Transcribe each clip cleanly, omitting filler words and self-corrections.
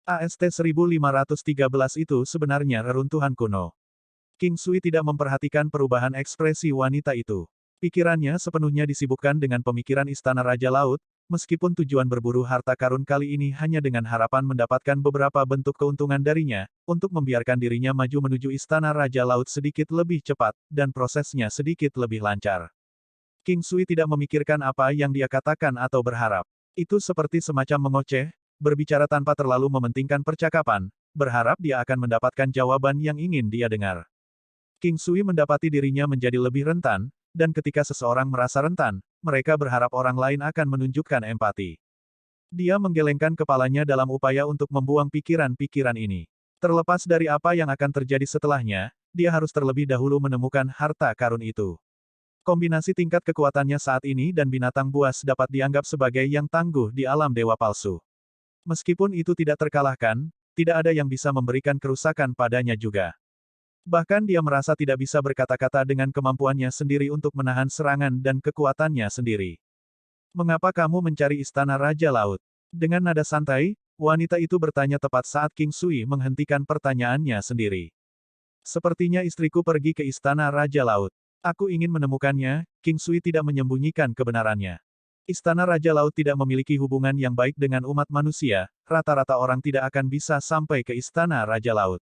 AST-1513 itu sebenarnya reruntuhan kuno. King Sui tidak memperhatikan perubahan ekspresi wanita itu. Pikirannya sepenuhnya disibukkan dengan pemikiran Istana Raja Laut, meskipun tujuan berburu harta karun kali ini hanya dengan harapan mendapatkan beberapa bentuk keuntungan darinya, untuk membiarkan dirinya maju menuju Istana Raja Laut sedikit lebih cepat, dan prosesnya sedikit lebih lancar. King Sui tidak memikirkan apa yang dia katakan atau berharap. Itu seperti semacam mengoceh, berbicara tanpa terlalu mementingkan percakapan, berharap dia akan mendapatkan jawaban yang ingin dia dengar. King Sui mendapati dirinya menjadi lebih rentan, dan ketika seseorang merasa rentan, mereka berharap orang lain akan menunjukkan empati. Dia menggelengkan kepalanya dalam upaya untuk membuang pikiran-pikiran ini. Terlepas dari apa yang akan terjadi setelahnya, dia harus terlebih dahulu menemukan harta karun itu. Kombinasi tingkat kekuatannya saat ini dan binatang buas dapat dianggap sebagai yang tangguh di alam dewa palsu. Meskipun itu tidak terkalahkan, tidak ada yang bisa memberikan kerusakan padanya juga. Bahkan dia merasa tidak bisa berkata-kata dengan kemampuannya sendiri untuk menahan serangan dan kekuatannya sendiri. Mengapa kamu mencari Istana Raja Laut? Dengan nada santai, wanita itu bertanya tepat saat King Sui menghentikan pertanyaannya sendiri. Sepertinya istriku pergi ke Istana Raja Laut. Aku ingin menemukannya. King Sui tidak menyembunyikan kebenarannya. Istana Raja Laut tidak memiliki hubungan yang baik dengan umat manusia, rata-rata orang tidak akan bisa sampai ke Istana Raja Laut.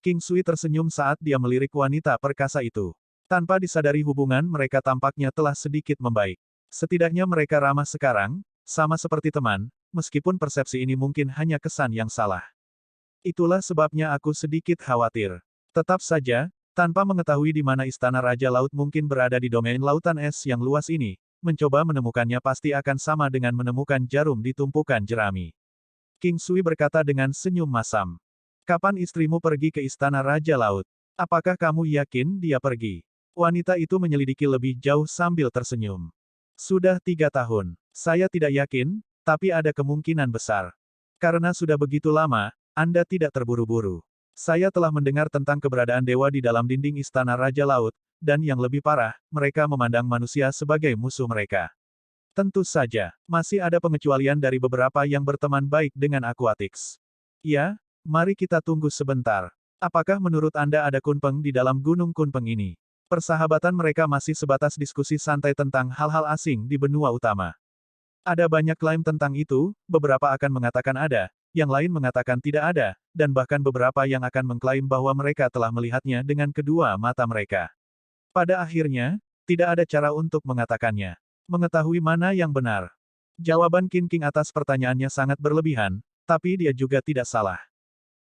King Sui tersenyum saat dia melirik wanita perkasa itu. Tanpa disadari hubungan mereka tampaknya telah sedikit membaik. Setidaknya mereka ramah sekarang, sama seperti teman, meskipun persepsi ini mungkin hanya kesan yang salah. Itulah sebabnya aku sedikit khawatir. Tetap saja, tanpa mengetahui di mana Istana Raja Laut mungkin berada di domain lautan es yang luas ini, mencoba menemukannya pasti akan sama dengan menemukan jarum di tumpukan jerami. King Sui berkata dengan senyum masam. Kapan istrimu pergi ke Istana Raja Laut? Apakah kamu yakin dia pergi? Wanita itu menyelidiki lebih jauh sambil tersenyum. Sudah 3 tahun. Saya tidak yakin, tapi ada kemungkinan besar. Karena sudah begitu lama, Anda tidak terburu-buru. Saya telah mendengar tentang keberadaan dewa di dalam dinding Istana Raja Laut, dan yang lebih parah, mereka memandang manusia sebagai musuh mereka. Tentu saja, masih ada pengecualian dari beberapa yang berteman baik dengan Aquatix. Ya, mari kita tunggu sebentar. Apakah menurut Anda ada Kunpeng di dalam Gunung Kunpeng ini? Persahabatan mereka masih sebatas diskusi santai tentang hal-hal asing di benua utama. Ada banyak klaim tentang itu, beberapa akan mengatakan ada, yang lain mengatakan tidak ada, dan bahkan beberapa yang akan mengklaim bahwa mereka telah melihatnya dengan kedua mata mereka. Pada akhirnya, tidak ada cara untuk mengatakannya. Mengetahui mana yang benar. Jawaban Qin King atas pertanyaannya sangat berlebihan, tapi dia juga tidak salah.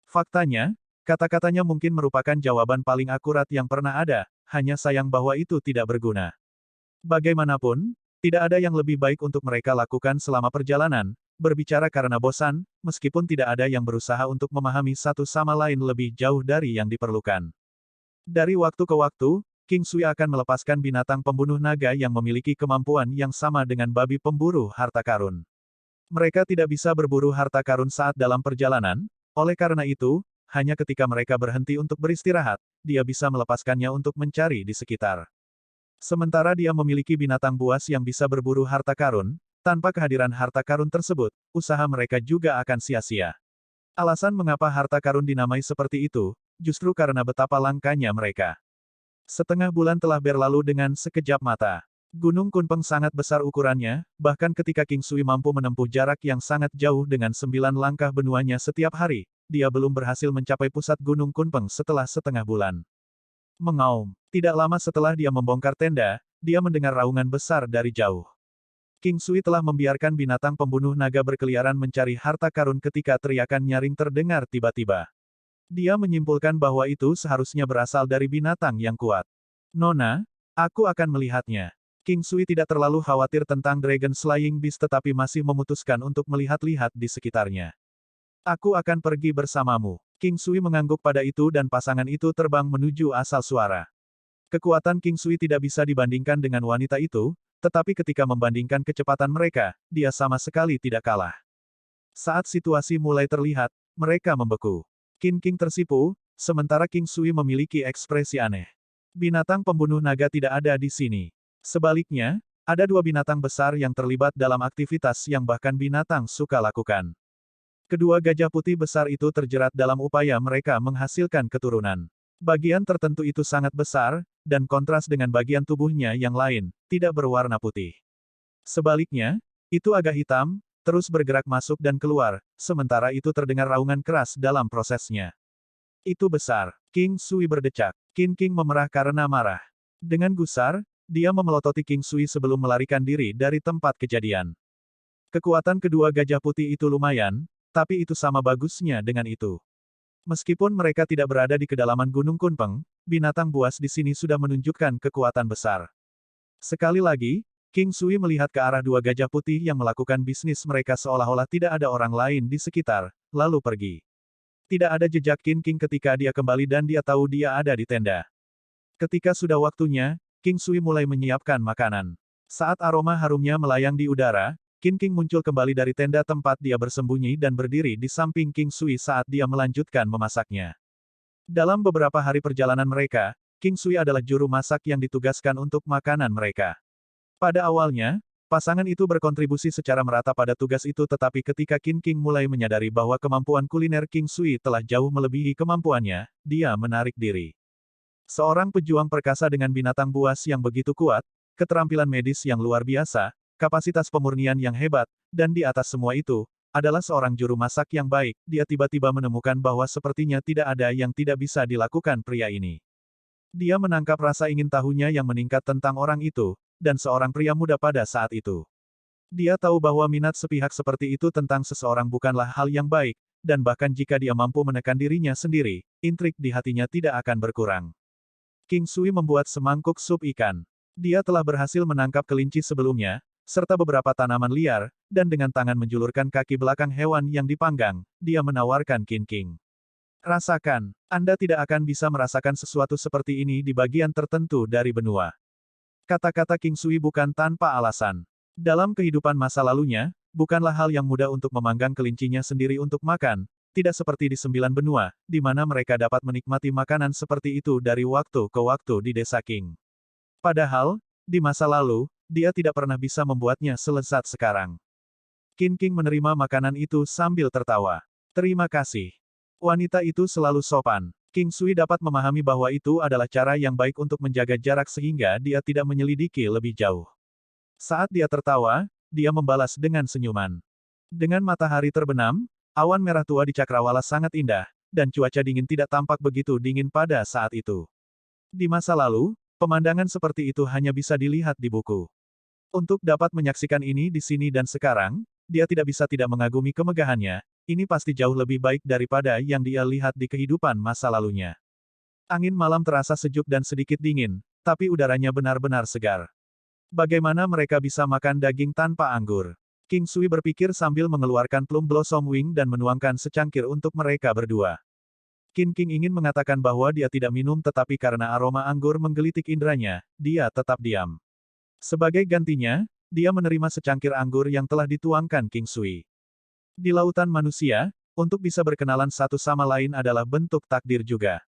Faktanya, kata-katanya mungkin merupakan jawaban paling akurat yang pernah ada, hanya sayang bahwa itu tidak berguna. Bagaimanapun, tidak ada yang lebih baik untuk mereka lakukan selama perjalanan, berbicara karena bosan, meskipun tidak ada yang berusaha untuk memahami satu sama lain lebih jauh dari yang diperlukan. Dari waktu ke waktu, King Sui akan melepaskan binatang pembunuh naga yang memiliki kemampuan yang sama dengan babi pemburu harta karun. Mereka tidak bisa berburu harta karun saat dalam perjalanan, oleh karena itu, hanya ketika mereka berhenti untuk beristirahat, dia bisa melepaskannya untuk mencari di sekitar. Sementara dia memiliki binatang buas yang bisa berburu harta karun, tanpa kehadiran harta karun tersebut, usaha mereka juga akan sia-sia. Alasan mengapa harta karun dinamai seperti itu, justru karena betapa langkanya mereka. Setengah bulan telah berlalu dengan sekejap mata. Gunung Kunpeng sangat besar ukurannya, bahkan ketika King Sui mampu menempuh jarak yang sangat jauh dengan 9 langkah benuanya setiap hari, dia belum berhasil mencapai pusat Gunung Kunpeng setelah setengah bulan. Mengaum. Tidak lama setelah dia membongkar tenda, dia mendengar raungan besar dari jauh. King Sui telah membiarkan binatang pembunuh naga berkeliaran mencari harta karun ketika teriakan nyaring terdengar tiba-tiba. Dia menyimpulkan bahwa itu seharusnya berasal dari binatang yang kuat. Nona, aku akan melihatnya. King Sui tidak terlalu khawatir tentang Dragon Slaying Beast tetapi masih memutuskan untuk melihat-lihat di sekitarnya. Aku akan pergi bersamamu. King Sui mengangguk pada itu dan pasangan itu terbang menuju asal suara. Kekuatan King Sui tidak bisa dibandingkan dengan wanita itu, tetapi ketika membandingkan kecepatan mereka, dia sama sekali tidak kalah. Saat situasi mulai terlihat, mereka membeku. Qin King tersipu, sementara King Sui memiliki ekspresi aneh. Binatang pembunuh naga tidak ada di sini. Sebaliknya, ada 2 binatang besar yang terlibat dalam aktivitas yang bahkan binatang suka lakukan. Kedua gajah putih besar itu terjerat dalam upaya mereka menghasilkan keturunan. Bagian tertentu itu sangat besar, dan kontras dengan bagian tubuhnya yang lain, tidak berwarna putih. Sebaliknya, itu agak hitam, terus bergerak masuk dan keluar, sementara itu terdengar raungan keras dalam prosesnya. Itu besar. King Sui berdecak. Qin King memerah karena marah. Dengan gusar, dia memelototi King Sui sebelum melarikan diri dari tempat kejadian. Kekuatan kedua gajah putih itu lumayan, tapi itu sama bagusnya dengan itu. Meskipun mereka tidak berada di kedalaman Gunung Kunpeng, binatang buas di sini sudah menunjukkan kekuatan besar. Sekali lagi, King Sui melihat ke arah dua gajah putih yang melakukan bisnis mereka seolah-olah tidak ada orang lain di sekitar, lalu pergi. Tidak ada jejak Qin King ketika dia kembali dan dia tahu dia ada di tenda. Ketika sudah waktunya, King Sui mulai menyiapkan makanan. Saat aroma harumnya melayang di udara, Qin King muncul kembali dari tenda tempat dia bersembunyi dan berdiri di samping King Sui saat dia melanjutkan memasaknya. Dalam beberapa hari perjalanan mereka, King Sui adalah juru masak yang ditugaskan untuk makanan mereka. Pada awalnya, pasangan itu berkontribusi secara merata pada tugas itu tetapi ketika Qin King mulai menyadari bahwa kemampuan kuliner King Sui telah jauh melebihi kemampuannya, dia menarik diri. Seorang pejuang perkasa dengan binatang buas yang begitu kuat, keterampilan medis yang luar biasa, kapasitas pemurnian yang hebat, dan di atas semua itu, adalah seorang juru masak yang baik, dia tiba-tiba menemukan bahwa sepertinya tidak ada yang tidak bisa dilakukan pria ini. Dia menangkap rasa ingin tahunya yang meningkat tentang orang itu, dan seorang pria muda pada saat itu. Dia tahu bahwa minat sepihak seperti itu tentang seseorang bukanlah hal yang baik, dan bahkan jika dia mampu menekan dirinya sendiri, intrik di hatinya tidak akan berkurang. King Sui membuat semangkuk sup ikan. Dia telah berhasil menangkap kelinci sebelumnya, serta beberapa tanaman liar, dan dengan tangan menjulurkan kaki belakang hewan yang dipanggang, dia menawarkan Qin King. Rasakan, Anda tidak akan bisa merasakan sesuatu seperti ini di bagian tertentu dari benua. Kata-kata King Sui bukan tanpa alasan. Dalam kehidupan masa lalunya, bukanlah hal yang mudah untuk memanggang kelincinya sendiri untuk makan, tidak seperti di 9 benua, di mana mereka dapat menikmati makanan seperti itu dari waktu ke waktu di desa King. Padahal, di masa lalu, dia tidak pernah bisa membuatnya selezat sekarang. Qin King menerima makanan itu sambil tertawa. Terima kasih. Wanita itu selalu sopan. King Sui dapat memahami bahwa itu adalah cara yang baik untuk menjaga jarak sehingga dia tidak menyelidiki lebih jauh. Saat dia tertawa, dia membalas dengan senyuman. Dengan matahari terbenam, awan merah tua di cakrawala sangat indah, dan cuaca dingin tidak tampak begitu dingin pada saat itu. Di masa lalu, pemandangan seperti itu hanya bisa dilihat di buku. Untuk dapat menyaksikan ini di sini dan sekarang, dia tidak bisa tidak mengagumi kemegahannya, ini pasti jauh lebih baik daripada yang dia lihat di kehidupan masa lalunya. Angin malam terasa sejuk dan sedikit dingin, tapi udaranya benar-benar segar. Bagaimana mereka bisa makan daging tanpa anggur? King Sui berpikir sambil mengeluarkan plum blossom wing dan menuangkan secangkir untuk mereka berdua. Qin King ingin mengatakan bahwa dia tidak minum tetapi karena aroma anggur menggelitik indranya, dia tetap diam. Sebagai gantinya, dia menerima secangkir anggur yang telah dituangkan King Sui. Di lautan manusia, untuk bisa berkenalan satu sama lain adalah bentuk takdir juga.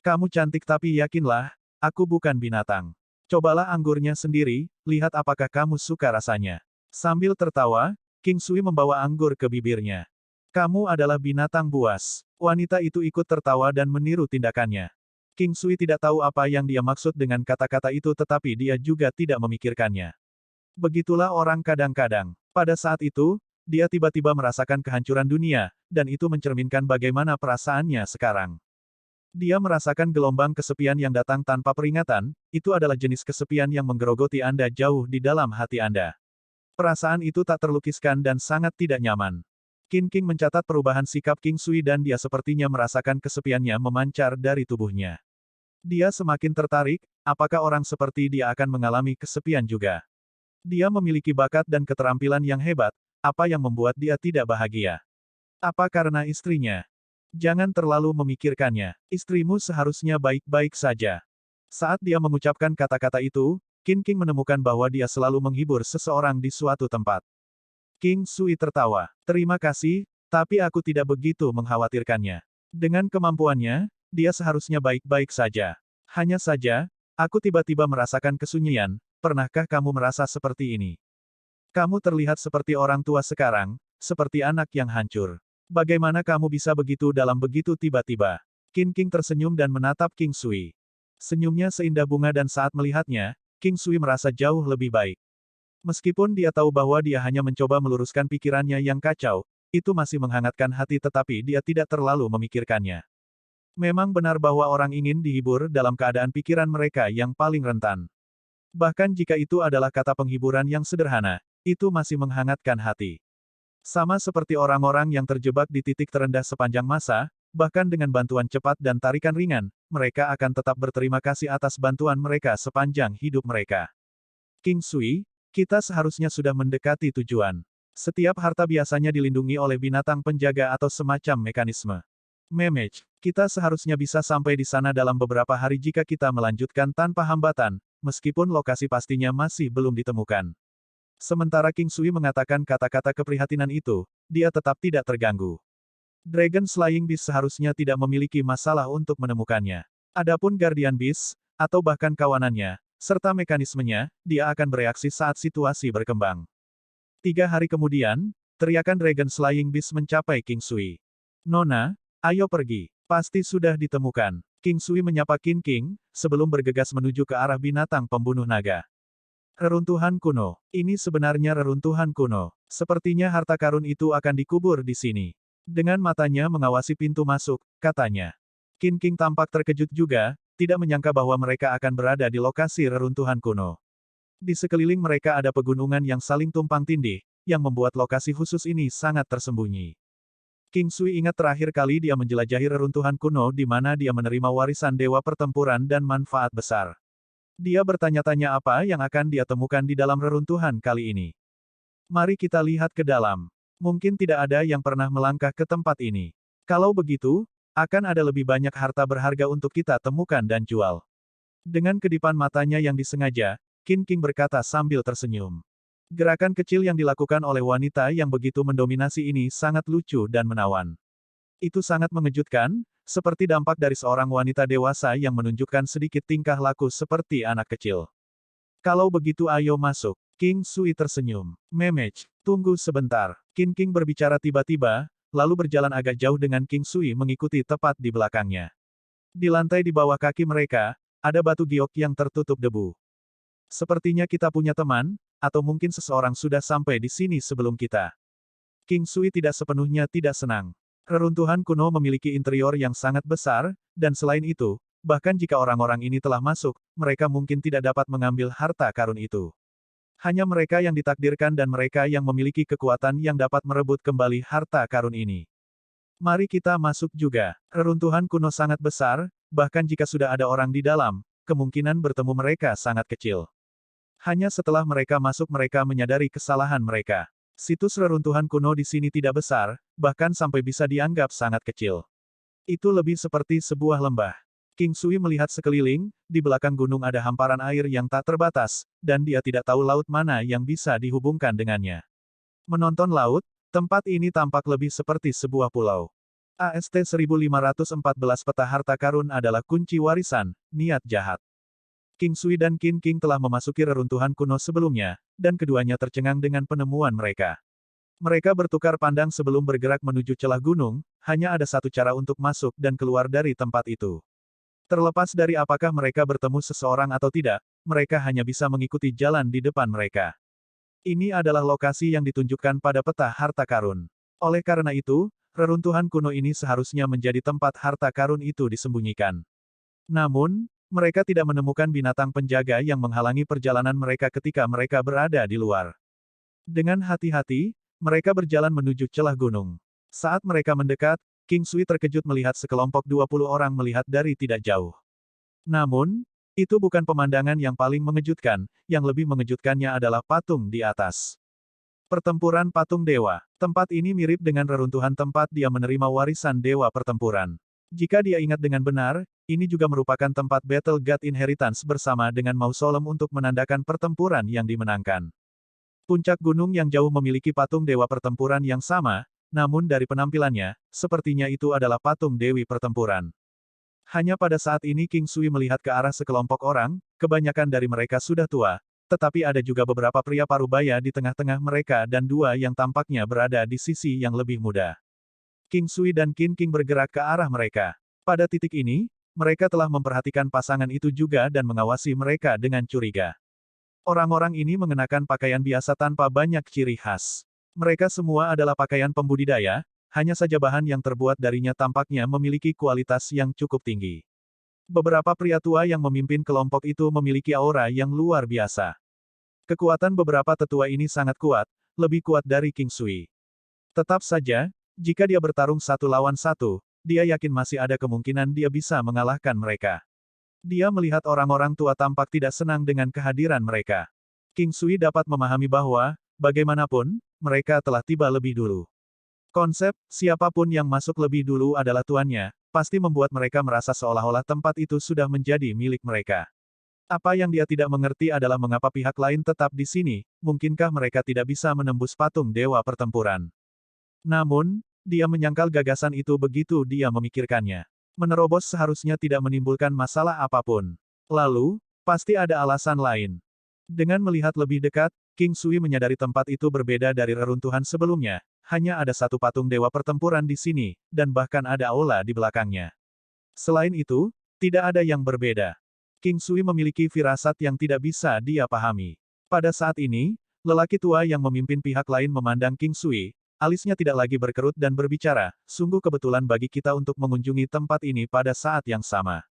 Kamu cantik tapi yakinlah, aku bukan binatang. Cobalah anggurnya sendiri, lihat apakah kamu suka rasanya. Sambil tertawa, King Sui membawa anggur ke bibirnya. Kamu adalah binatang buas. Wanita itu ikut tertawa dan meniru tindakannya. King Sui tidak tahu apa yang dia maksud dengan kata-kata itu tetapi dia juga tidak memikirkannya. Begitulah orang kadang-kadang. Pada saat itu, dia tiba-tiba merasakan kehancuran dunia, dan itu mencerminkan bagaimana perasaannya sekarang. Dia merasakan gelombang kesepian yang datang tanpa peringatan, itu adalah jenis kesepian yang menggerogoti Anda jauh di dalam hati Anda. Perasaan itu tak terlukiskan dan sangat tidak nyaman. Qin King mencatat perubahan sikap King Sui dan dia sepertinya merasakan kesepiannya memancar dari tubuhnya. Dia semakin tertarik, apakah orang seperti dia akan mengalami kesepian juga? Dia memiliki bakat dan keterampilan yang hebat, apa yang membuat dia tidak bahagia? Apa karena istrinya? Jangan terlalu memikirkannya, istrimu seharusnya baik-baik saja. Saat dia mengucapkan kata-kata itu, Qin King menemukan bahwa dia selalu menghibur seseorang di suatu tempat. King Sui tertawa. Terima kasih, tapi aku tidak begitu mengkhawatirkannya. Dengan kemampuannya, dia seharusnya baik-baik saja. Hanya saja, aku tiba-tiba merasakan kesunyian, pernahkah kamu merasa seperti ini? Kamu terlihat seperti orang tua sekarang, seperti anak yang hancur. Bagaimana kamu bisa begitu dalam begitu tiba-tiba? Qin King tersenyum dan menatap King Sui. Senyumnya seindah bunga dan saat melihatnya, King Sui merasa jauh lebih baik. Meskipun dia tahu bahwa dia hanya mencoba meluruskan pikirannya yang kacau, itu masih menghangatkan hati tetapi dia tidak terlalu memikirkannya. Memang benar bahwa orang ingin dihibur dalam keadaan pikiran mereka yang paling rentan. Bahkan jika itu adalah kata penghiburan yang sederhana, itu masih menghangatkan hati. Sama seperti orang-orang yang terjebak di titik terendah sepanjang masa, bahkan dengan bantuan cepat dan tarikan ringan, mereka akan tetap berterima kasih atas bantuan mereka sepanjang hidup mereka. King Sui, kita seharusnya sudah mendekati tujuan. Setiap harta biasanya dilindungi oleh binatang penjaga atau semacam mekanisme. Memage, kita seharusnya bisa sampai di sana dalam beberapa hari jika kita melanjutkan tanpa hambatan, meskipun lokasi pastinya masih belum ditemukan. Sementara King Sui mengatakan kata-kata keprihatinan itu, dia tetap tidak terganggu. Dragon Slaying Beast seharusnya tidak memiliki masalah untuk menemukannya. Adapun Guardian Beast, atau bahkan kawanannya, serta mekanismenya, dia akan bereaksi saat situasi berkembang. 3 hari kemudian, teriakan Dragon Slaying Beast mencapai King Sui. Nona, ayo pergi. Pasti sudah ditemukan. King Sui menyapa Qin King, sebelum bergegas menuju ke arah binatang pembunuh naga. Reruntuhan kuno. Ini sebenarnya reruntuhan kuno. Sepertinya harta karun itu akan dikubur di sini. Dengan matanya mengawasi pintu masuk, katanya. Qin King tampak terkejut juga, tidak menyangka bahwa mereka akan berada di lokasi reruntuhan kuno. Di sekeliling mereka ada pegunungan yang saling tumpang tindih, yang membuat lokasi khusus ini sangat tersembunyi. King Sui ingat terakhir kali dia menjelajahi reruntuhan kuno di mana dia menerima warisan dewa pertempuran dan manfaat besar. Dia bertanya-tanya apa yang akan dia temukan di dalam reruntuhan kali ini. Mari kita lihat ke dalam. Mungkin tidak ada yang pernah melangkah ke tempat ini. Kalau begitu, akan ada lebih banyak harta berharga untuk kita temukan dan jual. Dengan kedipan matanya yang disengaja, Qin King berkata sambil tersenyum. Gerakan kecil yang dilakukan oleh wanita yang begitu mendominasi ini sangat lucu dan menawan. Itu sangat mengejutkan, seperti dampak dari seorang wanita dewasa yang menunjukkan sedikit tingkah laku seperti anak kecil. Kalau begitu ayo masuk. King Sui tersenyum. Memage, tunggu sebentar. Qin King berbicara tiba-tiba, lalu berjalan agak jauh dengan King Sui mengikuti tepat di belakangnya. Di lantai di bawah kaki mereka, ada batu giok yang tertutup debu. Sepertinya kita punya teman, atau mungkin seseorang sudah sampai di sini sebelum kita. King Sui tidak sepenuhnya tidak senang. Reruntuhan kuno memiliki interior yang sangat besar, dan selain itu, bahkan jika orang-orang ini telah masuk, mereka mungkin tidak dapat mengambil harta karun itu. Hanya mereka yang ditakdirkan dan mereka yang memiliki kekuatan yang dapat merebut kembali harta karun ini. Mari kita masuk juga. Reruntuhan kuno sangat besar, bahkan jika sudah ada orang di dalam, kemungkinan bertemu mereka sangat kecil. Hanya setelah mereka masuk mereka menyadari kesalahan mereka. Situs reruntuhan kuno di sini tidak besar, bahkan sampai bisa dianggap sangat kecil. Itu lebih seperti sebuah lembah. King Sui melihat sekeliling, di belakang gunung ada hamparan air yang tak terbatas, dan dia tidak tahu laut mana yang bisa dihubungkan dengannya. Menonton laut, tempat ini tampak lebih seperti sebuah pulau. AST 1514 peta harta karun adalah kunci warisan, niat jahat. King Sui dan Qin King telah memasuki reruntuhan kuno sebelumnya, dan keduanya tercengang dengan penemuan mereka. Mereka bertukar pandang sebelum bergerak menuju celah gunung, hanya ada satu cara untuk masuk dan keluar dari tempat itu. Terlepas dari apakah mereka bertemu seseorang atau tidak, mereka hanya bisa mengikuti jalan di depan mereka. Ini adalah lokasi yang ditunjukkan pada peta harta karun. Oleh karena itu, reruntuhan kuno ini seharusnya menjadi tempat harta karun itu disembunyikan. Namun, mereka tidak menemukan binatang penjaga yang menghalangi perjalanan mereka ketika mereka berada di luar. Dengan hati-hati, mereka berjalan menuju celah gunung. Saat mereka mendekat, King Sui terkejut melihat sekelompok 20 orang melihat dari tidak jauh. Namun, itu bukan pemandangan yang paling mengejutkan, yang lebih mengejutkannya adalah patung di atas. Pertempuran Patung Dewa. Tempat ini mirip dengan reruntuhan tempat dia menerima warisan Dewa Pertempuran. Jika dia ingat dengan benar, ini juga merupakan tempat Battle God Inheritance bersama dengan mausolem untuk menandakan pertempuran yang dimenangkan. Puncak gunung yang jauh memiliki patung Dewa Pertempuran yang sama, namun dari penampilannya, sepertinya itu adalah patung Dewi Pertempuran. Hanya pada saat ini King Sui melihat ke arah sekelompok orang, kebanyakan dari mereka sudah tua, tetapi ada juga beberapa pria parubaya di tengah-tengah mereka dan dua yang tampaknya berada di sisi yang lebih muda. King Sui dan Qin King bergerak ke arah mereka. Pada titik ini, mereka telah memperhatikan pasangan itu juga dan mengawasi mereka dengan curiga. Orang-orang ini mengenakan pakaian biasa tanpa banyak ciri khas. Mereka semua adalah pakaian pembudidaya, hanya saja bahan yang terbuat darinya tampaknya memiliki kualitas yang cukup tinggi. Beberapa pria tua yang memimpin kelompok itu memiliki aura yang luar biasa. Kekuatan beberapa tetua ini sangat kuat, lebih kuat dari King Sui. Tetap saja, jika dia bertarung satu lawan satu, dia yakin masih ada kemungkinan dia bisa mengalahkan mereka. Dia melihat orang-orang tua tampak tidak senang dengan kehadiran mereka. King Sui dapat memahami bahwa, bagaimanapun, mereka telah tiba lebih dulu. Konsep, siapapun yang masuk lebih dulu adalah tuannya, pasti membuat mereka merasa seolah-olah tempat itu sudah menjadi milik mereka. Apa yang dia tidak mengerti adalah mengapa pihak lain tetap di sini, mungkinkah mereka tidak bisa menembus patung dewa pertempuran. Namun, dia menyangkal gagasan itu begitu dia memikirkannya. Menerobos seharusnya tidak menimbulkan masalah apapun. Lalu, pasti ada alasan lain. Dengan melihat lebih dekat, King Sui menyadari tempat itu berbeda dari reruntuhan sebelumnya, hanya ada satu patung dewa pertempuran di sini, dan bahkan ada aula di belakangnya. Selain itu, tidak ada yang berbeda. King Sui memiliki firasat yang tidak bisa dia pahami. Pada saat ini, lelaki tua yang memimpin pihak lain memandang King Sui, alisnya tidak lagi berkerut dan berbicara, sungguh kebetulan bagi kita untuk mengunjungi tempat ini pada saat yang sama.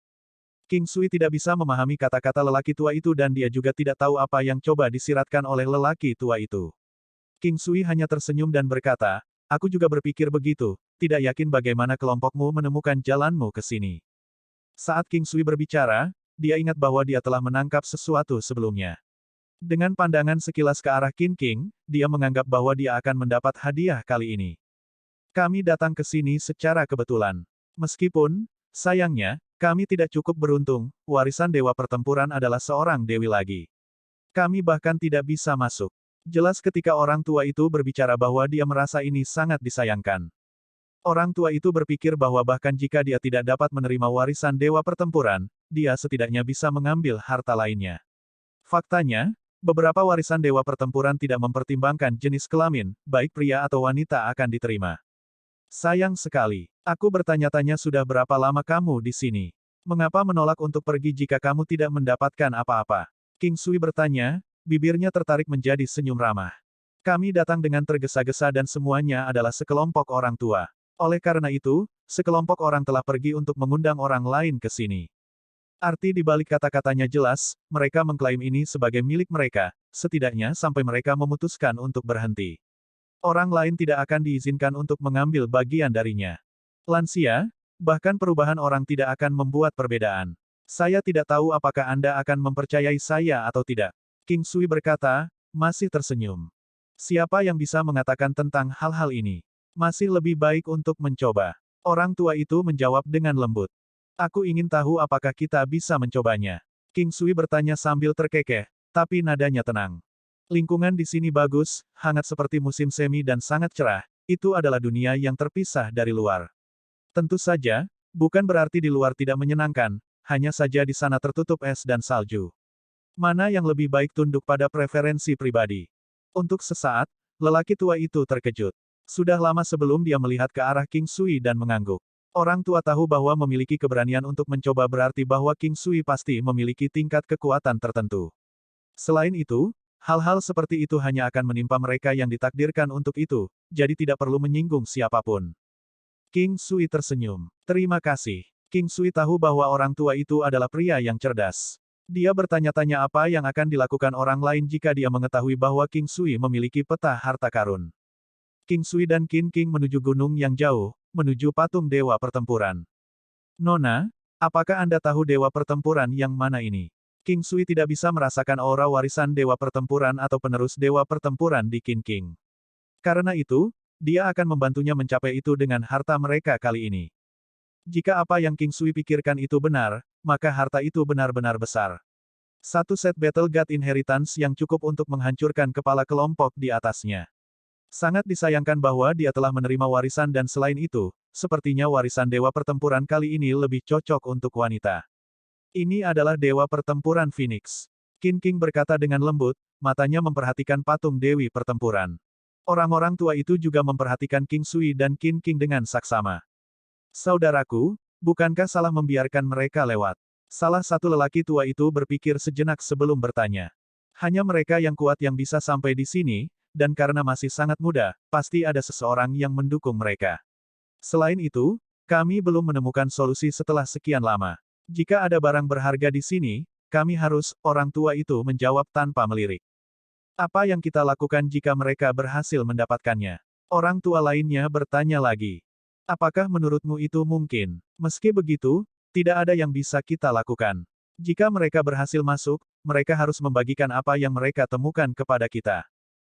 King Sui tidak bisa memahami kata-kata lelaki tua itu dan dia juga tidak tahu apa yang coba disiratkan oleh lelaki tua itu. King Sui hanya tersenyum dan berkata, aku juga berpikir begitu, tidak yakin bagaimana kelompokmu menemukan jalanmu ke sini. Saat King Sui berbicara, dia ingat bahwa dia telah menangkap sesuatu sebelumnya. Dengan pandangan sekilas ke arah Qin King, dia menganggap bahwa dia akan mendapat hadiah kali ini. Kami datang ke sini secara kebetulan. Meskipun, sayangnya, kami tidak cukup beruntung, warisan dewa pertempuran adalah seorang dewi lagi. Kami bahkan tidak bisa masuk. Jelas ketika orang tua itu berbicara bahwa dia merasa ini sangat disayangkan. Orang tua itu berpikir bahwa bahkan jika dia tidak dapat menerima warisan dewa pertempuran, dia setidaknya bisa mengambil harta lainnya. Faktanya, beberapa warisan dewa pertempuran tidak mempertimbangkan jenis kelamin, baik pria atau wanita akan diterima. Sayang sekali. Aku bertanya-tanya sudah berapa lama kamu di sini. Mengapa menolak untuk pergi jika kamu tidak mendapatkan apa-apa? King Sui bertanya, bibirnya tertarik menjadi senyum ramah. Kami datang dengan tergesa-gesa dan semuanya adalah sekelompok orang tua. Oleh karena itu, sekelompok orang telah pergi untuk mengundang orang lain ke sini. Arti di balik kata-katanya jelas, mereka mengklaim ini sebagai milik mereka, setidaknya sampai mereka memutuskan untuk berhenti. Orang lain tidak akan diizinkan untuk mengambil bagian darinya. Lansia, bahkan perubahan orang tidak akan membuat perbedaan. Saya tidak tahu apakah Anda akan mempercayai saya atau tidak. King Sui berkata, masih tersenyum. Siapa yang bisa mengatakan tentang hal-hal ini? Masih lebih baik untuk mencoba. Orang tua itu menjawab dengan lembut. Aku ingin tahu apakah kita bisa mencobanya. King Sui bertanya sambil terkekeh, tapi nadanya tenang. Lingkungan di sini bagus, hangat seperti musim semi dan sangat cerah, itu adalah dunia yang terpisah dari luar. Tentu saja, bukan berarti di luar tidak menyenangkan, hanya saja di sana tertutup es dan salju. Mana yang lebih baik tunduk pada preferensi pribadi? Untuk sesaat, lelaki tua itu terkejut. Sudah lama sebelum dia melihat ke arah King Sui dan mengangguk. Orang tua tahu bahwa memiliki keberanian untuk mencoba berarti bahwa King Sui pasti memiliki tingkat kekuatan tertentu. Selain itu, hal-hal seperti itu hanya akan menimpa mereka yang ditakdirkan untuk itu, jadi tidak perlu menyinggung siapapun. King Sui tersenyum. Terima kasih. King Sui tahu bahwa orang tua itu adalah pria yang cerdas. Dia bertanya-tanya apa yang akan dilakukan orang lain jika dia mengetahui bahwa King Sui memiliki peta harta karun. King Sui dan Qin King menuju gunung yang jauh, menuju patung dewa pertempuran. Nona, apakah Anda tahu dewa pertempuran yang mana ini? King Sui tidak bisa merasakan aura warisan dewa pertempuran atau penerus dewa pertempuran di Qin King. Karena itu, dia akan membantunya mencapai itu dengan harta mereka kali ini. Jika apa yang King Sui pikirkan itu benar, maka harta itu benar-benar besar. Satu set Battle God Inheritance yang cukup untuk menghancurkan kepala kelompok di atasnya. Sangat disayangkan bahwa dia telah menerima warisan dan selain itu, sepertinya warisan dewa pertempuran kali ini lebih cocok untuk wanita. Ini adalah dewa pertempuran Phoenix. Qin King berkata dengan lembut, matanya memperhatikan patung dewi pertempuran. Orang-orang tua itu juga memperhatikan King Sui dan Qin King dengan saksama. Saudaraku, bukankah salah membiarkan mereka lewat? Salah satu lelaki tua itu berpikir sejenak sebelum bertanya. Hanya mereka yang kuat yang bisa sampai di sini, dan karena masih sangat muda, pasti ada seseorang yang mendukung mereka. Selain itu, kami belum menemukan solusi setelah sekian lama. Jika ada barang berharga di sini, kami harus, orang tua itu menjawab tanpa melirik. Apa yang kita lakukan jika mereka berhasil mendapatkannya? Orang tua lainnya bertanya lagi. Apakah menurutmu itu mungkin? Meski begitu, tidak ada yang bisa kita lakukan. Jika mereka berhasil masuk, mereka harus membagikan apa yang mereka temukan kepada kita.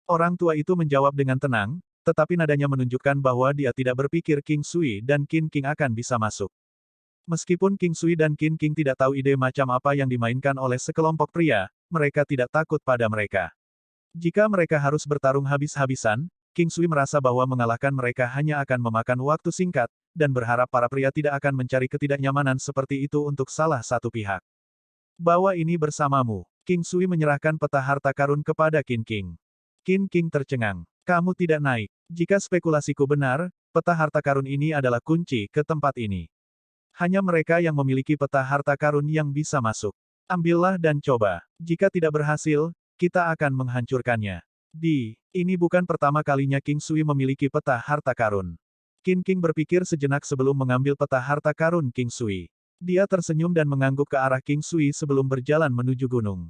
Orang tua itu menjawab dengan tenang, tetapi nadanya menunjukkan bahwa dia tidak berpikir King Sui dan Qin King akan bisa masuk. Meskipun King Sui dan Qin King tidak tahu ide macam apa yang dimainkan oleh sekelompok pria, mereka tidak takut pada mereka. Jika mereka harus bertarung habis-habisan, King Sui merasa bahwa mengalahkan mereka hanya akan memakan waktu singkat, dan berharap para pria tidak akan mencari ketidaknyamanan seperti itu untuk salah satu pihak. Bawa ini bersamamu. King Sui menyerahkan peta harta karun kepada Qin King. Qin King tercengang. Kamu tidak naik. Jika spekulasiku benar, peta harta karun ini adalah kunci ke tempat ini. Hanya mereka yang memiliki peta harta karun yang bisa masuk. Ambillah dan coba. Jika tidak berhasil, kita akan menghancurkannya. Ini bukan pertama kalinya King Sui memiliki peta harta karun. Qin King berpikir sejenak sebelum mengambil peta harta karun King Sui. Dia tersenyum dan mengangguk ke arah King Sui sebelum berjalan menuju gunung.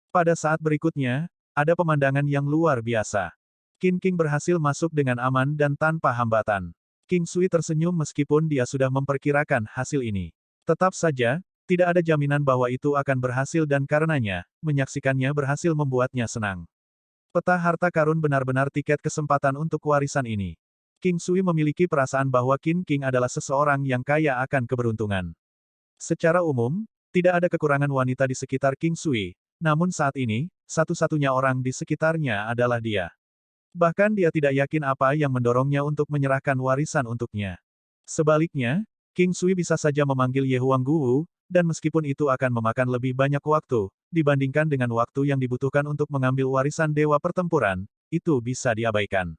Pada saat berikutnya, ada pemandangan yang luar biasa. Qin King berhasil masuk dengan aman dan tanpa hambatan. King Sui tersenyum meskipun dia sudah memperkirakan hasil ini. Tetap saja, tidak ada jaminan bahwa itu akan berhasil dan karenanya, menyaksikannya berhasil membuatnya senang. Peta harta karun benar-benar tiket kesempatan untuk warisan ini. King Sui memiliki perasaan bahwa Qin King adalah seseorang yang kaya akan keberuntungan. Secara umum, tidak ada kekurangan wanita di sekitar King Sui, namun saat ini, satu-satunya orang di sekitarnya adalah dia. Bahkan dia tidak yakin apa yang mendorongnya untuk menyerahkan warisan untuknya. Sebaliknya, King Sui bisa saja memanggil Ye Huangguwu, dan meskipun itu akan memakan lebih banyak waktu, dibandingkan dengan waktu yang dibutuhkan untuk mengambil warisan Dewa Pertempuran, itu bisa diabaikan.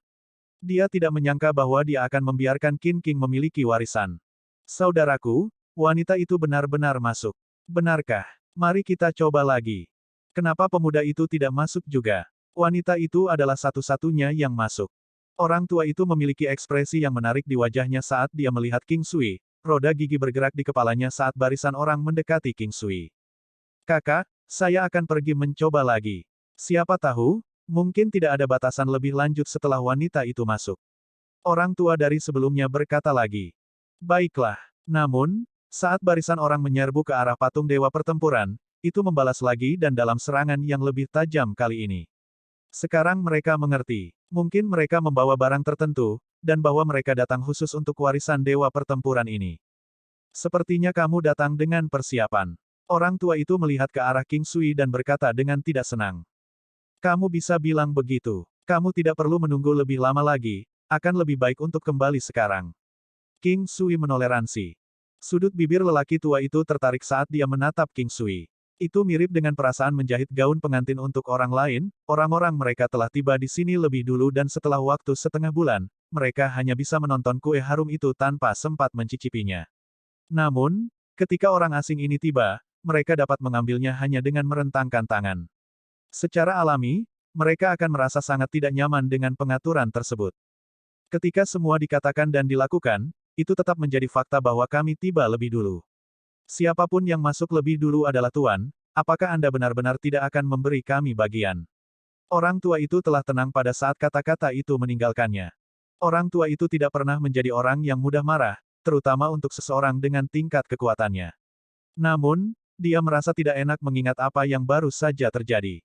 Dia tidak menyangka bahwa dia akan membiarkan Qin King memiliki warisan. Saudaraku, wanita itu benar-benar masuk. Benarkah? Mari kita coba lagi. Kenapa pemuda itu tidak masuk juga? Wanita itu adalah satu-satunya yang masuk. Orang tua itu memiliki ekspresi yang menarik di wajahnya saat dia melihat King Sui. Roda gigi bergerak di kepalanya saat barisan orang mendekati King Sui. Kakak, saya akan pergi mencoba lagi. Siapa tahu, mungkin tidak ada batasan lebih lanjut setelah wanita itu masuk. Orang tua dari sebelumnya berkata lagi. Baiklah. Namun, saat barisan orang menyerbu ke arah patung Dewa Pertempuran, itu membalas lagi dan dalam serangan yang lebih tajam kali ini. Sekarang mereka mengerti. Mungkin mereka membawa barang tertentu, dan bahwa mereka datang khusus untuk warisan Dewa Pertempuran ini. Sepertinya kamu datang dengan persiapan. Orang tua itu melihat ke arah King Sui dan berkata dengan tidak senang. Kamu bisa bilang begitu. Kamu tidak perlu menunggu lebih lama lagi, akan lebih baik untuk kembali sekarang. King Sui menoleransi. Sudut bibir lelaki tua itu tertarik saat dia menatap King Sui. Itu mirip dengan perasaan menjahit gaun pengantin untuk orang lain, orang-orang mereka telah tiba di sini lebih dulu dan setelah waktu setengah bulan, mereka hanya bisa menonton kue harum itu tanpa sempat mencicipinya. Namun, ketika orang asing ini tiba, mereka dapat mengambilnya hanya dengan merentangkan tangan. Secara alami, mereka akan merasa sangat tidak nyaman dengan pengaturan tersebut. Ketika semua dikatakan dan dilakukan, itu tetap menjadi fakta bahwa kami tiba lebih dulu. Siapapun yang masuk lebih dulu adalah Tuan, apakah Anda benar-benar tidak akan memberi kami bagian? Orang tua itu telah tenang pada saat kata-kata itu meninggalkannya. Orang tua itu tidak pernah menjadi orang yang mudah marah, terutama untuk seseorang dengan tingkat kekuatannya. Namun, dia merasa tidak enak mengingat apa yang baru saja terjadi.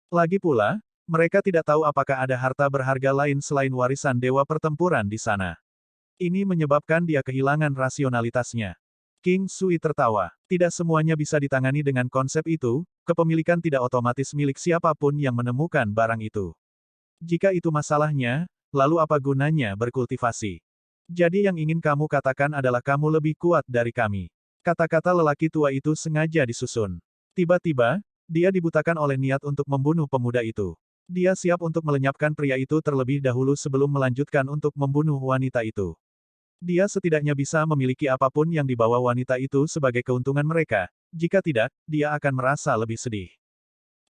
Lagi pula, mereka tidak tahu apakah ada harta berharga lain selain warisan Dewa Pertempuran di sana. Ini menyebabkan dia kehilangan rasionalitasnya. King Sui tertawa. Tidak semuanya bisa ditangani dengan konsep itu, kepemilikan tidak otomatis milik siapapun yang menemukan barang itu. Jika itu masalahnya, lalu apa gunanya berkultivasi? Jadi yang ingin kamu katakan adalah kamu lebih kuat dari kami. Kata-kata lelaki tua itu sengaja disusun. Tiba-tiba, dia dibutakan oleh niat untuk membunuh pemuda itu. Dia siap untuk melenyapkan pria itu terlebih dahulu sebelum melanjutkan untuk membunuh wanita itu. Dia setidaknya bisa memiliki apapun yang dibawa wanita itu sebagai keuntungan mereka. Jika tidak, dia akan merasa lebih sedih.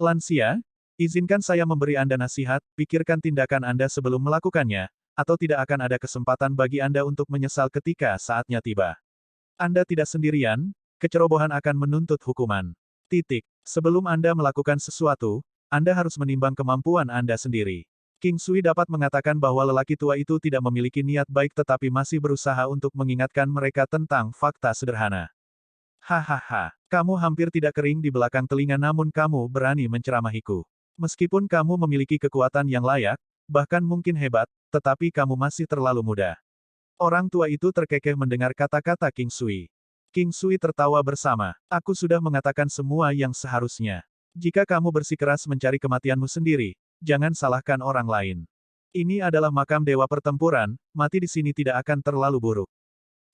Lansia, izinkan saya memberi Anda nasihat, pikirkan tindakan Anda sebelum melakukannya, atau tidak akan ada kesempatan bagi Anda untuk menyesal ketika saatnya tiba. Anda tidak sendirian, kecerobohan akan menuntut hukuman. Titik. Sebelum Anda melakukan sesuatu, Anda harus menimbang kemampuan Anda sendiri. King Sui dapat mengatakan bahwa lelaki tua itu tidak memiliki niat baik tetapi masih berusaha untuk mengingatkan mereka tentang fakta sederhana. Hahaha, kamu hampir tidak kering di belakang telinga namun kamu berani menceramahiku. Meskipun kamu memiliki kekuatan yang layak, bahkan mungkin hebat, tetapi kamu masih terlalu muda. Orang tua itu terkekeh mendengar kata-kata King Sui. King Sui tertawa bersama. Aku sudah mengatakan semua yang seharusnya. Jika kamu bersikeras mencari kematianmu sendiri, jangan salahkan orang lain. Ini adalah makam dewa pertempuran, mati di sini tidak akan terlalu buruk.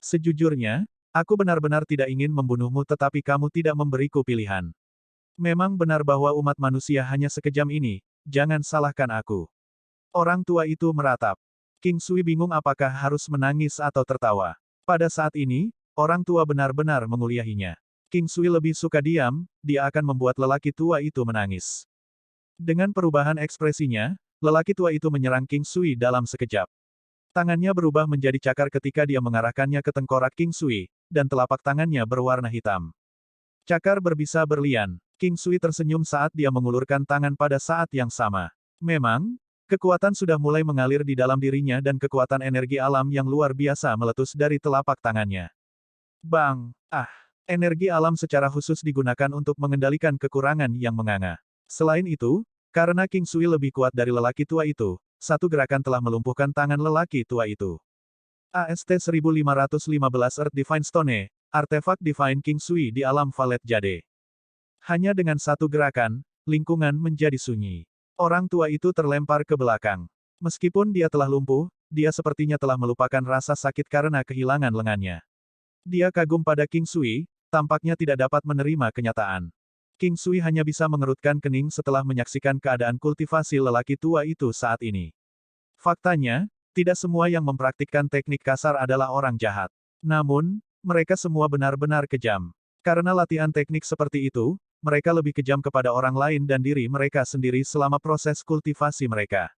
Sejujurnya, aku benar-benar tidak ingin membunuhmu tetapi kamu tidak memberiku pilihan. Memang benar bahwa umat manusia hanya sekejam ini, jangan salahkan aku. Orang tua itu meratap. King Sui bingung apakah harus menangis atau tertawa. Pada saat ini, orang tua benar-benar menguliahinya. King Sui lebih suka diam, dia akan membuat lelaki tua itu menangis. Dengan perubahan ekspresinya, lelaki tua itu menyerang King Sui dalam sekejap. Tangannya berubah menjadi cakar ketika dia mengarahkannya ke tengkorak King Sui, dan telapak tangannya berwarna hitam. Cakar berbisa berlian. King Sui tersenyum saat dia mengulurkan tangan pada saat yang sama. Memang, kekuatan sudah mulai mengalir di dalam dirinya dan kekuatan energi alam yang luar biasa meletus dari telapak tangannya. Bang! Ah! Energi alam secara khusus digunakan untuk mengendalikan kekurangan yang menganga. Selain itu, karena King Sui lebih kuat dari lelaki tua itu, satu gerakan telah melumpuhkan tangan lelaki tua itu. AST 1515 Earth Divine Stone, artefak Divine King Sui di alam Valet Jade. Hanya dengan satu gerakan, lingkungan menjadi sunyi. Orang tua itu terlempar ke belakang. Meskipun dia telah lumpuh, dia sepertinya telah melupakan rasa sakit karena kehilangan lengannya. Dia kagum pada King Sui, tampaknya tidak dapat menerima kenyataan. King Sui hanya bisa mengerutkan kening setelah menyaksikan keadaan kultivasi lelaki tua itu saat ini. Faktanya, tidak semua yang mempraktikkan teknik kasar adalah orang jahat. Namun, mereka semua benar-benar kejam. Karena latihan teknik seperti itu, mereka lebih kejam kepada orang lain dan diri mereka sendiri selama proses kultivasi mereka.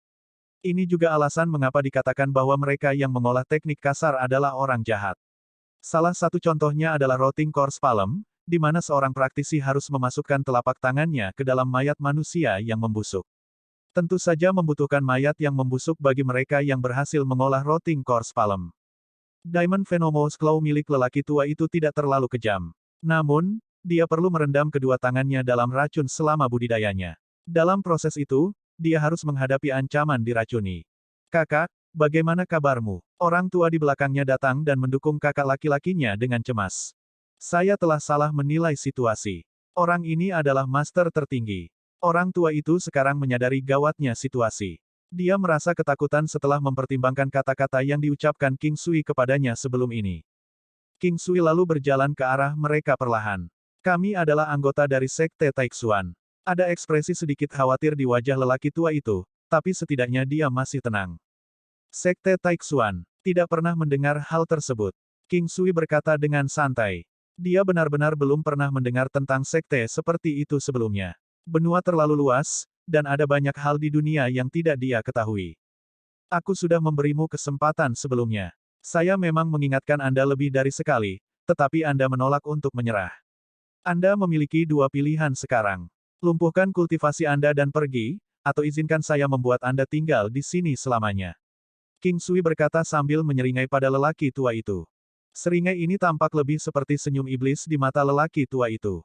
Ini juga alasan mengapa dikatakan bahwa mereka yang mengolah teknik kasar adalah orang jahat. Salah satu contohnya adalah Rotting Corpse Palm, di mana seorang praktisi harus memasukkan telapak tangannya ke dalam mayat manusia yang membusuk. Tentu saja membutuhkan mayat yang membusuk bagi mereka yang berhasil mengolah Rotting Corpse Palm. Diamond Venomous Claw milik lelaki tua itu tidak terlalu kejam. Namun, dia perlu merendam kedua tangannya dalam racun selama budidayanya. Dalam proses itu, dia harus menghadapi ancaman diracuni. Kakak, bagaimana kabarmu? Orang tua di belakangnya datang dan mendukung kakak laki-lakinya dengan cemas. Saya telah salah menilai situasi. Orang ini adalah master tertinggi. Orang tua itu sekarang menyadari gawatnya situasi. Dia merasa ketakutan setelah mempertimbangkan kata-kata yang diucapkan King Sui kepadanya sebelum ini. King Sui lalu berjalan ke arah mereka perlahan. Kami adalah anggota dari Sekte Taixuan. Ada ekspresi sedikit khawatir di wajah lelaki tua itu, tapi setidaknya dia masih tenang. Sekte Taixuan. Tidak pernah mendengar hal tersebut. King Sui berkata dengan santai. Dia benar-benar belum pernah mendengar tentang sekte seperti itu sebelumnya. Benua terlalu luas, dan ada banyak hal di dunia yang tidak dia ketahui. Aku sudah memberimu kesempatan sebelumnya. Saya memang mengingatkan Anda lebih dari sekali, tetapi Anda menolak untuk menyerah. Anda memiliki dua pilihan sekarang. Lumpuhkan kultivasi Anda dan pergi, atau izinkan saya membuat Anda tinggal di sini selamanya. King Sui berkata sambil menyeringai pada lelaki tua itu. Seringai ini tampak lebih seperti senyum iblis di mata lelaki tua itu.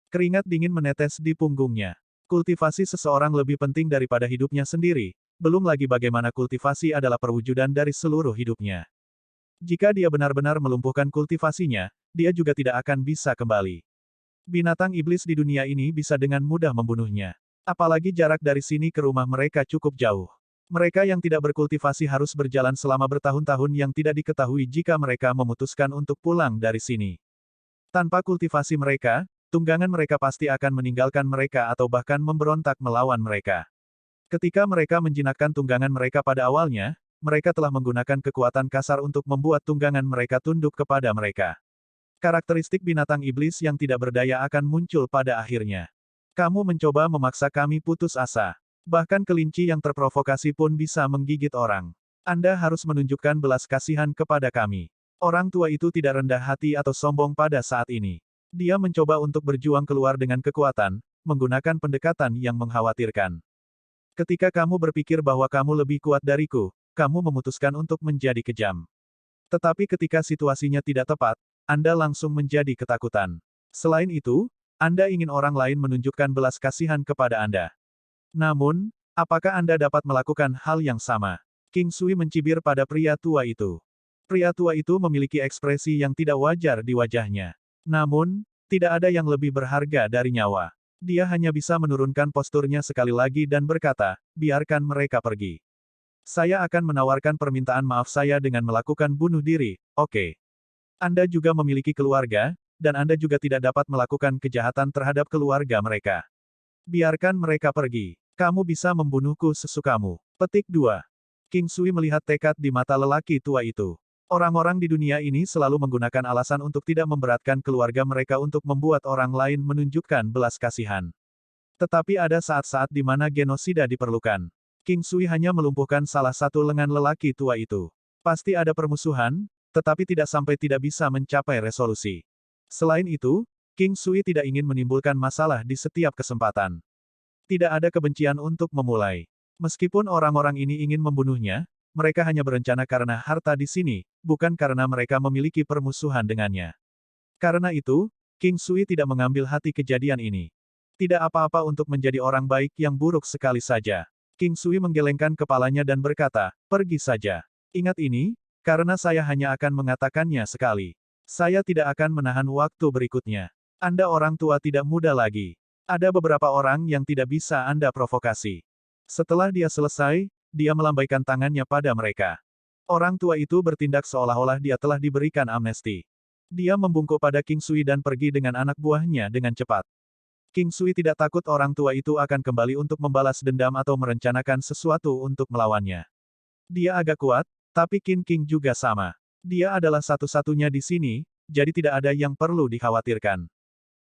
Keringat dingin menetes di punggungnya. Kultivasi seseorang lebih penting daripada hidupnya sendiri, belum lagi bagaimana kultivasi adalah perwujudan dari seluruh hidupnya. Jika dia benar-benar melumpuhkan kultivasinya, dia juga tidak akan bisa kembali. Binatang iblis di dunia ini bisa dengan mudah membunuhnya. Apalagi jarak dari sini ke rumah mereka cukup jauh. Mereka yang tidak berkultivasi harus berjalan selama bertahun-tahun yang tidak diketahui jika mereka memutuskan untuk pulang dari sini. Tanpa kultivasi mereka, tunggangan mereka pasti akan meninggalkan mereka atau bahkan memberontak melawan mereka. Ketika mereka menjinakkan tunggangan mereka pada awalnya, mereka telah menggunakan kekuatan kasar untuk membuat tunggangan mereka tunduk kepada mereka. Karakteristik binatang iblis yang tidak berdaya akan muncul pada akhirnya. Kamu mencoba memaksa kami putus asa. Bahkan kelinci yang terprovokasi pun bisa menggigit orang. Anda harus menunjukkan belas kasihan kepada kami. Orang tua itu tidak rendah hati atau sombong pada saat ini. Dia mencoba untuk berjuang keluar dengan kekuatan, menggunakan pendekatan yang mengkhawatirkan. Ketika kamu berpikir bahwa kamu lebih kuat dariku, kamu memutuskan untuk menjadi kejam. Tetapi ketika situasinya tidak tepat, Anda langsung menjadi ketakutan. Selain itu, Anda ingin orang lain menunjukkan belas kasihan kepada Anda. Namun, apakah Anda dapat melakukan hal yang sama? King Sui mencibir pada pria tua itu. Pria tua itu memiliki ekspresi yang tidak wajar di wajahnya. Namun, tidak ada yang lebih berharga dari nyawa. Dia hanya bisa menurunkan posturnya sekali lagi dan berkata, biarkan mereka pergi. Saya akan menawarkan permintaan maaf saya dengan melakukan bunuh diri, oke. Anda juga memiliki keluarga, dan Anda juga tidak dapat melakukan kejahatan terhadap keluarga mereka. Biarkan mereka pergi. Kamu bisa membunuhku sesukamu. Petik 2. King Sui melihat tekad di mata lelaki tua itu. Orang-orang di dunia ini selalu menggunakan alasan untuk tidak memberatkan keluarga mereka untuk membuat orang lain menunjukkan belas kasihan. Tetapi ada saat-saat di mana genosida diperlukan. King Sui hanya melumpuhkan salah satu lengan lelaki tua itu. Pasti ada permusuhan, tetapi tidak sampai tidak bisa mencapai resolusi. Selain itu, King Sui tidak ingin menimbulkan masalah di setiap kesempatan. Tidak ada kebencian untuk memulai. Meskipun orang-orang ini ingin membunuhnya, mereka hanya berencana karena harta di sini, bukan karena mereka memiliki permusuhan dengannya. Karena itu, King Sui tidak mengambil hati kejadian ini. Tidak apa-apa untuk menjadi orang baik yang buruk sekali saja. King Sui menggelengkan kepalanya dan berkata, pergi saja. Ingat ini, karena saya hanya akan mengatakannya sekali. Saya tidak akan menahan waktu berikutnya. Anda orang tua tidak muda lagi. Ada beberapa orang yang tidak bisa Anda provokasi. Setelah dia selesai, dia melambaikan tangannya pada mereka. Orang tua itu bertindak seolah-olah dia telah diberikan amnesti. Dia membungkuk pada King Sui dan pergi dengan anak buahnya dengan cepat. King Sui tidak takut orang tua itu akan kembali untuk membalas dendam atau merencanakan sesuatu untuk melawannya. Dia agak kuat, tapi King juga sama. Dia adalah satu-satunya di sini, jadi tidak ada yang perlu dikhawatirkan.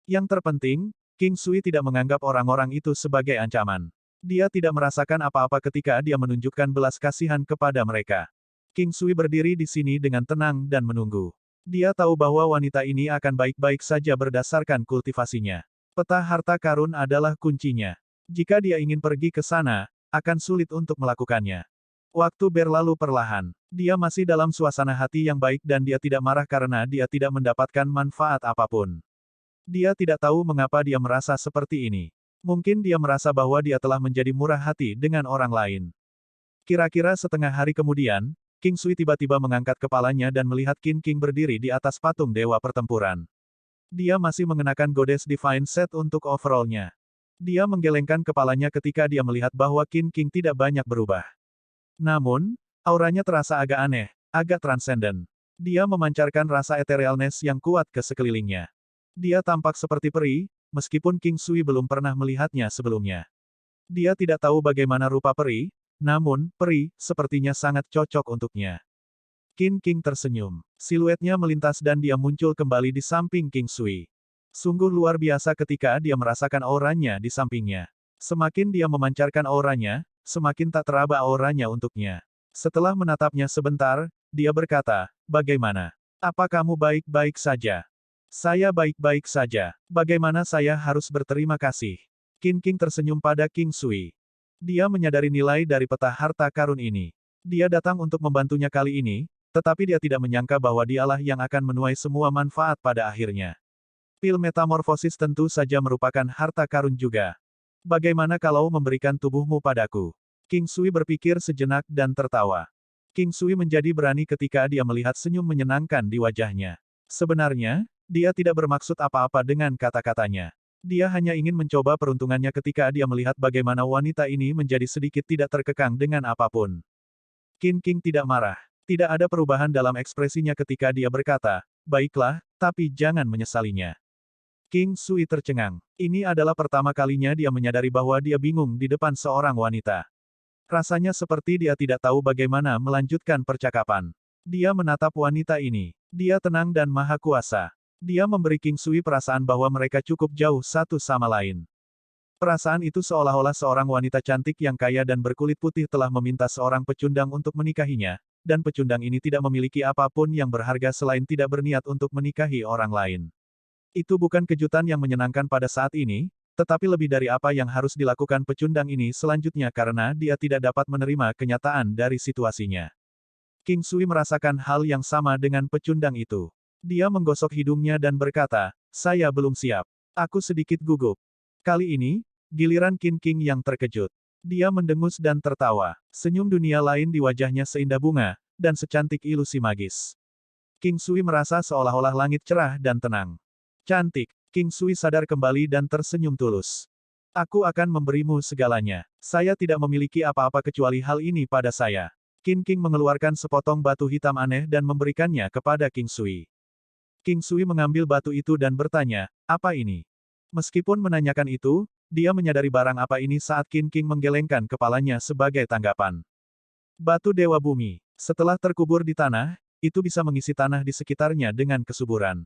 Yang terpenting, King Sui tidak menganggap orang-orang itu sebagai ancaman. Dia tidak merasakan apa-apa ketika dia menunjukkan belas kasihan kepada mereka. King Sui berdiri di sini dengan tenang dan menunggu. Dia tahu bahwa wanita ini akan baik-baik saja berdasarkan kultivasinya. Peta harta karun adalah kuncinya. Jika dia ingin pergi ke sana, akan sulit untuk melakukannya. Waktu berlalu perlahan. Dia masih dalam suasana hati yang baik dan dia tidak marah karena dia tidak mendapatkan manfaat apapun. Dia tidak tahu mengapa dia merasa seperti ini. Mungkin dia merasa bahwa dia telah menjadi murah hati dengan orang lain. Kira-kira setengah hari kemudian, King Sui tiba-tiba mengangkat kepalanya dan melihat King berdiri di atas patung dewa pertempuran. Dia masih mengenakan Goddess Divine Set untuk overall-nya. Dia menggelengkan kepalanya ketika dia melihat bahwa King tidak banyak berubah. Namun, auranya terasa agak aneh, agak transenden. Dia memancarkan rasa etherealness yang kuat ke sekelilingnya. Dia tampak seperti peri, meskipun King Sui belum pernah melihatnya sebelumnya. Dia tidak tahu bagaimana rupa peri, namun, peri, sepertinya sangat cocok untuknya. King tersenyum. Siluetnya melintas dan dia muncul kembali di samping King Sui. Sungguh luar biasa ketika dia merasakan auranya di sampingnya. Semakin dia memancarkan auranya, semakin tak teraba auranya untuknya. Setelah menatapnya sebentar, dia berkata, bagaimana? Apa kamu baik-baik saja? Saya baik-baik saja. Bagaimana saya harus berterima kasih? King tersenyum pada King Sui. Dia menyadari nilai dari peta harta karun ini. Dia datang untuk membantunya kali ini, tetapi dia tidak menyangka bahwa dialah yang akan menuai semua manfaat pada akhirnya. Pil metamorfosis tentu saja merupakan harta karun juga. Bagaimana kalau memberikan tubuhmu padaku? King Sui berpikir sejenak dan tertawa. King Sui menjadi berani ketika dia melihat senyum menyenangkan di wajahnya. Sebenarnya, dia tidak bermaksud apa-apa dengan kata-katanya. Dia hanya ingin mencoba peruntungannya ketika dia melihat bagaimana wanita ini menjadi sedikit tidak terkekang dengan apapun. King tidak marah. Tidak ada perubahan dalam ekspresinya ketika dia berkata, baiklah, tapi jangan menyesalinya. King Sui tercengang. Ini adalah pertama kalinya dia menyadari bahwa dia bingung di depan seorang wanita. Rasanya seperti dia tidak tahu bagaimana melanjutkan percakapan. Dia menatap wanita ini. Dia tenang dan maha kuasa. Dia memberi King Sui perasaan bahwa mereka cukup jauh satu sama lain. Perasaan itu seolah-olah seorang wanita cantik yang kaya dan berkulit putih telah meminta seorang pecundang untuk menikahinya, dan pecundang ini tidak memiliki apapun yang berharga selain tidak berniat untuk menikahi orang lain. Itu bukan kejutan yang menyenangkan pada saat ini, tetapi lebih dari apa yang harus dilakukan pecundang ini selanjutnya karena dia tidak dapat menerima kenyataan dari situasinya. King Sui merasakan hal yang sama dengan pecundang itu. Dia menggosok hidungnya dan berkata, "Saya belum siap. Aku sedikit gugup." Kali ini, giliran Qin King yang terkejut. Dia mendengus dan tertawa. Senyum dunia lain di wajahnya seindah bunga, dan secantik ilusi magis. King Sui merasa seolah-olah langit cerah dan tenang. Cantik. King Sui sadar kembali dan tersenyum tulus. Aku akan memberimu segalanya. Saya tidak memiliki apa-apa kecuali hal ini pada saya. Qin King mengeluarkan sepotong batu hitam aneh dan memberikannya kepada King Sui. King Sui mengambil batu itu dan bertanya, "Apa ini?" Meskipun menanyakan itu, dia menyadari barang apa ini saat Qin King menggelengkan kepalanya sebagai tanggapan. Batu Dewa Bumi. Setelah terkubur di tanah, itu bisa mengisi tanah di sekitarnya dengan kesuburan.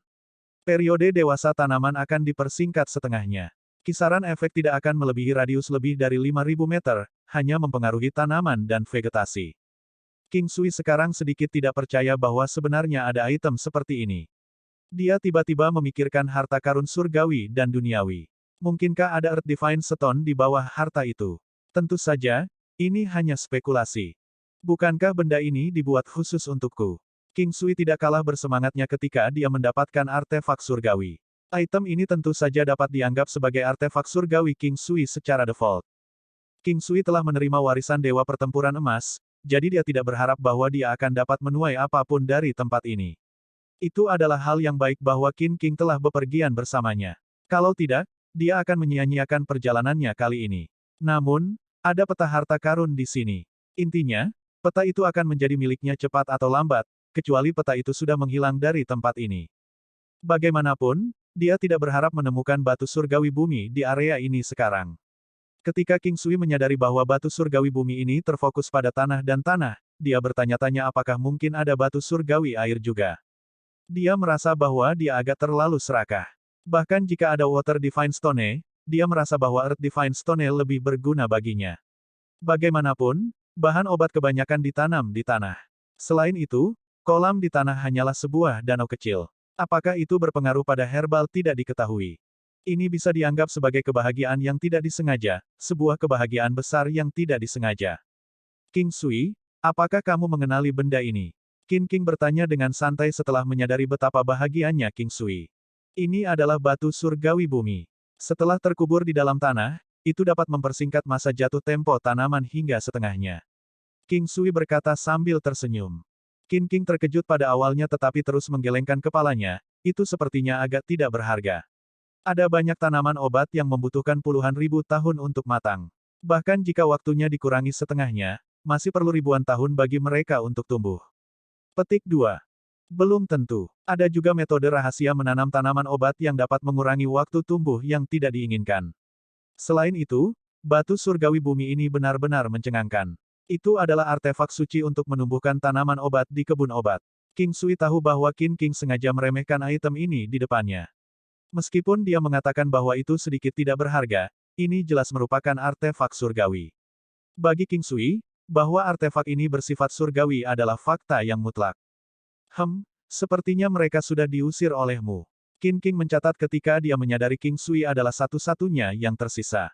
Periode dewasa tanaman akan dipersingkat setengahnya. Kisaran efek tidak akan melebihi radius lebih dari 5.000 meter, hanya mempengaruhi tanaman dan vegetasi. King Sui sekarang sedikit tidak percaya bahwa sebenarnya ada item seperti ini. Dia tiba-tiba memikirkan harta karun surgawi dan duniawi. Mungkinkah ada Earth Divine Stone di bawah harta itu? Tentu saja, ini hanya spekulasi. Bukankah benda ini dibuat khusus untukku? King Sui tidak kalah bersemangatnya ketika dia mendapatkan artefak surgawi. Item ini tentu saja dapat dianggap sebagai artefak surgawi King Sui secara default. King Sui telah menerima warisan Dewa Pertempuran Emas, jadi dia tidak berharap bahwa dia akan dapat menuai apapun dari tempat ini. Itu adalah hal yang baik bahwa Qin King telah bepergian bersamanya. Kalau tidak, dia akan menyia-nyiakan perjalanannya kali ini. Namun, ada peta harta karun di sini. Intinya, peta itu akan menjadi miliknya cepat atau lambat, kecuali peta itu sudah menghilang dari tempat ini. Bagaimanapun, dia tidak berharap menemukan batu surgawi bumi di area ini sekarang. Ketika King Sui menyadari bahwa batu surgawi bumi ini terfokus pada tanah dan tanah, dia bertanya-tanya apakah mungkin ada batu surgawi air juga. Dia merasa bahwa dia agak terlalu serakah. Bahkan jika ada Water Divine Stone, dia merasa bahwa Earth Divine Stone lebih berguna baginya. Bagaimanapun, bahan obat kebanyakan ditanam di tanah. Selain itu, kolam di tanah hanyalah sebuah danau kecil. Apakah itu berpengaruh pada herbal tidak diketahui. Ini bisa dianggap sebagai kebahagiaan yang tidak disengaja, sebuah kebahagiaan besar yang tidak disengaja. King Sui, apakah kamu mengenali benda ini? Qin King bertanya dengan santai setelah menyadari betapa bahagianya King Sui. Ini adalah batu surgawi bumi. Setelah terkubur di dalam tanah, itu dapat mempersingkat masa jatuh tempo tanaman hingga setengahnya. King Sui berkata sambil tersenyum. Qin King terkejut pada awalnya tetapi terus menggelengkan kepalanya, itu sepertinya agak tidak berharga. Ada banyak tanaman obat yang membutuhkan puluhan ribu tahun untuk matang. Bahkan jika waktunya dikurangi setengahnya, masih perlu ribuan tahun bagi mereka untuk tumbuh. Petik 2. Belum tentu. Ada juga metode rahasia menanam tanaman obat yang dapat mengurangi waktu tumbuh yang tidak diinginkan. Selain itu, batu surgawi bumi ini benar-benar mencengangkan. Itu adalah artefak suci untuk menumbuhkan tanaman obat di kebun obat. King Sui tahu bahwa Qin King sengaja meremehkan item ini di depannya. Meskipun dia mengatakan bahwa itu sedikit tidak berharga, ini jelas merupakan artefak surgawi. Bagi King Sui, bahwa artefak ini bersifat surgawi adalah fakta yang mutlak. Sepertinya mereka sudah diusir olehmu. Qin King mencatat ketika dia menyadari King Sui adalah satu-satunya yang tersisa.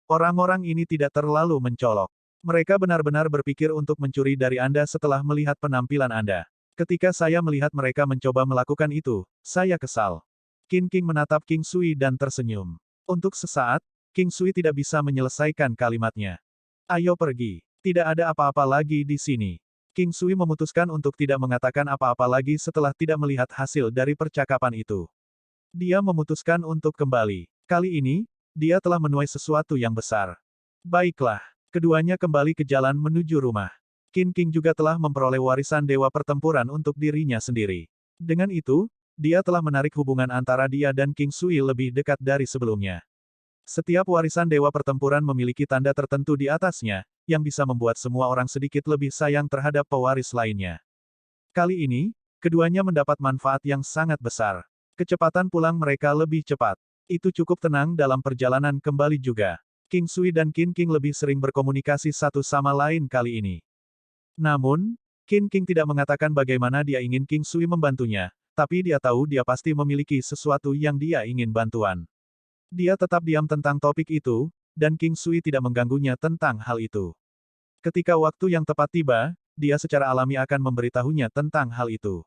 Orang-orang ini tidak terlalu mencolok. Mereka benar-benar berpikir untuk mencuri dari Anda setelah melihat penampilan Anda. Ketika saya melihat mereka mencoba melakukan itu, saya kesal. Qin King menatap King Sui dan tersenyum. Untuk sesaat, King Sui tidak bisa menyelesaikan kalimatnya. Ayo pergi. Tidak ada apa-apa lagi di sini. King Sui memutuskan untuk tidak mengatakan apa-apa lagi setelah tidak melihat hasil dari percakapan itu. Dia memutuskan untuk kembali. Kali ini, dia telah menuai sesuatu yang besar. Baiklah. Keduanya kembali ke jalan menuju rumah. Qin King juga telah memperoleh warisan Dewa Pertempuran untuk dirinya sendiri. Dengan itu, dia telah menarik hubungan antara dia dan King Sui lebih dekat dari sebelumnya. Setiap warisan dewa pertempuran memiliki tanda tertentu di atasnya, yang bisa membuat semua orang sedikit lebih sayang terhadap pewaris lainnya. Kali ini, keduanya mendapat manfaat yang sangat besar. Kecepatan pulang mereka lebih cepat. Itu cukup tenang dalam perjalanan kembali juga. King Sui dan Qin King lebih sering berkomunikasi satu sama lain kali ini. Namun, Qin King tidak mengatakan bagaimana dia ingin King Sui membantunya, tapi dia tahu dia pasti memiliki sesuatu yang dia ingin bantuan. Dia tetap diam tentang topik itu, dan King Sui tidak mengganggunya tentang hal itu. Ketika waktu yang tepat tiba, dia secara alami akan memberitahunya tentang hal itu.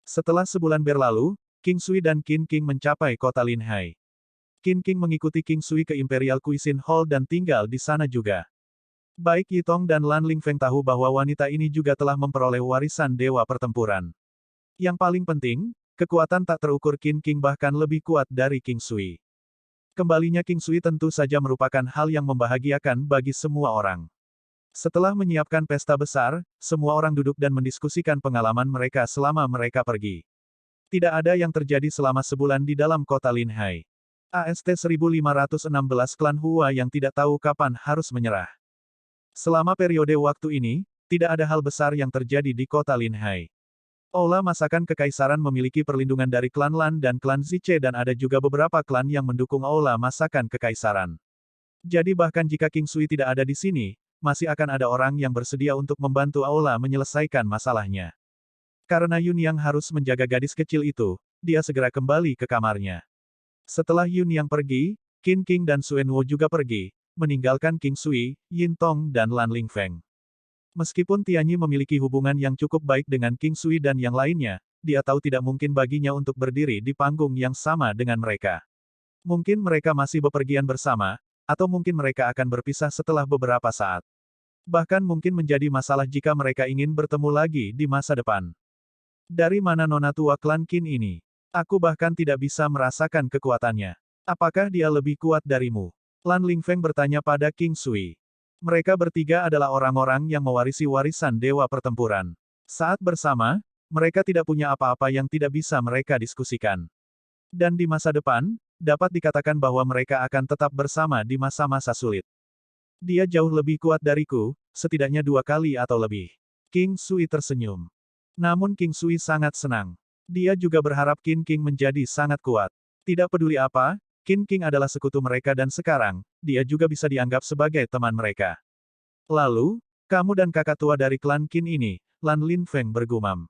Setelah sebulan berlalu, King Sui dan Qin King mencapai kota Linhai. Qin King mengikuti King Sui ke Imperial Cuisine Hall dan tinggal di sana juga. Baik Yitong dan Lan Lingfeng tahu bahwa wanita ini juga telah memperoleh warisan dewa pertempuran. Yang paling penting, kekuatan tak terukur Qin King bahkan lebih kuat dari King Sui. Kembalinya King Sui tentu saja merupakan hal yang membahagiakan bagi semua orang. Setelah menyiapkan pesta besar, semua orang duduk dan mendiskusikan pengalaman mereka selama mereka pergi. Tidak ada yang terjadi selama sebulan di dalam kota Linhai. AST 1516 klan Hua yang tidak tahu kapan harus menyerah. Selama periode waktu ini, tidak ada hal besar yang terjadi di kota Linhai. Aula Masakan Kekaisaran memiliki perlindungan dari klan Lan dan klan Ziche dan ada juga beberapa klan yang mendukung Aula Masakan Kekaisaran. Jadi bahkan jika King Sui tidak ada di sini, masih akan ada orang yang bersedia untuk membantu Aula menyelesaikan masalahnya. Karena Yun Yang harus menjaga gadis kecil itu, dia segera kembali ke kamarnya. Setelah Yun Yang pergi, Qin King dan Suen Wo juga pergi, meninggalkan King Sui, Yin Tong dan Lan Lingfeng. Meskipun Tianyi memiliki hubungan yang cukup baik dengan King Sui dan yang lainnya, dia tahu tidak mungkin baginya untuk berdiri di panggung yang sama dengan mereka. Mungkin mereka masih bepergian bersama, atau mungkin mereka akan berpisah setelah beberapa saat. Bahkan mungkin menjadi masalah jika mereka ingin bertemu lagi di masa depan. Dari mana nona tua klan Qin ini? Aku bahkan tidak bisa merasakan kekuatannya. Apakah dia lebih kuat darimu? Lan Lingfeng bertanya pada King Sui. Mereka bertiga adalah orang-orang yang mewarisi warisan dewa pertempuran. Saat bersama, mereka tidak punya apa-apa yang tidak bisa mereka diskusikan. Dan di masa depan, dapat dikatakan bahwa mereka akan tetap bersama di masa-masa sulit. Dia jauh lebih kuat dariku, setidaknya 2 kali atau lebih. King Sui tersenyum. Namun King Sui sangat senang. Dia juga berharap Qin King menjadi sangat kuat. Tidak peduli apa, Qin King adalah sekutu mereka dan sekarang, dia juga bisa dianggap sebagai teman mereka. Lalu, kamu dan kakak tua dari klan Qin ini, Lan Lingfeng bergumam.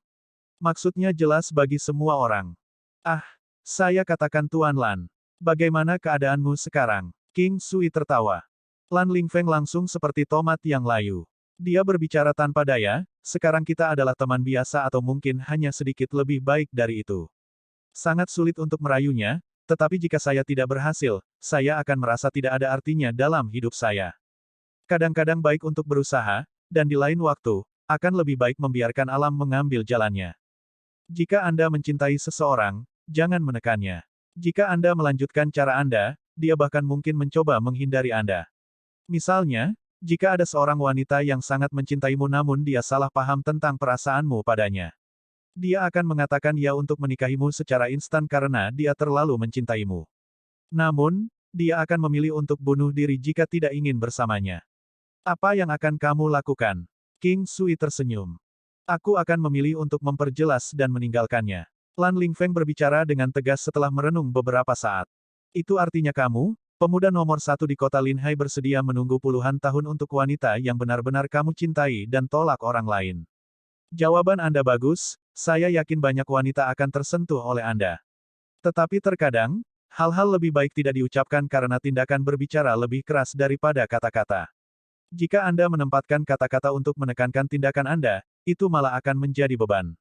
Maksudnya jelas bagi semua orang. Ah, saya katakan Tuan Lan. Bagaimana keadaanmu sekarang? King Sui tertawa. Lan Lingfeng langsung seperti tomat yang layu. Dia berbicara tanpa daya, sekarang kita adalah teman biasa atau mungkin hanya sedikit lebih baik dari itu. Sangat sulit untuk merayunya, tetapi jika saya tidak berhasil, saya akan merasa tidak ada artinya dalam hidup saya. Kadang-kadang baik untuk berusaha, dan di lain waktu, akan lebih baik membiarkan alam mengambil jalannya. Jika Anda mencintai seseorang, jangan menekannya. Jika Anda melanjutkan cara Anda, dia bahkan mungkin mencoba menghindari Anda. Misalnya, jika ada seorang wanita yang sangat mencintaimu namun dia salah paham tentang perasaanmu padanya. Dia akan mengatakan ya untuk menikahimu secara instan karena dia terlalu mencintaimu. Namun, dia akan memilih untuk bunuh diri jika tidak ingin bersamanya. Apa yang akan kamu lakukan? King Sui tersenyum. Aku akan memilih untuk memperjelas dan meninggalkannya. Lan Lingfeng berbicara dengan tegas setelah merenung beberapa saat. Itu artinya kamu, pemuda nomor 1 di kota Linhai bersedia menunggu puluhan tahun untuk wanita yang benar-benar kamu cintai dan tolak orang lain. Jawaban Anda bagus, saya yakin banyak wanita akan tersentuh oleh Anda. Tetapi terkadang, hal-hal lebih baik tidak diucapkan karena tindakan berbicara lebih keras daripada kata-kata. Jika Anda menempatkan kata-kata untuk menekankan tindakan Anda, itu malah akan menjadi beban.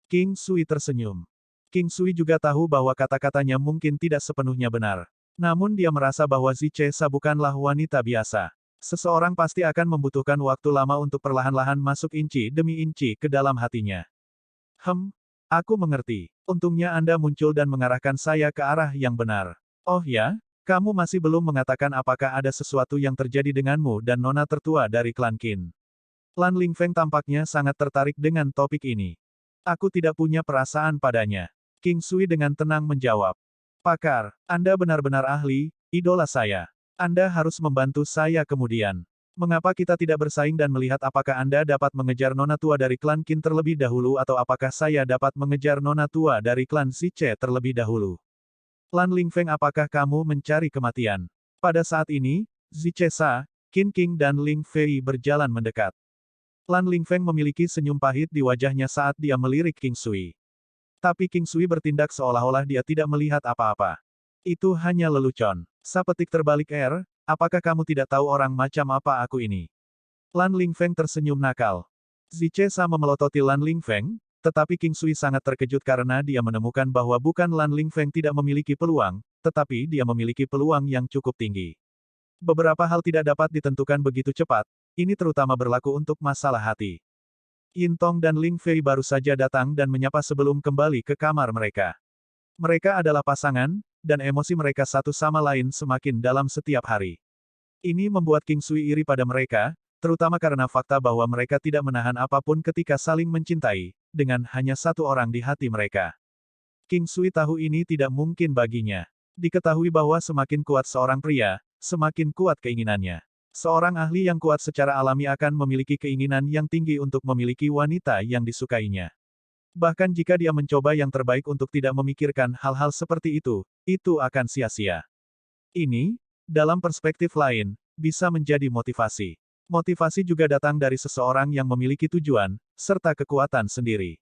King Sui tersenyum. King Sui juga tahu bahwa kata-katanya mungkin tidak sepenuhnya benar. Namun dia merasa bahwa Ziche bukanlah wanita biasa. Seseorang pasti akan membutuhkan waktu lama untuk perlahan-lahan masuk inci demi inci ke dalam hatinya. Aku mengerti. Untungnya Anda muncul dan mengarahkan saya ke arah yang benar. Oh ya, kamu masih belum mengatakan apakah ada sesuatu yang terjadi denganmu dan nona tertua dari klan Qin. Lan Lingfeng tampaknya sangat tertarik dengan topik ini. Aku tidak punya perasaan padanya. King Sui dengan tenang menjawab. Pakar, Anda benar-benar ahli, idola saya. Anda harus membantu saya kemudian. Mengapa kita tidak bersaing dan melihat apakah Anda dapat mengejar nona tua dari klan Qin terlebih dahulu atau apakah saya dapat mengejar nona tua dari klan Ziche terlebih dahulu? Lan Lingfeng, apakah kamu mencari kematian? Pada saat ini, Ziche Sa, Qin King dan Ling Fei berjalan mendekat. Lan Lingfeng memiliki senyum pahit di wajahnya saat dia melirik King Sui. Tapi King Sui bertindak seolah-olah dia tidak melihat apa-apa. Itu hanya lelucon. Sapetik terbalik apakah kamu tidak tahu orang macam apa aku ini? Lan Lingfeng tersenyum nakal. Ziche Sa memelototi Lan Lingfeng, tetapi King Sui sangat terkejut karena dia menemukan bahwa bukan Lan Lingfeng tidak memiliki peluang, tetapi dia memiliki peluang yang cukup tinggi. Beberapa hal tidak dapat ditentukan begitu cepat, ini terutama berlaku untuk masalah hati. Yin Tong dan Ling Fei baru saja datang dan menyapa sebelum kembali ke kamar mereka. Mereka adalah pasangan, dan emosi mereka satu sama lain semakin dalam setiap hari. Ini membuat King Sui iri pada mereka, terutama karena fakta bahwa mereka tidak menahan apapun ketika saling mencintai, dengan hanya satu orang di hati mereka. King Sui tahu ini tidak mungkin baginya. Diketahui bahwa semakin kuat seorang pria, semakin kuat keinginannya. Seorang ahli yang kuat secara alami akan memiliki keinginan yang tinggi untuk memiliki wanita yang disukainya. Bahkan jika dia mencoba yang terbaik untuk tidak memikirkan hal-hal seperti itu akan sia-sia. Ini, dalam perspektif lain, bisa menjadi motivasi. Motivasi juga datang dari seseorang yang memiliki tujuan, serta kekuatan sendiri.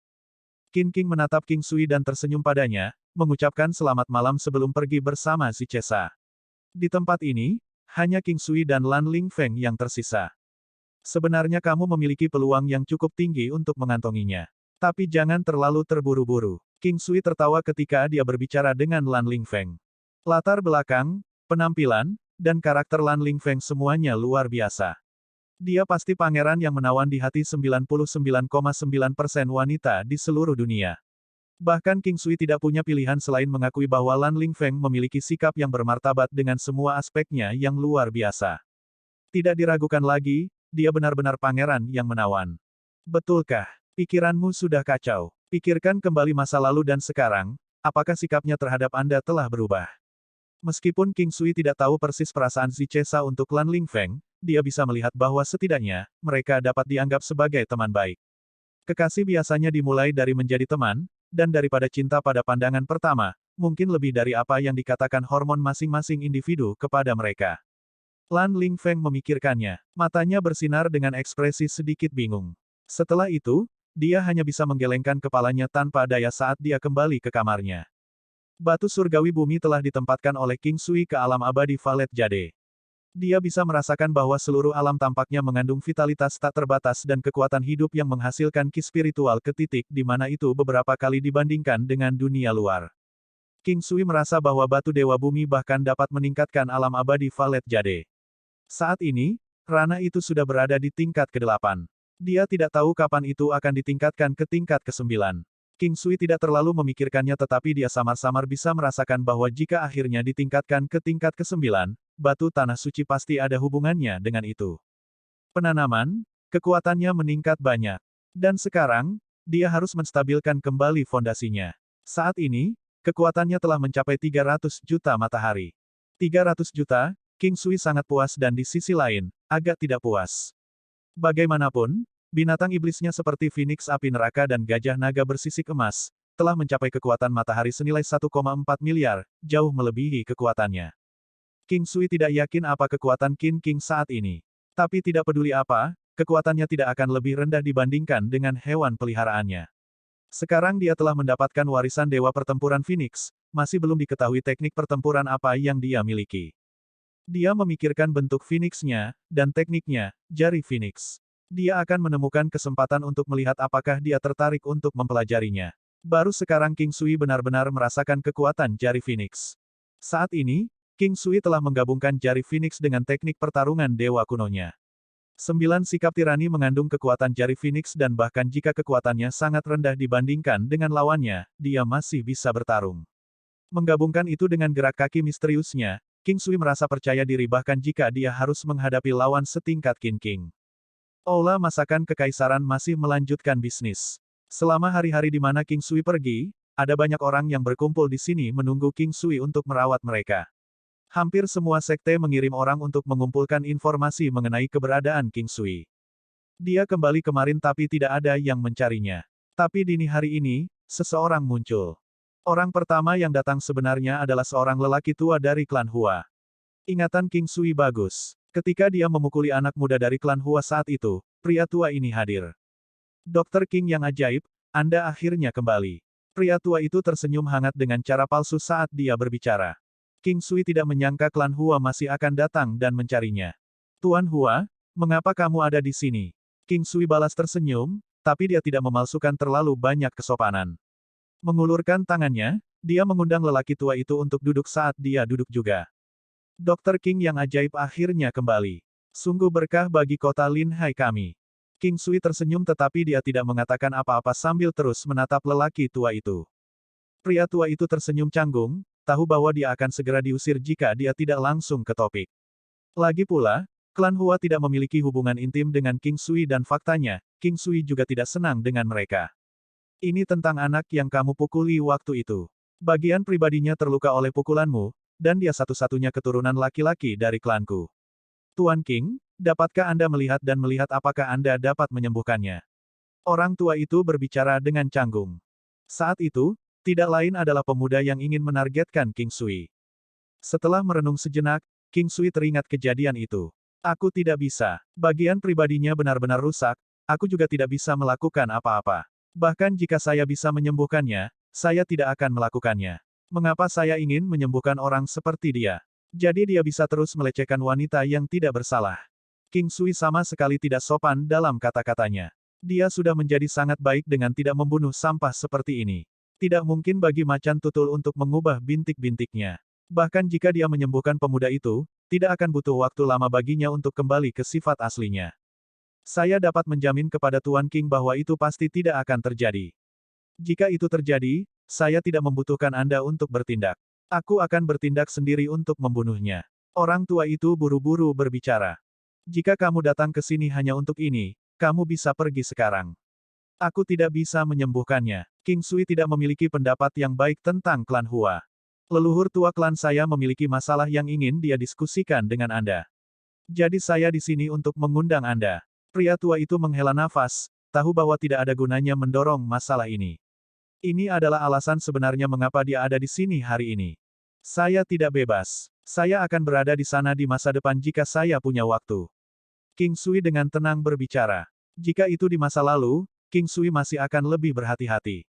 Qin King menatap King Sui dan tersenyum padanya, mengucapkan selamat malam sebelum pergi bersama Ziche Sa. Di tempat ini, hanya King Sui dan Lan Lingfeng yang tersisa. Sebenarnya kamu memiliki peluang yang cukup tinggi untuk mengantonginya. Tapi jangan terlalu terburu-buru. King Sui tertawa ketika dia berbicara dengan Lan Lingfeng. Latar belakang, penampilan, dan karakter Lan Lingfeng semuanya luar biasa. Dia pasti pangeran yang menawan di hati 99,9% wanita di seluruh dunia. Bahkan King Sui tidak punya pilihan selain mengakui bahwa Lan Lingfeng memiliki sikap yang bermartabat dengan semua aspeknya yang luar biasa. Tidak diragukan lagi, dia benar-benar pangeran yang menawan. Betulkah? Pikiranmu sudah kacau. Pikirkan kembali masa lalu dan sekarang, apakah sikapnya terhadap Anda telah berubah? Meskipun King Sui tidak tahu persis perasaan Ziche Sa untuk Lan Lingfeng, dia bisa melihat bahwa setidaknya, mereka dapat dianggap sebagai teman baik. Kekasih biasanya dimulai dari menjadi teman, dan daripada cinta pada pandangan pertama, mungkin lebih dari apa yang dikatakan hormon masing-masing individu kepada mereka. Lan Lingfeng memikirkannya. Matanya bersinar dengan ekspresi sedikit bingung. Setelah itu, dia hanya bisa menggelengkan kepalanya tanpa daya saat dia kembali ke kamarnya. Batu surgawi bumi telah ditempatkan oleh King Sui ke alam abadi Valet Jade. Dia bisa merasakan bahwa seluruh alam tampaknya mengandung vitalitas tak terbatas dan kekuatan hidup yang menghasilkan ki spiritual ke titik di mana itu beberapa kali dibandingkan dengan dunia luar. King Sui merasa bahwa batu dewa bumi bahkan dapat meningkatkan alam abadi Valet Jade. Saat ini, ranah itu sudah berada di tingkat ke-8. Dia tidak tahu kapan itu akan ditingkatkan ke tingkat ke-9. King Sui tidak terlalu memikirkannya tetapi dia samar-samar bisa merasakan bahwa jika akhirnya ditingkatkan ke tingkat ke-9, batu tanah suci pasti ada hubungannya dengan itu. Penanaman, kekuatannya meningkat banyak. Dan sekarang, dia harus menstabilkan kembali fondasinya. Saat ini, kekuatannya telah mencapai 300 juta matahari. 300 juta, King Sui sangat puas dan di sisi lain, agak tidak puas. Bagaimanapun, binatang iblisnya seperti Phoenix api neraka dan gajah naga bersisik emas, telah mencapai kekuatan matahari senilai 1,4 miliar, jauh melebihi kekuatannya. King Sui tidak yakin apa kekuatan Qin King saat ini. Tapi tidak peduli apa, kekuatannya tidak akan lebih rendah dibandingkan dengan hewan peliharaannya. Sekarang dia telah mendapatkan warisan Dewa Pertempuran Phoenix, masih belum diketahui teknik pertempuran apa yang dia miliki. Dia memikirkan bentuk Phoenix-nya, dan tekniknya, jari Phoenix. Dia akan menemukan kesempatan untuk melihat apakah dia tertarik untuk mempelajarinya. Baru sekarang King Sui benar-benar merasakan kekuatan jari Phoenix. Saat ini, King Sui telah menggabungkan jari Phoenix dengan teknik pertarungan dewa kunonya. 9 sikap tirani mengandung kekuatan jari Phoenix dan bahkan jika kekuatannya sangat rendah dibandingkan dengan lawannya, dia masih bisa bertarung. Menggabungkan itu dengan gerak kaki misteriusnya, King Sui merasa percaya diri bahkan jika dia harus menghadapi lawan setingkat Qin King. Aula masakan kekaisaran masih melanjutkan bisnis. Selama hari-hari di mana King Sui pergi, ada banyak orang yang berkumpul di sini menunggu King Sui untuk merawat mereka. Hampir semua sekte mengirim orang untuk mengumpulkan informasi mengenai keberadaan King Sui. Dia kembali kemarin tapi tidak ada yang mencarinya. Tapi dini hari ini, seseorang muncul. Orang pertama yang datang sebenarnya adalah seorang lelaki tua dari klan Hua. Ingatan King Sui bagus. Ketika dia memukuli anak muda dari klan Hua saat itu, pria tua ini hadir. Dokter King yang ajaib, Anda akhirnya kembali. Pria tua itu tersenyum hangat dengan cara palsu saat dia berbicara. King Sui tidak menyangka klan Hua masih akan datang dan mencarinya. Tuan Hua, mengapa kamu ada di sini? King Sui balas tersenyum, tapi dia tidak memalsukan terlalu banyak kesopanan. Mengulurkan tangannya, dia mengundang lelaki tua itu untuk duduk saat dia duduk juga. Dokter King yang ajaib akhirnya kembali. Sungguh berkah bagi kota Lin Hai kami. King Sui tersenyum tetapi dia tidak mengatakan apa-apa sambil terus menatap lelaki tua itu. Pria tua itu tersenyum canggung, tahu bahwa dia akan segera diusir jika dia tidak langsung ke topik. Lagi pula, klan Hua tidak memiliki hubungan intim dengan King Sui dan faktanya, King Sui juga tidak senang dengan mereka. Ini tentang anak yang kamu pukuli waktu itu. Bagian pribadinya terluka oleh pukulanmu, dan dia satu-satunya keturunan laki-laki dari klanku. Tuan King, dapatkah Anda melihat dan melihat apakah Anda dapat menyembuhkannya? Orang tua itu berbicara dengan canggung. Saat itu, tidak lain adalah pemuda yang ingin menargetkan King Sui. Setelah merenung sejenak, King Sui teringat kejadian itu. Aku tidak bisa. Bagian pribadinya benar-benar rusak, aku juga tidak bisa melakukan apa-apa. Bahkan jika saya bisa menyembuhkannya, saya tidak akan melakukannya. Mengapa saya ingin menyembuhkan orang seperti dia? Jadi dia bisa terus melecehkan wanita yang tidak bersalah. King Sui sama sekali tidak sopan dalam kata-katanya. Dia sudah menjadi sangat baik dengan tidak membunuh sampah seperti ini. Tidak mungkin bagi macan tutul untuk mengubah bintik-bintiknya. Bahkan jika dia menyembuhkan pemuda itu, tidak akan butuh waktu lama baginya untuk kembali ke sifat aslinya. Saya dapat menjamin kepada Tuan King bahwa itu pasti tidak akan terjadi. Jika itu terjadi, saya tidak membutuhkan Anda untuk bertindak. Aku akan bertindak sendiri untuk membunuhnya. Orang tua itu buru-buru berbicara. Jika kamu datang ke sini hanya untuk ini, kamu bisa pergi sekarang. Aku tidak bisa menyembuhkannya. King Sui tidak memiliki pendapat yang baik tentang klan Hua. Leluhur tua klan saya memiliki masalah yang ingin dia diskusikan dengan Anda. Jadi saya di sini untuk mengundang Anda. Pria tua itu menghela nafas, tahu bahwa tidak ada gunanya mendorong masalah ini. Ini adalah alasan sebenarnya mengapa dia ada di sini hari ini. Saya tidak bebas. Saya akan berada di sana di masa depan jika saya punya waktu. King Sui dengan tenang berbicara. Jika itu di masa lalu, King Sui masih akan lebih berhati-hati.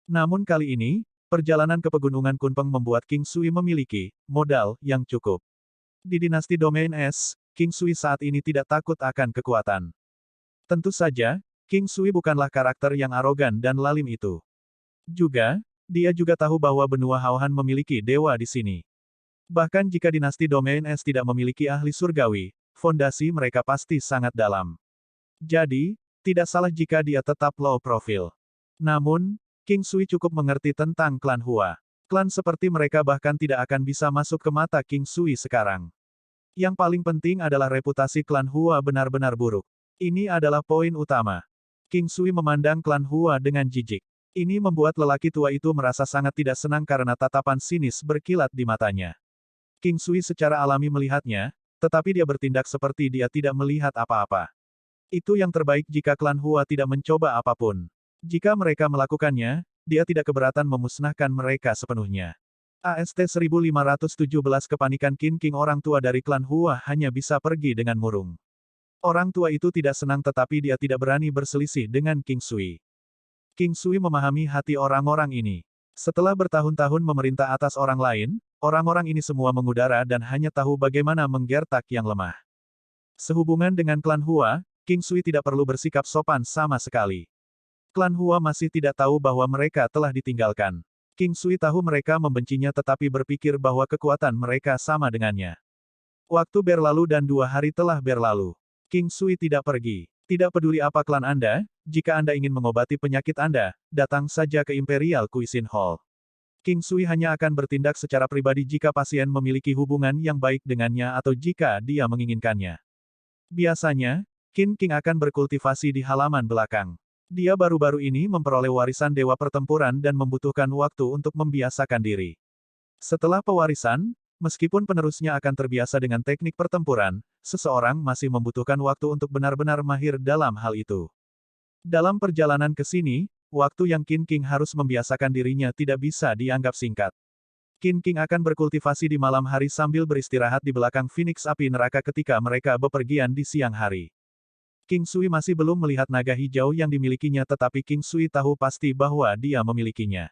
Namun kali ini, perjalanan ke pegunungan Kunpeng membuat King Sui memiliki modal yang cukup. Di dinasti Domain Es, King Sui saat ini tidak takut akan kekuatan. Tentu saja, King Sui bukanlah karakter yang arogan dan lalim itu. Juga, dia juga tahu bahwa benua Haohan memiliki dewa di sini. Bahkan jika dinasti Domain Es tidak memiliki ahli surgawi, fondasi mereka pasti sangat dalam. Jadi, tidak salah jika dia tetap low profile. Namun, King Sui cukup mengerti tentang klan Hua. Klan seperti mereka bahkan tidak akan bisa masuk ke mata King Sui sekarang. Yang paling penting adalah reputasi klan Hua benar-benar buruk. Ini adalah poin utama. King Sui memandang klan Hua dengan jijik. Ini membuat lelaki tua itu merasa sangat tidak senang karena tatapan sinis berkilat di matanya. King Sui secara alami melihatnya, tetapi dia bertindak seperti dia tidak melihat apa-apa. Itu yang terbaik jika klan Hua tidak mencoba apapun. Jika mereka melakukannya, dia tidak keberatan memusnahkan mereka sepenuhnya. AST 1517 kepanikan King orang tua dari klan Hua hanya bisa pergi dengan murung. Orang tua itu tidak senang tetapi dia tidak berani berselisih dengan King Sui. King Sui memahami hati orang-orang ini. Setelah bertahun-tahun memerintah atas orang lain, orang-orang ini semua mengudara dan hanya tahu bagaimana menggertak yang lemah. Sehubungan dengan klan Hua, King Sui tidak perlu bersikap sopan sama sekali. Klan Hua masih tidak tahu bahwa mereka telah ditinggalkan. King Sui tahu mereka membencinya tetapi berpikir bahwa kekuatan mereka sama dengannya. Waktu berlalu dan 2 hari telah berlalu. King Sui tidak pergi. Tidak peduli apa klan Anda, jika Anda ingin mengobati penyakit Anda, datang saja ke Imperial Cuisine Hall. King Sui hanya akan bertindak secara pribadi jika pasien memiliki hubungan yang baik dengannya atau jika dia menginginkannya. Biasanya, King akan berkultivasi di halaman belakang. Dia baru-baru ini memperoleh warisan Dewa Pertempuran dan membutuhkan waktu untuk membiasakan diri. Setelah pewarisan, Meskipun penerusnya akan terbiasa dengan teknik pertempuran, seseorang masih membutuhkan waktu untuk benar-benar mahir dalam hal itu. Dalam perjalanan ke sini, waktu yang Qin King harus membiasakan dirinya tidak bisa dianggap singkat. Qin King akan berkultivasi di malam hari sambil beristirahat di belakang Phoenix api neraka ketika mereka bepergian di siang hari. King Sui masih belum melihat naga hijau yang dimilikinya tetapi King Sui tahu pasti bahwa dia memilikinya.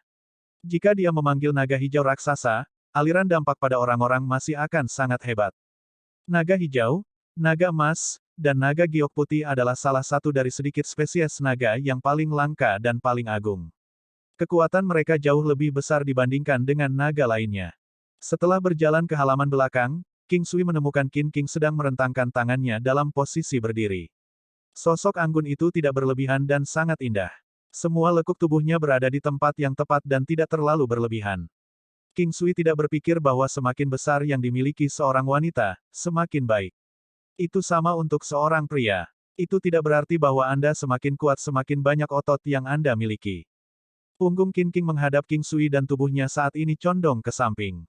Jika dia memanggil naga hijau raksasa, aliran dampak pada orang-orang masih akan sangat hebat. Naga hijau, naga emas, dan naga giok putih adalah salah satu dari sedikit spesies naga yang paling langka dan paling agung. Kekuatan mereka jauh lebih besar dibandingkan dengan naga lainnya. Setelah berjalan ke halaman belakang, King Sui menemukan Qin King sedang merentangkan tangannya dalam posisi berdiri. Sosok anggun itu tidak berlebihan dan sangat indah. Semua lekuk tubuhnya berada di tempat yang tepat dan tidak terlalu berlebihan. King Sui tidak berpikir bahwa semakin besar yang dimiliki seorang wanita, semakin baik. Itu sama untuk seorang pria. Itu tidak berarti bahwa Anda semakin kuat semakin banyak otot yang Anda miliki. Punggung Qin King menghadap King Sui dan tubuhnya saat ini condong ke samping.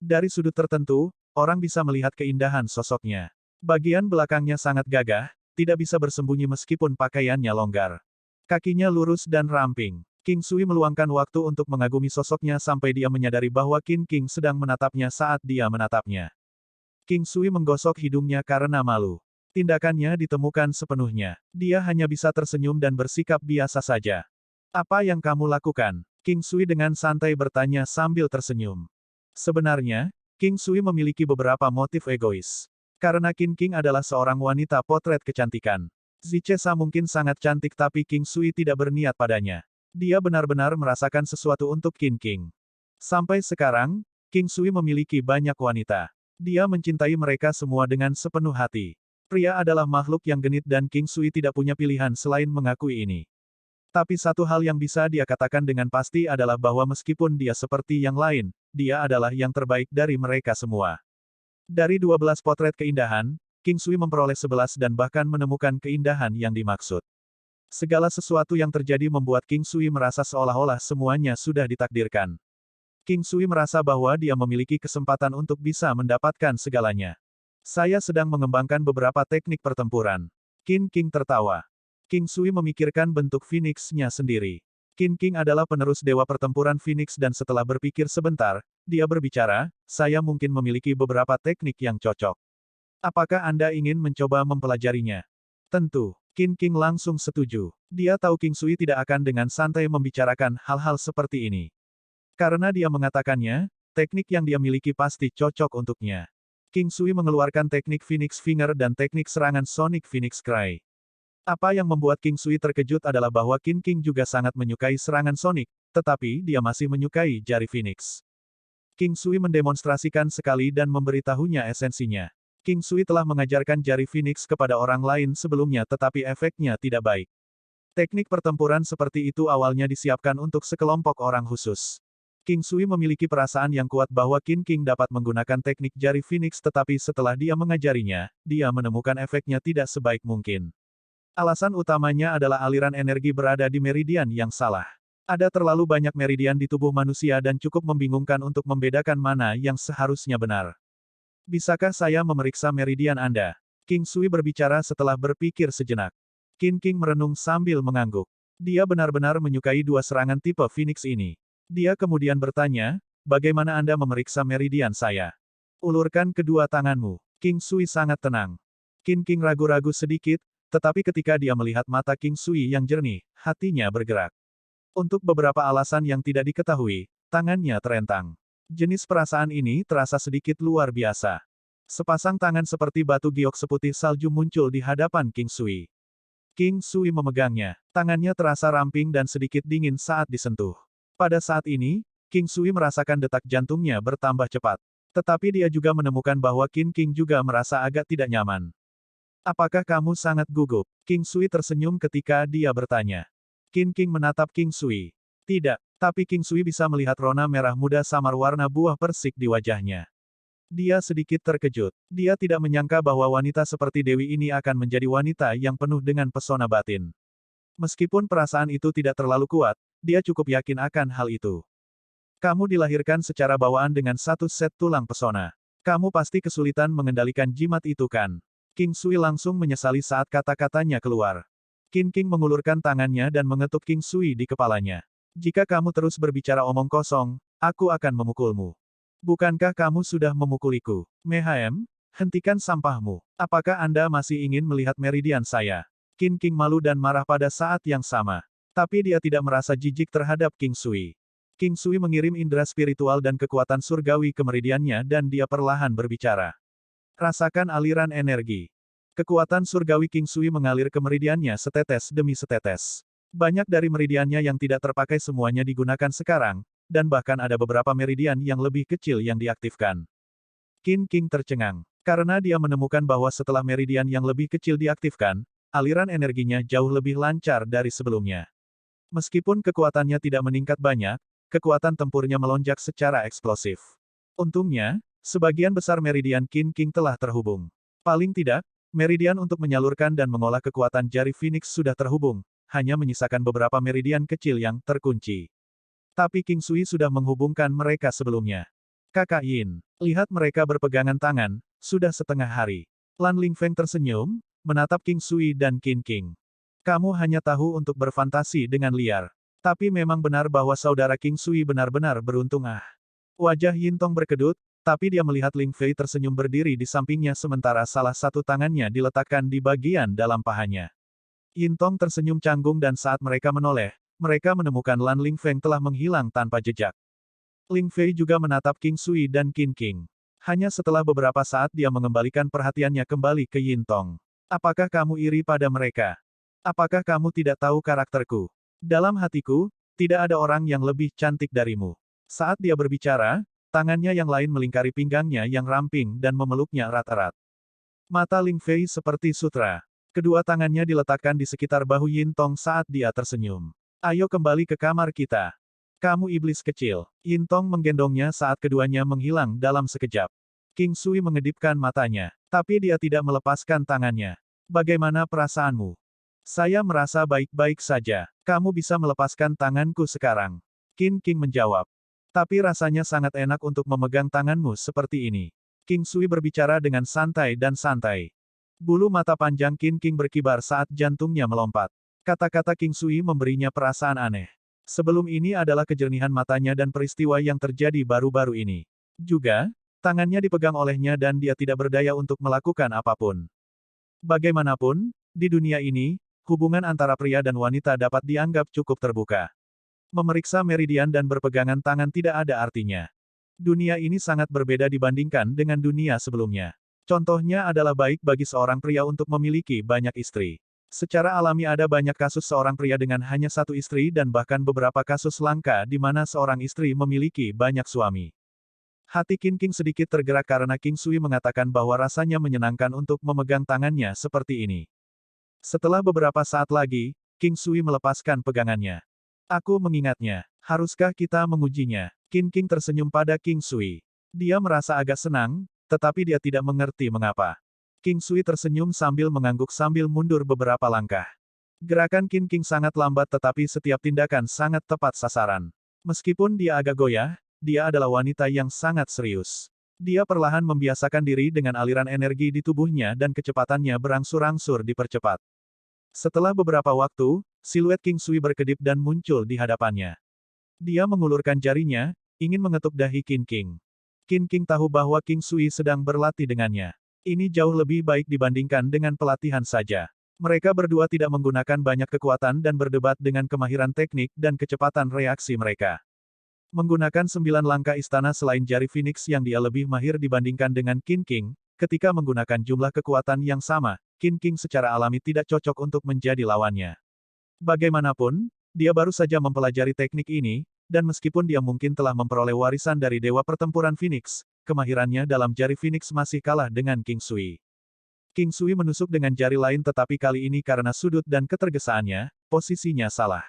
Dari sudut tertentu, orang bisa melihat keindahan sosoknya. Bagian belakangnya sangat gagah, tidak bisa bersembunyi meskipun pakaiannya longgar. Kakinya lurus dan ramping. King Sui meluangkan waktu untuk mengagumi sosoknya sampai dia menyadari bahwa Qin King sedang menatapnya saat dia menatapnya. King Sui menggosok hidungnya karena malu. Tindakannya ditemukan sepenuhnya. Dia hanya bisa tersenyum dan bersikap biasa saja. Apa yang kamu lakukan? King Sui dengan santai bertanya sambil tersenyum. Sebenarnya, King Sui memiliki beberapa motif egois. Karena Qin King adalah seorang wanita potret kecantikan. Zichesa mungkin sangat cantik tapi King Sui tidak berniat padanya. Dia benar-benar merasakan sesuatu untuk Qin King. Sampai sekarang, King Sui memiliki banyak wanita. Dia mencintai mereka semua dengan sepenuh hati. Pria adalah makhluk yang genit dan King Sui tidak punya pilihan selain mengakui ini. Tapi satu hal yang bisa dia katakan dengan pasti adalah bahwa meskipun dia seperti yang lain, dia adalah yang terbaik dari mereka semua. Dari 12 potret keindahan, King Sui memperoleh 11 dan bahkan menemukan keindahan yang dimaksud. Segala sesuatu yang terjadi membuat King Sui merasa seolah-olah semuanya sudah ditakdirkan. King Sui merasa bahwa dia memiliki kesempatan untuk bisa mendapatkan segalanya. Saya sedang mengembangkan beberapa teknik pertempuran. Qin King tertawa. King Sui memikirkan bentuk Phoenix-nya sendiri. Qin King adalah penerus dewa pertempuran Phoenix dan setelah berpikir sebentar, dia berbicara, saya mungkin memiliki beberapa teknik yang cocok. Apakah Anda ingin mencoba mempelajarinya? Tentu. Qin King langsung setuju. Dia tahu King Sui tidak akan dengan santai membicarakan hal-hal seperti ini. Karena dia mengatakannya, teknik yang dia miliki pasti cocok untuknya. King Sui mengeluarkan teknik Phoenix Finger dan teknik serangan Sonic Phoenix Cry. Apa yang membuat King Sui terkejut adalah bahwa Qin King juga sangat menyukai serangan Sonic, tetapi dia masih menyukai jari Phoenix. King Sui mendemonstrasikan sekali dan memberitahunya esensinya. King Sui telah mengajarkan jari Phoenix kepada orang lain sebelumnya tetapi efeknya tidak baik. Teknik pertempuran seperti itu awalnya disiapkan untuk sekelompok orang khusus. King Sui memiliki perasaan yang kuat bahwa Qin King dapat menggunakan teknik jari Phoenix tetapi setelah dia mengajarinya, dia menemukan efeknya tidak sebaik mungkin. Alasan utamanya adalah aliran energi berada di meridian yang salah. Ada terlalu banyak meridian di tubuh manusia dan cukup membingungkan untuk membedakan mana yang seharusnya benar. Bisakah saya memeriksa meridian Anda? King Sui berbicara setelah berpikir sejenak. Qin King merenung sambil mengangguk. Dia benar-benar menyukai dua serangan tipe Phoenix ini. Dia kemudian bertanya, bagaimana Anda memeriksa meridian saya? Ulurkan kedua tanganmu. King Sui sangat tenang. Qin King ragu-ragu sedikit, tetapi ketika dia melihat mata King Sui yang jernih, hatinya bergerak. Untuk beberapa alasan yang tidak diketahui, tangannya terentang. Jenis perasaan ini terasa sedikit luar biasa. Sepasang tangan seperti batu giok seputih salju muncul di hadapan King Sui. King Sui memegangnya. Tangannya terasa ramping dan sedikit dingin saat disentuh. Pada saat ini, King Sui merasakan detak jantungnya bertambah cepat. Tetapi dia juga menemukan bahwa Qin King juga merasa agak tidak nyaman. Apakah kamu sangat gugup? King Sui tersenyum ketika dia bertanya. Qin King menatap King Sui. Tidak, tapi King Sui bisa melihat rona merah muda samar warna buah persik di wajahnya. Dia sedikit terkejut. Dia tidak menyangka bahwa wanita seperti Dewi ini akan menjadi wanita yang penuh dengan pesona batin. Meskipun perasaan itu tidak terlalu kuat, dia cukup yakin akan hal itu. Kamu dilahirkan secara bawaan dengan satu set tulang pesona. Kamu pasti kesulitan mengendalikan jimat itu kan? King Sui langsung menyesali saat kata-katanya keluar. Qin King mengulurkan tangannya dan mengetuk King Sui di kepalanya. Jika kamu terus berbicara omong kosong, aku akan memukulmu. Bukankah kamu sudah memukuliku? Mehaem, hentikan sampahmu. Apakah Anda masih ingin melihat meridian saya? Qin King malu dan marah pada saat yang sama. Tapi dia tidak merasa jijik terhadap King Sui. King Sui mengirim indera spiritual dan kekuatan surgawi ke meridiannya dan dia perlahan berbicara. Rasakan aliran energi. Kekuatan surgawi King Sui mengalir ke meridiannya setetes demi setetes. Banyak dari meridiannya yang tidak terpakai semuanya digunakan sekarang, dan bahkan ada beberapa meridian yang lebih kecil yang diaktifkan. Qin King tercengang, karena dia menemukan bahwa setelah meridian yang lebih kecil diaktifkan, aliran energinya jauh lebih lancar dari sebelumnya. Meskipun kekuatannya tidak meningkat banyak, kekuatan tempurnya melonjak secara eksplosif. Untungnya, sebagian besar meridian Qin King telah terhubung. Paling tidak, meridian untuk menyalurkan dan mengolah kekuatan jari Phoenix sudah terhubung, hanya menyisakan beberapa meridian kecil yang terkunci. Tapi King Sui sudah menghubungkan mereka sebelumnya. Kakak Yin, lihat mereka berpegangan tangan, sudah setengah hari. Lan Lingfeng tersenyum, menatap King Sui dan Qin King. Kamu hanya tahu untuk berfantasi dengan liar. Tapi memang benar bahwa saudara King Sui benar-benar beruntung ah. Wajah Yin Tong berkedut, tapi dia melihat Ling Fei tersenyum berdiri di sampingnya sementara salah satu tangannya diletakkan di bagian dalam pahanya. Yin Tong tersenyum canggung dan saat mereka menoleh, mereka menemukan Lan Lingfeng telah menghilang tanpa jejak. Ling Fei juga menatap King Sui dan Qin King. Hanya setelah beberapa saat dia mengembalikan perhatiannya kembali ke Yin Tong. Apakah kamu iri pada mereka? Apakah kamu tidak tahu karakterku? Dalam hatiku, tidak ada orang yang lebih cantik darimu. Saat dia berbicara, tangannya yang lain melingkari pinggangnya yang ramping dan memeluknya erat-erat. Mata Ling Fei seperti sutra. Kedua tangannya diletakkan di sekitar bahu Yin Tong saat dia tersenyum. Ayo kembali ke kamar kita. Kamu iblis kecil. Yin Tong menggendongnya saat keduanya menghilang dalam sekejap. King Sui mengedipkan matanya, tapi dia tidak melepaskan tangannya. Bagaimana perasaanmu? Saya merasa baik-baik saja. Kamu bisa melepaskan tanganku sekarang. Qin King menjawab. Tapi rasanya sangat enak untuk memegang tanganmu seperti ini. King Sui berbicara dengan santai dan santai. Bulu mata panjang Qin King berkibar saat jantungnya melompat. Kata-kata King Sui memberinya perasaan aneh. Sebelum ini adalah kejernihan matanya dan peristiwa yang terjadi baru-baru ini. Juga, tangannya dipegang olehnya dan dia tidak berdaya untuk melakukan apapun. Bagaimanapun, di dunia ini, hubungan antara pria dan wanita dapat dianggap cukup terbuka. Memeriksa meridian dan berpegangan tangan tidak ada artinya. Dunia ini sangat berbeda dibandingkan dengan dunia sebelumnya. Contohnya adalah baik bagi seorang pria untuk memiliki banyak istri. Secara alami ada banyak kasus seorang pria dengan hanya satu istri dan bahkan beberapa kasus langka di mana seorang istri memiliki banyak suami. Hati Qin King sedikit tergerak karena King Sui mengatakan bahwa rasanya menyenangkan untuk memegang tangannya seperti ini. Setelah beberapa saat lagi, King Sui melepaskan pegangannya. Aku mengingatnya. Haruskah kita mengujinya? Qin King tersenyum pada King Sui. Dia merasa agak senang, tetapi dia tidak mengerti mengapa. King Sui tersenyum sambil mengangguk sambil mundur beberapa langkah. Gerakan Qin King sangat lambat tetapi setiap tindakan sangat tepat sasaran. Meskipun dia agak goyah, dia adalah wanita yang sangat serius. Dia perlahan membiasakan diri dengan aliran energi di tubuhnya dan kecepatannya berangsur-angsur dipercepat. Setelah beberapa waktu, siluet King Sui berkedip dan muncul di hadapannya. Dia mengulurkan jarinya, ingin mengetuk dahi Qin King. Qin King tahu bahwa King Sui sedang berlatih dengannya. Ini jauh lebih baik dibandingkan dengan pelatihan saja. Mereka berdua tidak menggunakan banyak kekuatan dan berdebat dengan kemahiran teknik dan kecepatan reaksi mereka. Menggunakan 9 langkah istana selain jari Phoenix yang dia lebih mahir dibandingkan dengan Qin King, ketika menggunakan jumlah kekuatan yang sama, Qin King secara alami tidak cocok untuk menjadi lawannya. Bagaimanapun, dia baru saja mempelajari teknik ini, dan meskipun dia mungkin telah memperoleh warisan dari Dewa Pertempuran Phoenix, kemahirannya dalam jari Phoenix masih kalah dengan King Sui. King Sui menusuk dengan jari lain tetapi kali ini karena sudut dan ketergesaannya, posisinya salah.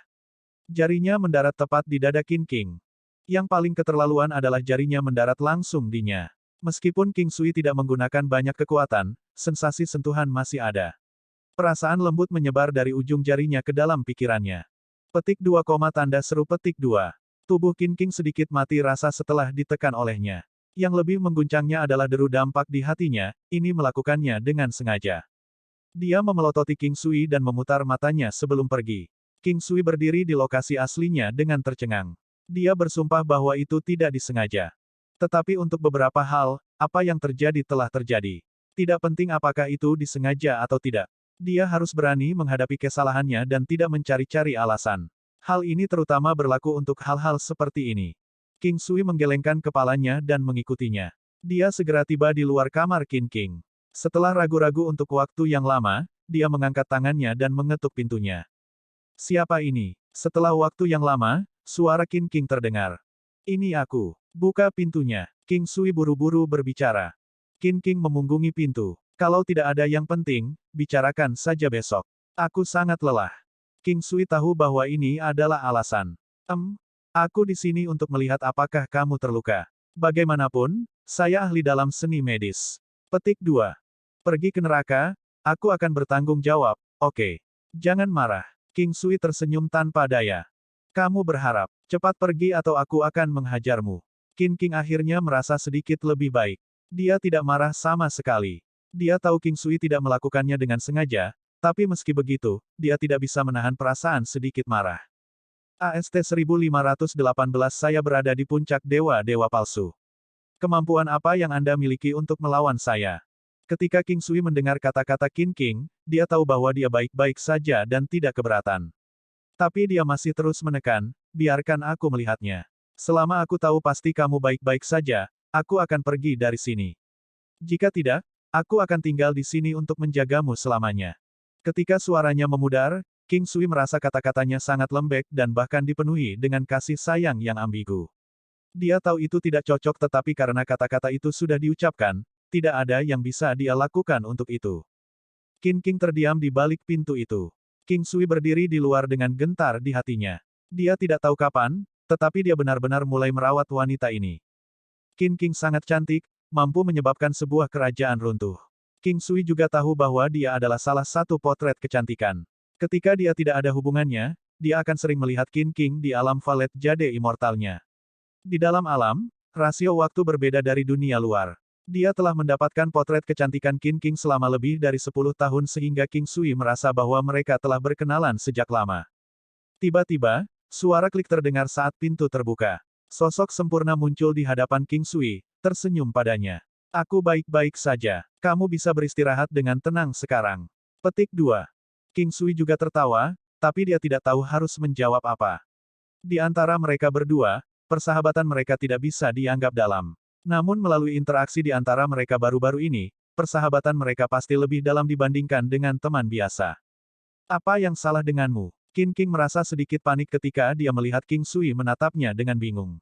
Jarinya mendarat tepat di dada Qin King. Yang paling keterlaluan adalah jarinya mendarat langsung di-nya. Meskipun King Sui tidak menggunakan banyak kekuatan, sensasi sentuhan masih ada. Perasaan lembut menyebar dari ujung jarinya ke dalam pikirannya. Petik 2, tanda seru petik 2. Tubuh Qin King sedikit mati rasa setelah ditekan olehnya. Yang lebih mengguncangnya adalah deru dampak di hatinya, ini melakukannya dengan sengaja. Dia memelototi King Sui dan memutar matanya sebelum pergi. King Sui berdiri di lokasi aslinya dengan tercengang. Dia bersumpah bahwa itu tidak disengaja. Tetapi untuk beberapa hal, apa yang terjadi telah terjadi. Tidak penting apakah itu disengaja atau tidak. Dia harus berani menghadapi kesalahannya dan tidak mencari-cari alasan. Hal ini terutama berlaku untuk hal-hal seperti ini. King Sui menggelengkan kepalanya dan mengikutinya. Dia segera tiba di luar kamar Qin King. Setelah ragu-ragu untuk waktu yang lama, dia mengangkat tangannya dan mengetuk pintunya. Siapa ini? Setelah waktu yang lama, suara Qin King terdengar. Ini aku. Buka pintunya. King Sui buru-buru berbicara. Qin King memunggungi pintu. Kalau tidak ada yang penting, bicarakan saja besok. Aku sangat lelah. King Sui tahu bahwa ini adalah alasan. Aku di sini untuk melihat apakah kamu terluka. Bagaimanapun, saya ahli dalam seni medis. Petik 2. Pergi ke neraka, aku akan bertanggung jawab, oke. Jangan marah. King Sui tersenyum tanpa daya. Kamu berharap, cepat pergi atau aku akan menghajarmu. Qin King akhirnya merasa sedikit lebih baik. Dia tidak marah sama sekali. Dia tahu King Sui tidak melakukannya dengan sengaja, tapi meski begitu, dia tidak bisa menahan perasaan sedikit marah. AST 1518 saya berada di puncak dewa-dewa palsu. Kemampuan apa yang Anda miliki untuk melawan saya? Ketika King Sui mendengar kata-kata Qin King, dia tahu bahwa dia baik-baik saja dan tidak keberatan. Tapi dia masih terus menekan, biarkan aku melihatnya. Selama aku tahu pasti kamu baik-baik saja, aku akan pergi dari sini. Jika tidak, aku akan tinggal di sini untuk menjagamu selamanya. Ketika suaranya memudar, King Sui merasa kata-katanya sangat lembek dan bahkan dipenuhi dengan kasih sayang yang ambigu. Dia tahu itu tidak cocok tetapi karena kata-kata itu sudah diucapkan, tidak ada yang bisa dia lakukan untuk itu. Qin King terdiam di balik pintu itu. King Sui berdiri di luar dengan gentar di hatinya. Dia tidak tahu kapan, tetapi dia benar-benar mulai merawat wanita ini. Qin King sangat cantik, mampu menyebabkan sebuah kerajaan runtuh. King Sui juga tahu bahwa dia adalah salah satu potret kecantikan. Ketika dia tidak ada hubungannya, dia akan sering melihat Qin King di alam Valet Jade Immortalnya. Di dalam alam, rasio waktu berbeda dari dunia luar. Dia telah mendapatkan potret kecantikan Qin King selama lebih dari 10 tahun sehingga King Sui merasa bahwa mereka telah berkenalan sejak lama. Tiba-tiba, suara klik terdengar saat pintu terbuka. Sosok sempurna muncul di hadapan King Sui, tersenyum padanya. Aku baik-baik saja. Kamu bisa beristirahat dengan tenang sekarang. Petik 2. King Sui juga tertawa, tapi dia tidak tahu harus menjawab apa. Di antara mereka berdua, persahabatan mereka tidak bisa dianggap dalam. Namun melalui interaksi di antara mereka baru-baru ini, persahabatan mereka pasti lebih dalam dibandingkan dengan teman biasa. Apa yang salah denganmu? Qin King merasa sedikit panik ketika dia melihat King Sui menatapnya dengan bingung.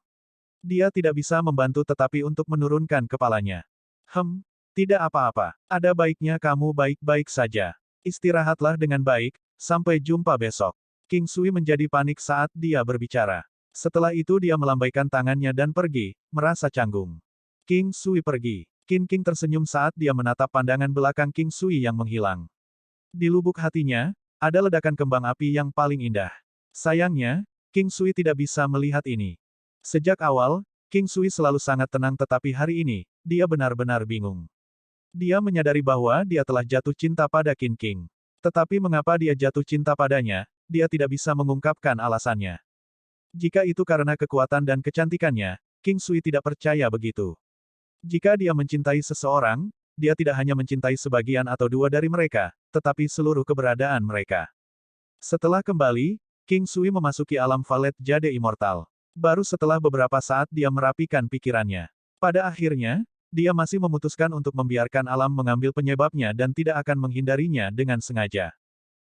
Dia tidak bisa membantu tetapi untuk menurunkan kepalanya. Tidak apa-apa. Ada baiknya kamu baik-baik saja. Istirahatlah dengan baik, sampai jumpa besok. King Sui menjadi panik saat dia berbicara. Setelah itu dia melambaikan tangannya dan pergi, merasa canggung. King Sui pergi. Qin King tersenyum saat dia menatap pandangan belakang King Sui yang menghilang. Di lubuk hatinya, ada ledakan kembang api yang paling indah. Sayangnya, King Sui tidak bisa melihat ini. Sejak awal, King Sui selalu sangat tenang tetapi hari ini, dia benar-benar bingung. Dia menyadari bahwa dia telah jatuh cinta pada Qin King. Tetapi mengapa dia jatuh cinta padanya, dia tidak bisa mengungkapkan alasannya. Jika itu karena kekuatan dan kecantikannya, King Sui tidak percaya begitu. Jika dia mencintai seseorang, dia tidak hanya mencintai sebagian atau dua dari mereka, tetapi seluruh keberadaan mereka. Setelah kembali, King Sui memasuki alam Valet Jade Immortal. Baru setelah beberapa saat dia merapikan pikirannya. Pada akhirnya, dia masih memutuskan untuk membiarkan alam mengambil penyebabnya dan tidak akan menghindarinya dengan sengaja.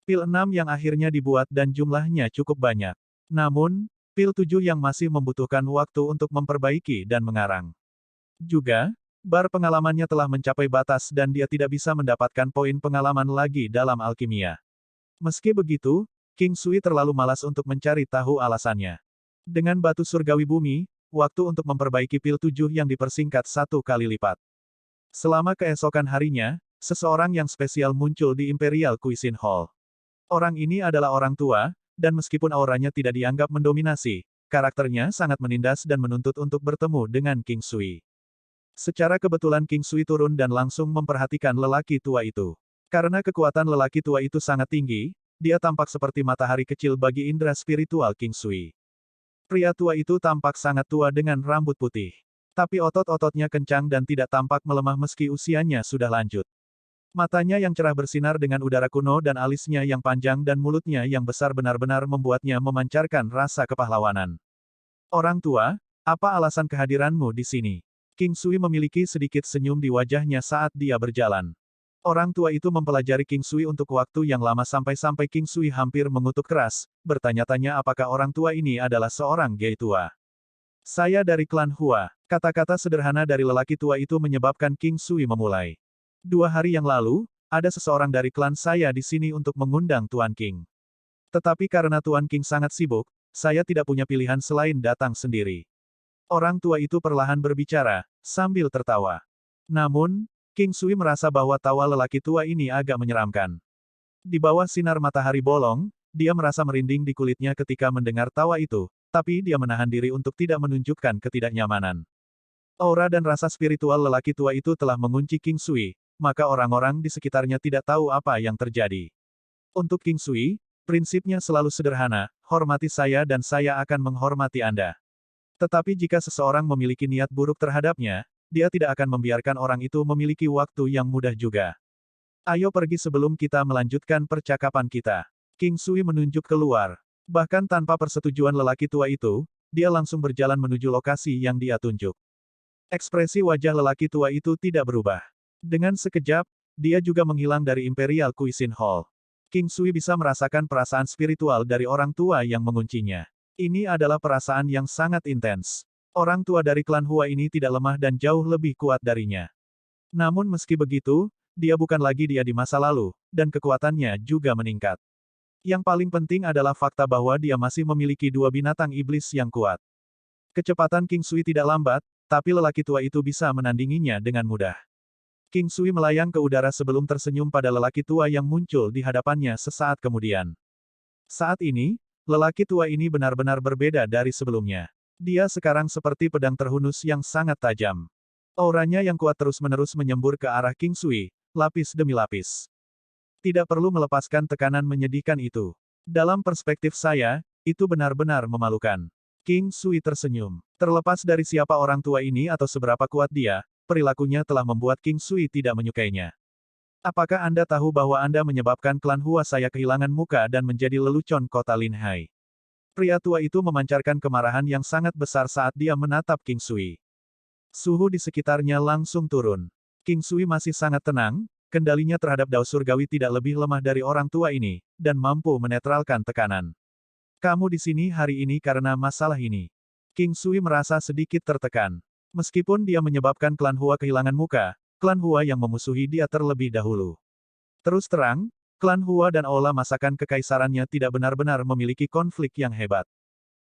Pil 6 yang akhirnya dibuat dan jumlahnya cukup banyak. Namun, pil 7 yang masih membutuhkan waktu untuk memperbaiki dan mengarang. Juga, bar pengalamannya telah mencapai batas dan dia tidak bisa mendapatkan poin pengalaman lagi dalam alkimia. Meski begitu, King Sui terlalu malas untuk mencari tahu alasannya. Dengan batu surgawi bumi, waktu untuk memperbaiki pil 7 yang dipersingkat 1 kali lipat. Selama keesokan harinya, seseorang yang spesial muncul di Imperial Cuisine Hall. Orang ini adalah orang tua, dan meskipun auranya tidak dianggap mendominasi, karakternya sangat menindas dan menuntut untuk bertemu dengan King Sui. Secara kebetulan King Sui turun dan langsung memperhatikan lelaki tua itu. Karena kekuatan lelaki tua itu sangat tinggi, dia tampak seperti matahari kecil bagi indera spiritual King Sui. Pria tua itu tampak sangat tua dengan rambut putih. Tapi otot-ototnya kencang dan tidak tampak melemah meski usianya sudah lanjut. Matanya yang cerah bersinar dengan udara kuno dan alisnya yang panjang dan mulutnya yang besar benar-benar membuatnya memancarkan rasa kepahlawanan. Orang tua, apa alasan kehadiranmu di sini? King Sui memiliki sedikit senyum di wajahnya saat dia berjalan. Orang tua itu mempelajari King Sui untuk waktu yang lama sampai-sampai King Sui hampir mengutuk keras, bertanya-tanya apakah orang tua ini adalah seorang gay tua. Saya dari klan Hua. Kata-kata sederhana dari lelaki tua itu menyebabkan King Sui memulai. 2 hari yang lalu, ada seseorang dari klan saya di sini untuk mengundang Tuan King. Tetapi karena Tuan King sangat sibuk, saya tidak punya pilihan selain datang sendiri. Orang tua itu perlahan berbicara, sambil tertawa. Namun, King Sui merasa bahwa tawa lelaki tua ini agak menyeramkan. Di bawah sinar matahari bolong, dia merasa merinding di kulitnya ketika mendengar tawa itu, tapi dia menahan diri untuk tidak menunjukkan ketidaknyamanan. Aura dan rasa spiritual lelaki tua itu telah mengunci King Sui, maka orang-orang di sekitarnya tidak tahu apa yang terjadi. Untuk King Sui, prinsipnya selalu sederhana, hormati saya dan saya akan menghormati Anda. Tetapi jika seseorang memiliki niat buruk terhadapnya, dia tidak akan membiarkan orang itu memiliki waktu yang mudah juga. Ayo pergi sebelum kita melanjutkan percakapan kita. King Sui menunjuk keluar. Bahkan tanpa persetujuan lelaki tua itu, dia langsung berjalan menuju lokasi yang dia tunjuk. Ekspresi wajah lelaki tua itu tidak berubah. Dengan sekejap, dia juga menghilang dari Imperial Cuisine Hall. King Sui bisa merasakan perasaan spiritual dari orang tua yang menguncinya. Ini adalah perasaan yang sangat intens. Orang tua dari klan Hua ini tidak lemah dan jauh lebih kuat darinya. Namun meski begitu, dia bukan lagi dia di masa lalu, dan kekuatannya juga meningkat. Yang paling penting adalah fakta bahwa dia masih memiliki 2 binatang iblis yang kuat. Kecepatan King Sui tidak lambat, tapi lelaki tua itu bisa menandinginya dengan mudah. King Sui melayang ke udara sebelum tersenyum pada lelaki tua yang muncul di hadapannya sesaat kemudian. Saat ini, lelaki tua ini benar-benar berbeda dari sebelumnya. Dia sekarang seperti pedang terhunus yang sangat tajam. Auranya yang kuat terus-menerus menyembur ke arah King Sui, lapis demi lapis. Tidak perlu melepaskan tekanan menyedihkan itu. Dalam perspektif saya, itu benar-benar memalukan. King Sui tersenyum. Terlepas dari siapa orang tua ini atau seberapa kuat dia, perilakunya telah membuat King Sui tidak menyukainya. Apakah Anda tahu bahwa Anda menyebabkan klan Hua saya kehilangan muka dan menjadi lelucon kota Linhai? Pria tua itu memancarkan kemarahan yang sangat besar saat dia menatap King Sui. Suhu di sekitarnya langsung turun. King Sui masih sangat tenang, kendalinya terhadap dao surgawi tidak lebih lemah dari orang tua ini, dan mampu menetralkan tekanan. Kamu di sini hari ini karena masalah ini. King Sui merasa sedikit tertekan. Meskipun dia menyebabkan klan Hua kehilangan muka, klan Hua yang memusuhi dia terlebih dahulu. Terus terang, klan Hua dan aula masakan kekaisarannya tidak benar-benar memiliki konflik yang hebat.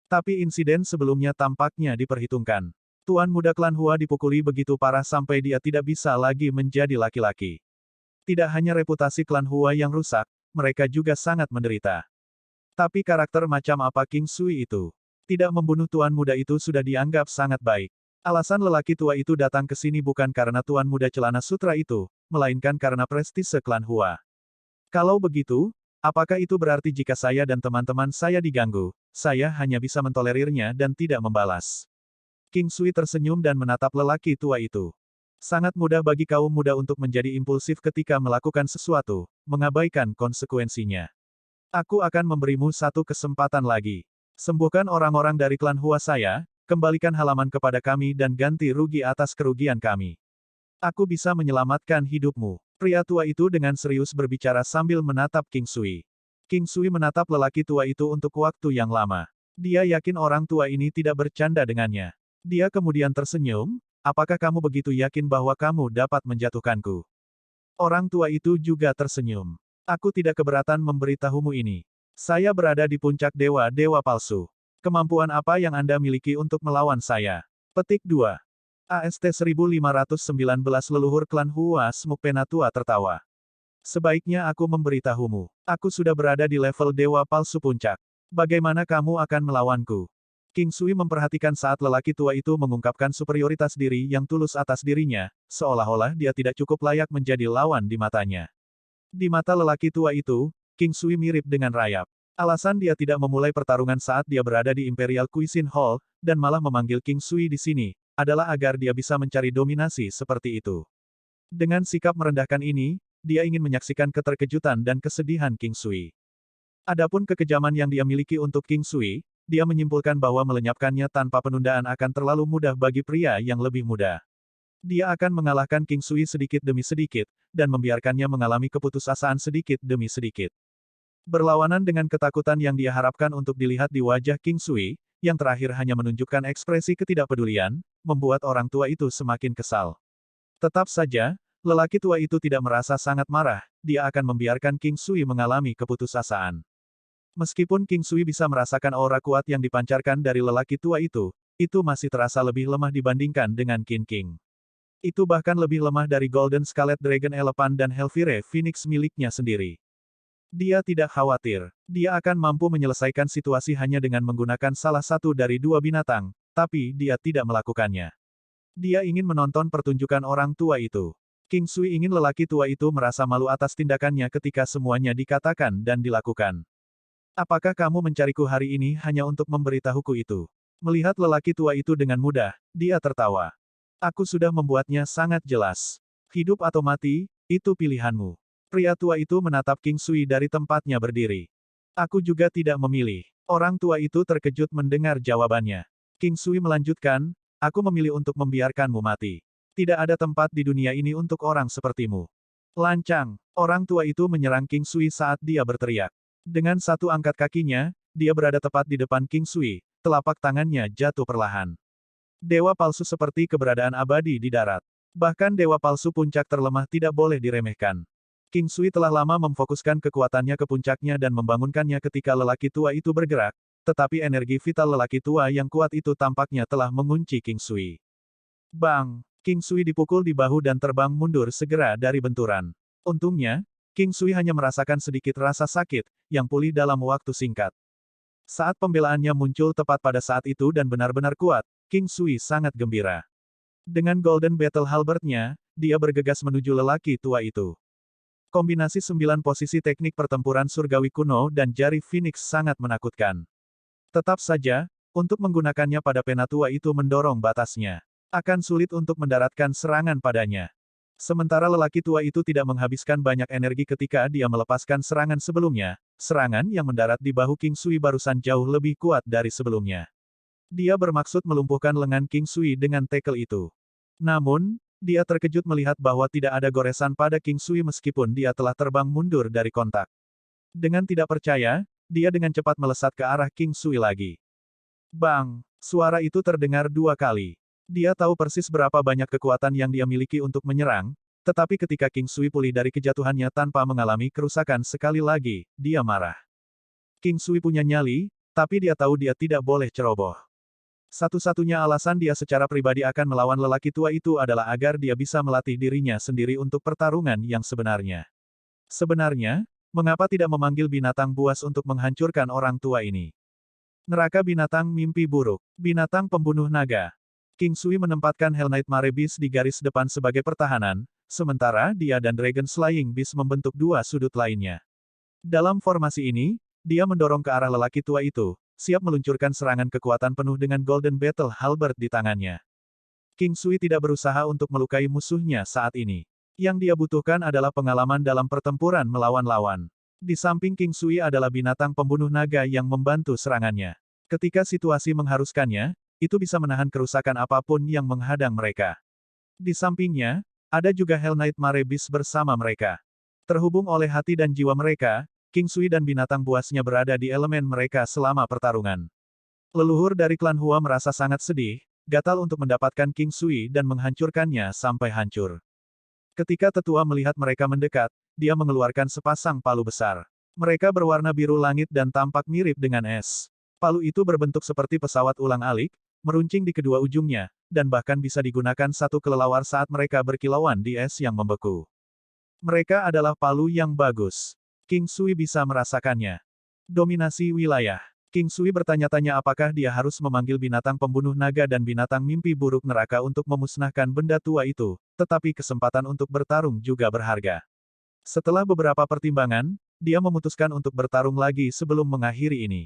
Tapi insiden sebelumnya tampaknya diperhitungkan. Tuan muda klan Hua dipukuli begitu parah sampai dia tidak bisa lagi menjadi laki-laki. Tidak hanya reputasi klan Hua yang rusak, mereka juga sangat menderita. Tapi karakter macam apa King Sui itu? Tidak membunuh tuan muda itu sudah dianggap sangat baik. Alasan lelaki tua itu datang ke sini bukan karena tuan muda celana sutra itu, melainkan karena prestise klan Hua. Kalau begitu, apakah itu berarti jika saya dan teman-teman saya diganggu, saya hanya bisa mentolerirnya dan tidak membalas? King Sui tersenyum dan menatap lelaki tua itu. Sangat mudah bagi kaum muda untuk menjadi impulsif ketika melakukan sesuatu, mengabaikan konsekuensinya. Aku akan memberimu satu kesempatan lagi. Sembuhkan orang-orang dari klan Hua saya, kembalikan halaman kepada kami dan ganti rugi atas kerugian kami. Aku bisa menyelamatkan hidupmu. Pria tua itu dengan serius berbicara sambil menatap King Sui. King Sui menatap lelaki tua itu untuk waktu yang lama. Dia yakin orang tua ini tidak bercanda dengannya. Dia kemudian tersenyum, apakah kamu begitu yakin bahwa kamu dapat menjatuhkanku? Orang tua itu juga tersenyum. Aku tidak keberatan memberitahumu ini. Saya berada di puncak dewa-dewa palsu. Kemampuan apa yang Anda miliki untuk melawan saya? Petik 2. AST 1519 leluhur klan Hua Smuk Penatua tertawa. Sebaiknya aku memberitahumu. Aku sudah berada di level dewa palsu puncak. Bagaimana kamu akan melawanku? King Sui memperhatikan saat lelaki tua itu mengungkapkan superioritas diri yang tulus atas dirinya, seolah-olah dia tidak cukup layak menjadi lawan di matanya. Di mata lelaki tua itu, King Sui mirip dengan rayap. Alasan dia tidak memulai pertarungan saat dia berada di Imperial Cuisine Hall, dan malah memanggil King Sui di sini, adalah agar dia bisa mencari dominasi seperti itu. Dengan sikap merendahkan ini, dia ingin menyaksikan keterkejutan dan kesedihan King Sui. Adapun kekejaman yang dia miliki untuk King Sui, dia menyimpulkan bahwa melenyapkannya tanpa penundaan akan terlalu mudah bagi pria yang lebih muda. Dia akan mengalahkan King Sui sedikit demi sedikit, dan membiarkannya mengalami keputusasaan sedikit demi sedikit. Berlawanan dengan ketakutan yang dia harapkan untuk dilihat di wajah King Sui, yang terakhir hanya menunjukkan ekspresi ketidakpedulian, membuat orang tua itu semakin kesal. Tetap saja, lelaki tua itu tidak merasa sangat marah, dia akan membiarkan King Sui mengalami keputusasaan. Meskipun King Sui bisa merasakan aura kuat yang dipancarkan dari lelaki tua itu masih terasa lebih lemah dibandingkan dengan Qin King. Itu bahkan lebih lemah dari Golden Scarlet Dragon Elephant dan Hellfire Phoenix miliknya sendiri. Dia tidak khawatir. Dia akan mampu menyelesaikan situasi hanya dengan menggunakan salah satu dari dua binatang, tapi dia tidak melakukannya. Dia ingin menonton pertunjukan orang tua itu. King Sui ingin lelaki tua itu merasa malu atas tindakannya ketika semuanya dikatakan dan dilakukan. Apakah kamu mencariku hari ini hanya untuk memberitahuku itu? Melihat lelaki tua itu dengan mudah, dia tertawa. Aku sudah membuatnya sangat jelas. Hidup atau mati, itu pilihanmu. Pria tua itu menatap King Sui dari tempatnya berdiri. Aku juga tidak memilih. Orang tua itu terkejut mendengar jawabannya. King Sui melanjutkan, aku memilih untuk membiarkanmu mati. Tidak ada tempat di dunia ini untuk orang sepertimu. Lancang, orang tua itu menyerang King Sui saat dia berteriak. Dengan satu angkat kakinya, dia berada tepat di depan King Sui, telapak tangannya jatuh perlahan. Dewa palsu seperti keberadaan abadi di darat. Bahkan dewa palsu puncak terlemah tidak boleh diremehkan. King Sui telah lama memfokuskan kekuatannya ke puncaknya dan membangunkannya ketika lelaki tua itu bergerak, tetapi energi vital lelaki tua yang kuat itu tampaknya telah mengunci King Sui. Bang! King Sui dipukul di bahu dan terbang mundur segera dari benturan. Untungnya, King Sui hanya merasakan sedikit rasa sakit, yang pulih dalam waktu singkat. Saat pembelaannya muncul tepat pada saat itu dan benar-benar kuat, King Sui sangat gembira. Dengan Golden Battle Halberd-nya, dia bergegas menuju lelaki tua itu. Kombinasi 9 posisi teknik pertempuran surgawi kuno dan jari Phoenix sangat menakutkan. Tetap saja, untuk menggunakannya pada pena tua itu mendorong batasnya. Akan sulit untuk mendaratkan serangan padanya. Sementara lelaki tua itu tidak menghabiskan banyak energi ketika dia melepaskan serangan sebelumnya, serangan yang mendarat di bahu King Sui barusan jauh lebih kuat dari sebelumnya. Dia bermaksud melumpuhkan lengan King Sui dengan tackle itu. Namun, dia terkejut melihat bahwa tidak ada goresan pada King Sui meskipun dia telah terbang mundur dari kontak. Dengan tidak percaya, dia dengan cepat melesat ke arah King Sui lagi. Bang! Suara itu terdengar 2 kali. Dia tahu persis berapa banyak kekuatan yang dia miliki untuk menyerang, tetapi ketika King Sui pulih dari kejatuhannya tanpa mengalami kerusakan sekali lagi, dia marah. King Sui punya nyali, tapi dia tahu dia tidak boleh ceroboh. Satu-satunya alasan dia secara pribadi akan melawan lelaki tua itu adalah agar dia bisa melatih dirinya sendiri untuk pertarungan yang sebenarnya. Sebenarnya, mengapa tidak memanggil binatang buas untuk menghancurkan orang tua ini? Neraka binatang mimpi buruk, binatang pembunuh naga. King Sui menempatkan Hell Knight Mare Beast di garis depan sebagai pertahanan, sementara dia dan Dragon Slaying Beast membentuk 2 sudut lainnya. Dalam formasi ini, dia mendorong ke arah lelaki tua itu, siap meluncurkan serangan kekuatan penuh dengan Golden Battle Halberd di tangannya. King Sui tidak berusaha untuk melukai musuhnya saat ini. Yang dia butuhkan adalah pengalaman dalam pertempuran melawan lawan. Di samping King Sui adalah binatang pembunuh naga yang membantu serangannya. Ketika situasi mengharuskannya, itu bisa menahan kerusakan apapun yang menghadang mereka. Di sampingnya, ada juga Hell Knight Mare Beast bersama mereka. Terhubung oleh hati dan jiwa mereka, King Sui dan binatang buasnya berada di elemen mereka selama pertarungan. Leluhur dari klan Hua merasa sangat sedih, gatal untuk mendapatkan King Sui dan menghancurkannya sampai hancur. Ketika tetua melihat mereka mendekat, dia mengeluarkan sepasang palu besar. Mereka berwarna biru langit dan tampak mirip dengan es. Palu itu berbentuk seperti pesawat ulang-alik, meruncing di kedua ujungnya, dan bahkan bisa digunakan satu kelelawar saat mereka berkilauan di es yang membeku. Mereka adalah palu yang bagus. King Sui bisa merasakannya. Dominasi wilayah. King Sui bertanya-tanya apakah dia harus memanggil binatang pembunuh naga dan binatang mimpi buruk neraka untuk memusnahkan benda tua itu, tetapi kesempatan untuk bertarung juga berharga. Setelah beberapa pertimbangan, dia memutuskan untuk bertarung lagi sebelum mengakhiri ini.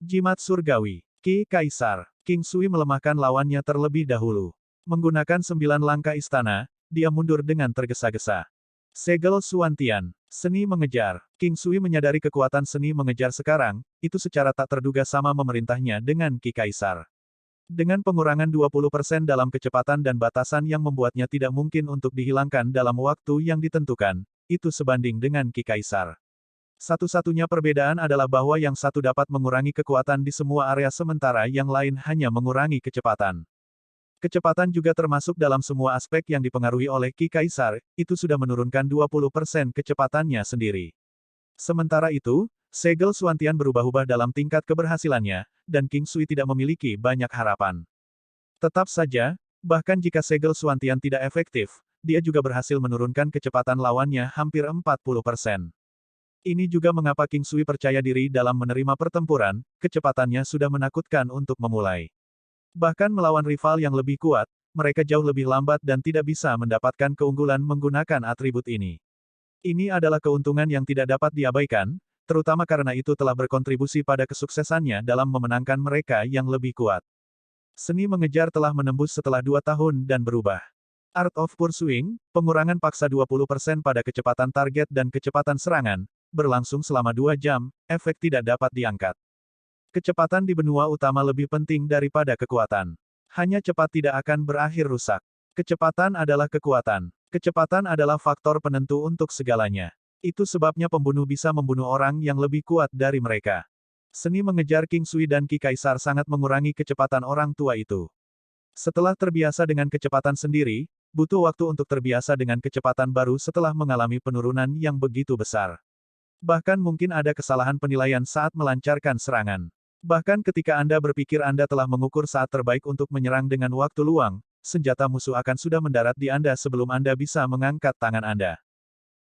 Jimat Surgawi, Ki Kaisar, King Sui melemahkan lawannya terlebih dahulu. Menggunakan 9 langkah istana, dia mundur dengan tergesa-gesa. Segel Suantian, seni mengejar. King Sui menyadari kekuatan seni mengejar sekarang, itu secara tak terduga sama memerintahnya dengan Ki Kaisar. Dengan pengurangan 20% dalam kecepatan dan batasan yang membuatnya tidak mungkin untuk dihilangkan dalam waktu yang ditentukan, itu sebanding dengan Ki Kaisar. Satu-satunya perbedaan adalah bahwa yang satu dapat mengurangi kekuatan di semua area sementara yang lain hanya mengurangi kecepatan. Kecepatan juga termasuk dalam semua aspek yang dipengaruhi oleh Ki Kaisar, itu sudah menurunkan 20% kecepatannya sendiri. Sementara itu, Segel Suantian berubah-ubah dalam tingkat keberhasilannya, dan King Sui tidak memiliki banyak harapan. Tetap saja, bahkan jika Segel Suantian tidak efektif, dia juga berhasil menurunkan kecepatan lawannya hampir 40%. Ini juga mengapa King Sui percaya diri dalam menerima pertempuran, kecepatannya sudah menakutkan untuk memulai. Bahkan melawan rival yang lebih kuat, mereka jauh lebih lambat dan tidak bisa mendapatkan keunggulan menggunakan atribut ini. Ini adalah keuntungan yang tidak dapat diabaikan, terutama karena itu telah berkontribusi pada kesuksesannya dalam memenangkan mereka yang lebih kuat. Seni mengejar telah menembus setelah 2 tahun dan berubah. Art of Pursuing, pengurangan paksa 20% pada kecepatan target dan kecepatan serangan, berlangsung selama 2 jam, efek tidak dapat diangkat. Kecepatan di benua utama lebih penting daripada kekuatan. Hanya cepat tidak akan berakhir rusak. Kecepatan adalah kekuatan. Kecepatan adalah faktor penentu untuk segalanya. Itu sebabnya pembunuh bisa membunuh orang yang lebih kuat dari mereka. Seni mengejar King Sui dan Ki Kaisar sangat mengurangi kecepatan orang tua itu. Setelah terbiasa dengan kecepatan sendiri, butuh waktu untuk terbiasa dengan kecepatan baru setelah mengalami penurunan yang begitu besar. Bahkan mungkin ada kesalahan penilaian saat melancarkan serangan. Bahkan ketika Anda berpikir Anda telah mengukur saat terbaik untuk menyerang dengan waktu luang, senjata musuh akan sudah mendarat di Anda sebelum Anda bisa mengangkat tangan Anda.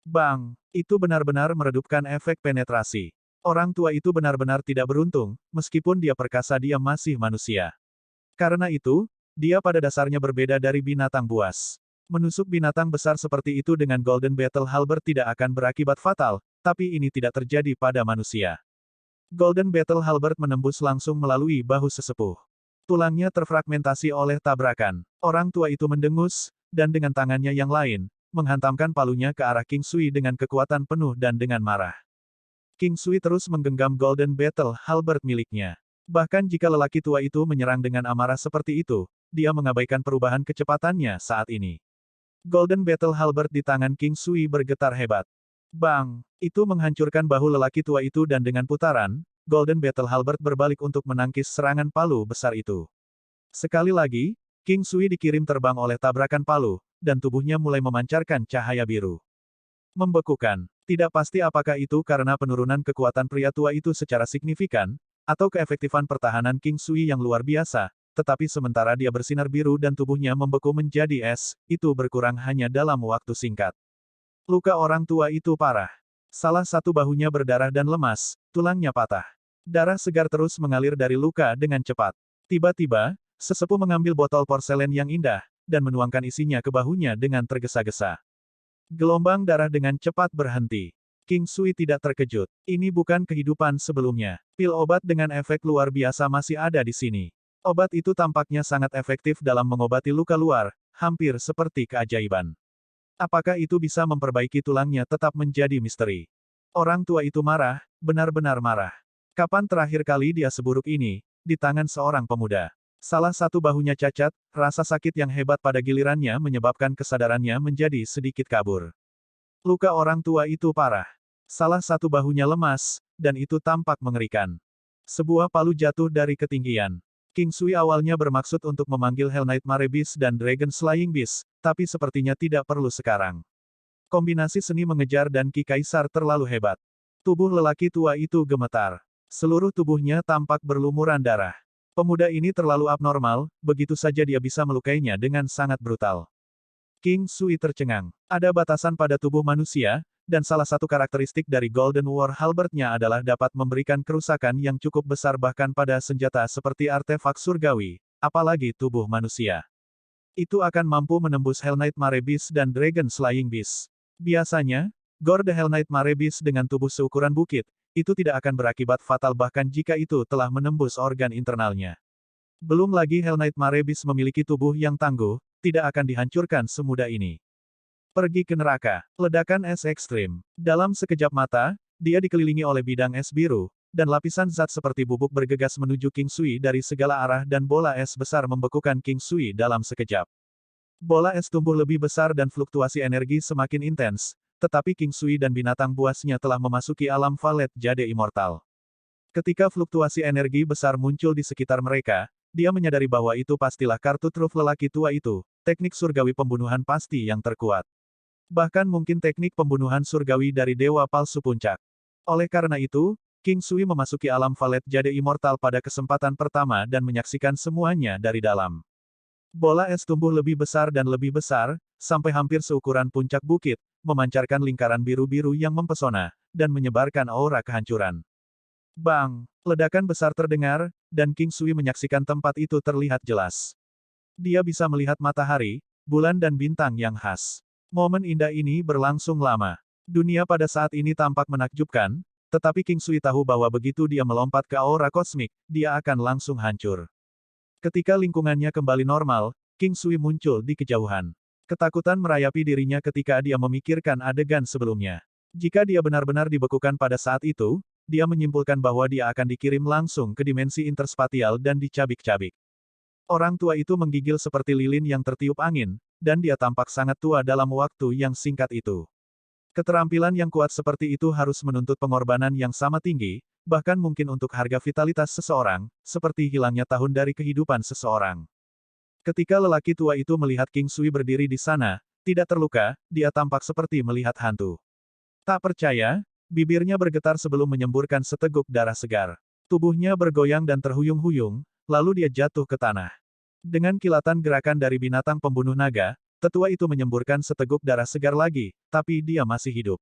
Bang! Itu benar-benar meredupkan efek penetrasi. Orang tua itu benar-benar tidak beruntung, meskipun dia perkasa dia masih manusia. Karena itu, dia pada dasarnya berbeda dari binatang buas. Menusuk binatang besar seperti itu dengan Golden Battle Halberd tidak akan berakibat fatal, tapi ini tidak terjadi pada manusia. Golden Battle Halberd menembus langsung melalui bahu sesepuh. Tulangnya terfragmentasi oleh tabrakan. Orang tua itu mendengus, dan dengan tangannya yang lain, menghantamkan palunya ke arah King Sui dengan kekuatan penuh dan dengan marah. King Sui terus menggenggam Golden Battle Halberd miliknya. Bahkan jika lelaki tua itu menyerang dengan amarah seperti itu, dia mengabaikan perubahan kecepatannya saat ini. Golden Battle Halberd di tangan King Sui bergetar hebat. Bang! Itu menghancurkan bahu lelaki tua itu dan dengan putaran, Golden Battle Halberd berbalik untuk menangkis serangan palu besar itu. Sekali lagi, King Sui dikirim terbang oleh tabrakan palu, dan tubuhnya mulai memancarkan cahaya biru. Membekukan. Tidak pasti apakah itu karena penurunan kekuatan pria tua itu secara signifikan, atau keefektifan pertahanan King Sui yang luar biasa, tetapi sementara dia bersinar biru dan tubuhnya membeku menjadi es, itu berkurang hanya dalam waktu singkat. Luka orang tua itu parah. Salah satu bahunya berdarah dan lemas, tulangnya patah. Darah segar terus mengalir dari luka dengan cepat. Tiba-tiba, sesepuh mengambil botol porselen yang indah, dan menuangkan isinya ke bahunya dengan tergesa-gesa. Gelombang darah dengan cepat berhenti. King Sui tidak terkejut. Ini bukan kehidupan sebelumnya. Pil obat dengan efek luar biasa masih ada di sini. Obat itu tampaknya sangat efektif dalam mengobati luka luar, hampir seperti keajaiban. Apakah itu bisa memperbaiki tulangnya tetap menjadi misteri. Orang tua itu marah, benar-benar marah. Kapan terakhir kali dia seburuk ini, di tangan seorang pemuda? Salah satu bahunya cacat, rasa sakit yang hebat pada gilirannya menyebabkan kesadarannya menjadi sedikit kabur. Luka orang tua itu parah. Salah satu bahunya lemas, dan itu tampak mengerikan. Sebuah palu jatuh dari ketinggian. King Sui awalnya bermaksud untuk memanggil Hell Nightmare Beast dan Dragon Slaying Beast, tapi sepertinya tidak perlu sekarang. Kombinasi seni mengejar dan Ki Kaisar terlalu hebat. Tubuh lelaki tua itu gemetar. Seluruh tubuhnya tampak berlumuran darah. Pemuda ini terlalu abnormal, begitu saja dia bisa melukainya dengan sangat brutal. King Sui tercengang. Ada batasan pada tubuh manusia, dan salah satu karakteristik dari Golden War Halberd-nya adalah dapat memberikan kerusakan yang cukup besar bahkan pada senjata seperti artefak surgawi, apalagi tubuh manusia. Itu akan mampu menembus Hell Knight Mare Beast dan Dragon Slaying Beast. Biasanya, Gore the Hell Knight Mare Beast dengan tubuh seukuran bukit, itu tidak akan berakibat fatal bahkan jika itu telah menembus organ internalnya. Belum lagi Hell Knight Mare Beast memiliki tubuh yang tangguh, tidak akan dihancurkan semudah ini. Pergi ke neraka. Ledakan es ekstrim. Dalam sekejap mata, dia dikelilingi oleh bidang es biru, dan lapisan zat seperti bubuk bergegas menuju King Sui dari segala arah dan bola es besar membekukan King Sui dalam sekejap. Bola es tumbuh lebih besar dan fluktuasi energi semakin intens, tetapi King Sui dan binatang buasnya telah memasuki alam Valet Jade Immortal. Ketika fluktuasi energi besar muncul di sekitar mereka, dia menyadari bahwa itu pastilah kartu truf lelaki tua itu, teknik surgawi pembunuhan pasti yang terkuat. Bahkan mungkin teknik pembunuhan surgawi dari Dewa Palsu Puncak. Oleh karena itu, King Sui memasuki alam Valet Jade Immortal pada kesempatan pertama dan menyaksikan semuanya dari dalam. Bola es tumbuh lebih besar dan lebih besar, sampai hampir seukuran puncak bukit, memancarkan lingkaran biru-biru yang mempesona, dan menyebarkan aura kehancuran. Bang! Ledakan besar terdengar, dan King Sui menyaksikan tempat itu terlihat jelas. Dia bisa melihat matahari, bulan dan bintang yang khas. Momen indah ini berlangsung lama. Dunia pada saat ini tampak menakjubkan, tetapi King Sui tahu bahwa begitu dia melompat ke aura kosmik, dia akan langsung hancur. Ketika lingkungannya kembali normal, King Sui muncul di kejauhan. Ketakutan merayapi dirinya ketika dia memikirkan adegan sebelumnya. Jika dia benar-benar dibekukan pada saat itu, dia menyimpulkan bahwa dia akan dikirim langsung ke dimensi interspatial dan dicabik-cabik. Orang tua itu menggigil seperti lilin yang tertiup angin, dan dia tampak sangat tua dalam waktu yang singkat itu. Keterampilan yang kuat seperti itu harus menuntut pengorbanan yang sama tinggi, bahkan mungkin untuk harga vitalitas seseorang, seperti hilangnya tahun dari kehidupan seseorang. Ketika lelaki tua itu melihat King Sui berdiri di sana, tidak terluka, dia tampak seperti melihat hantu. Tak percaya, bibirnya bergetar sebelum menyemburkan seteguk darah segar. Tubuhnya bergoyang dan terhuyung-huyung, lalu dia jatuh ke tanah. Dengan kilatan gerakan dari binatang pembunuh naga, tetua itu menyemburkan seteguk darah segar lagi, tapi dia masih hidup.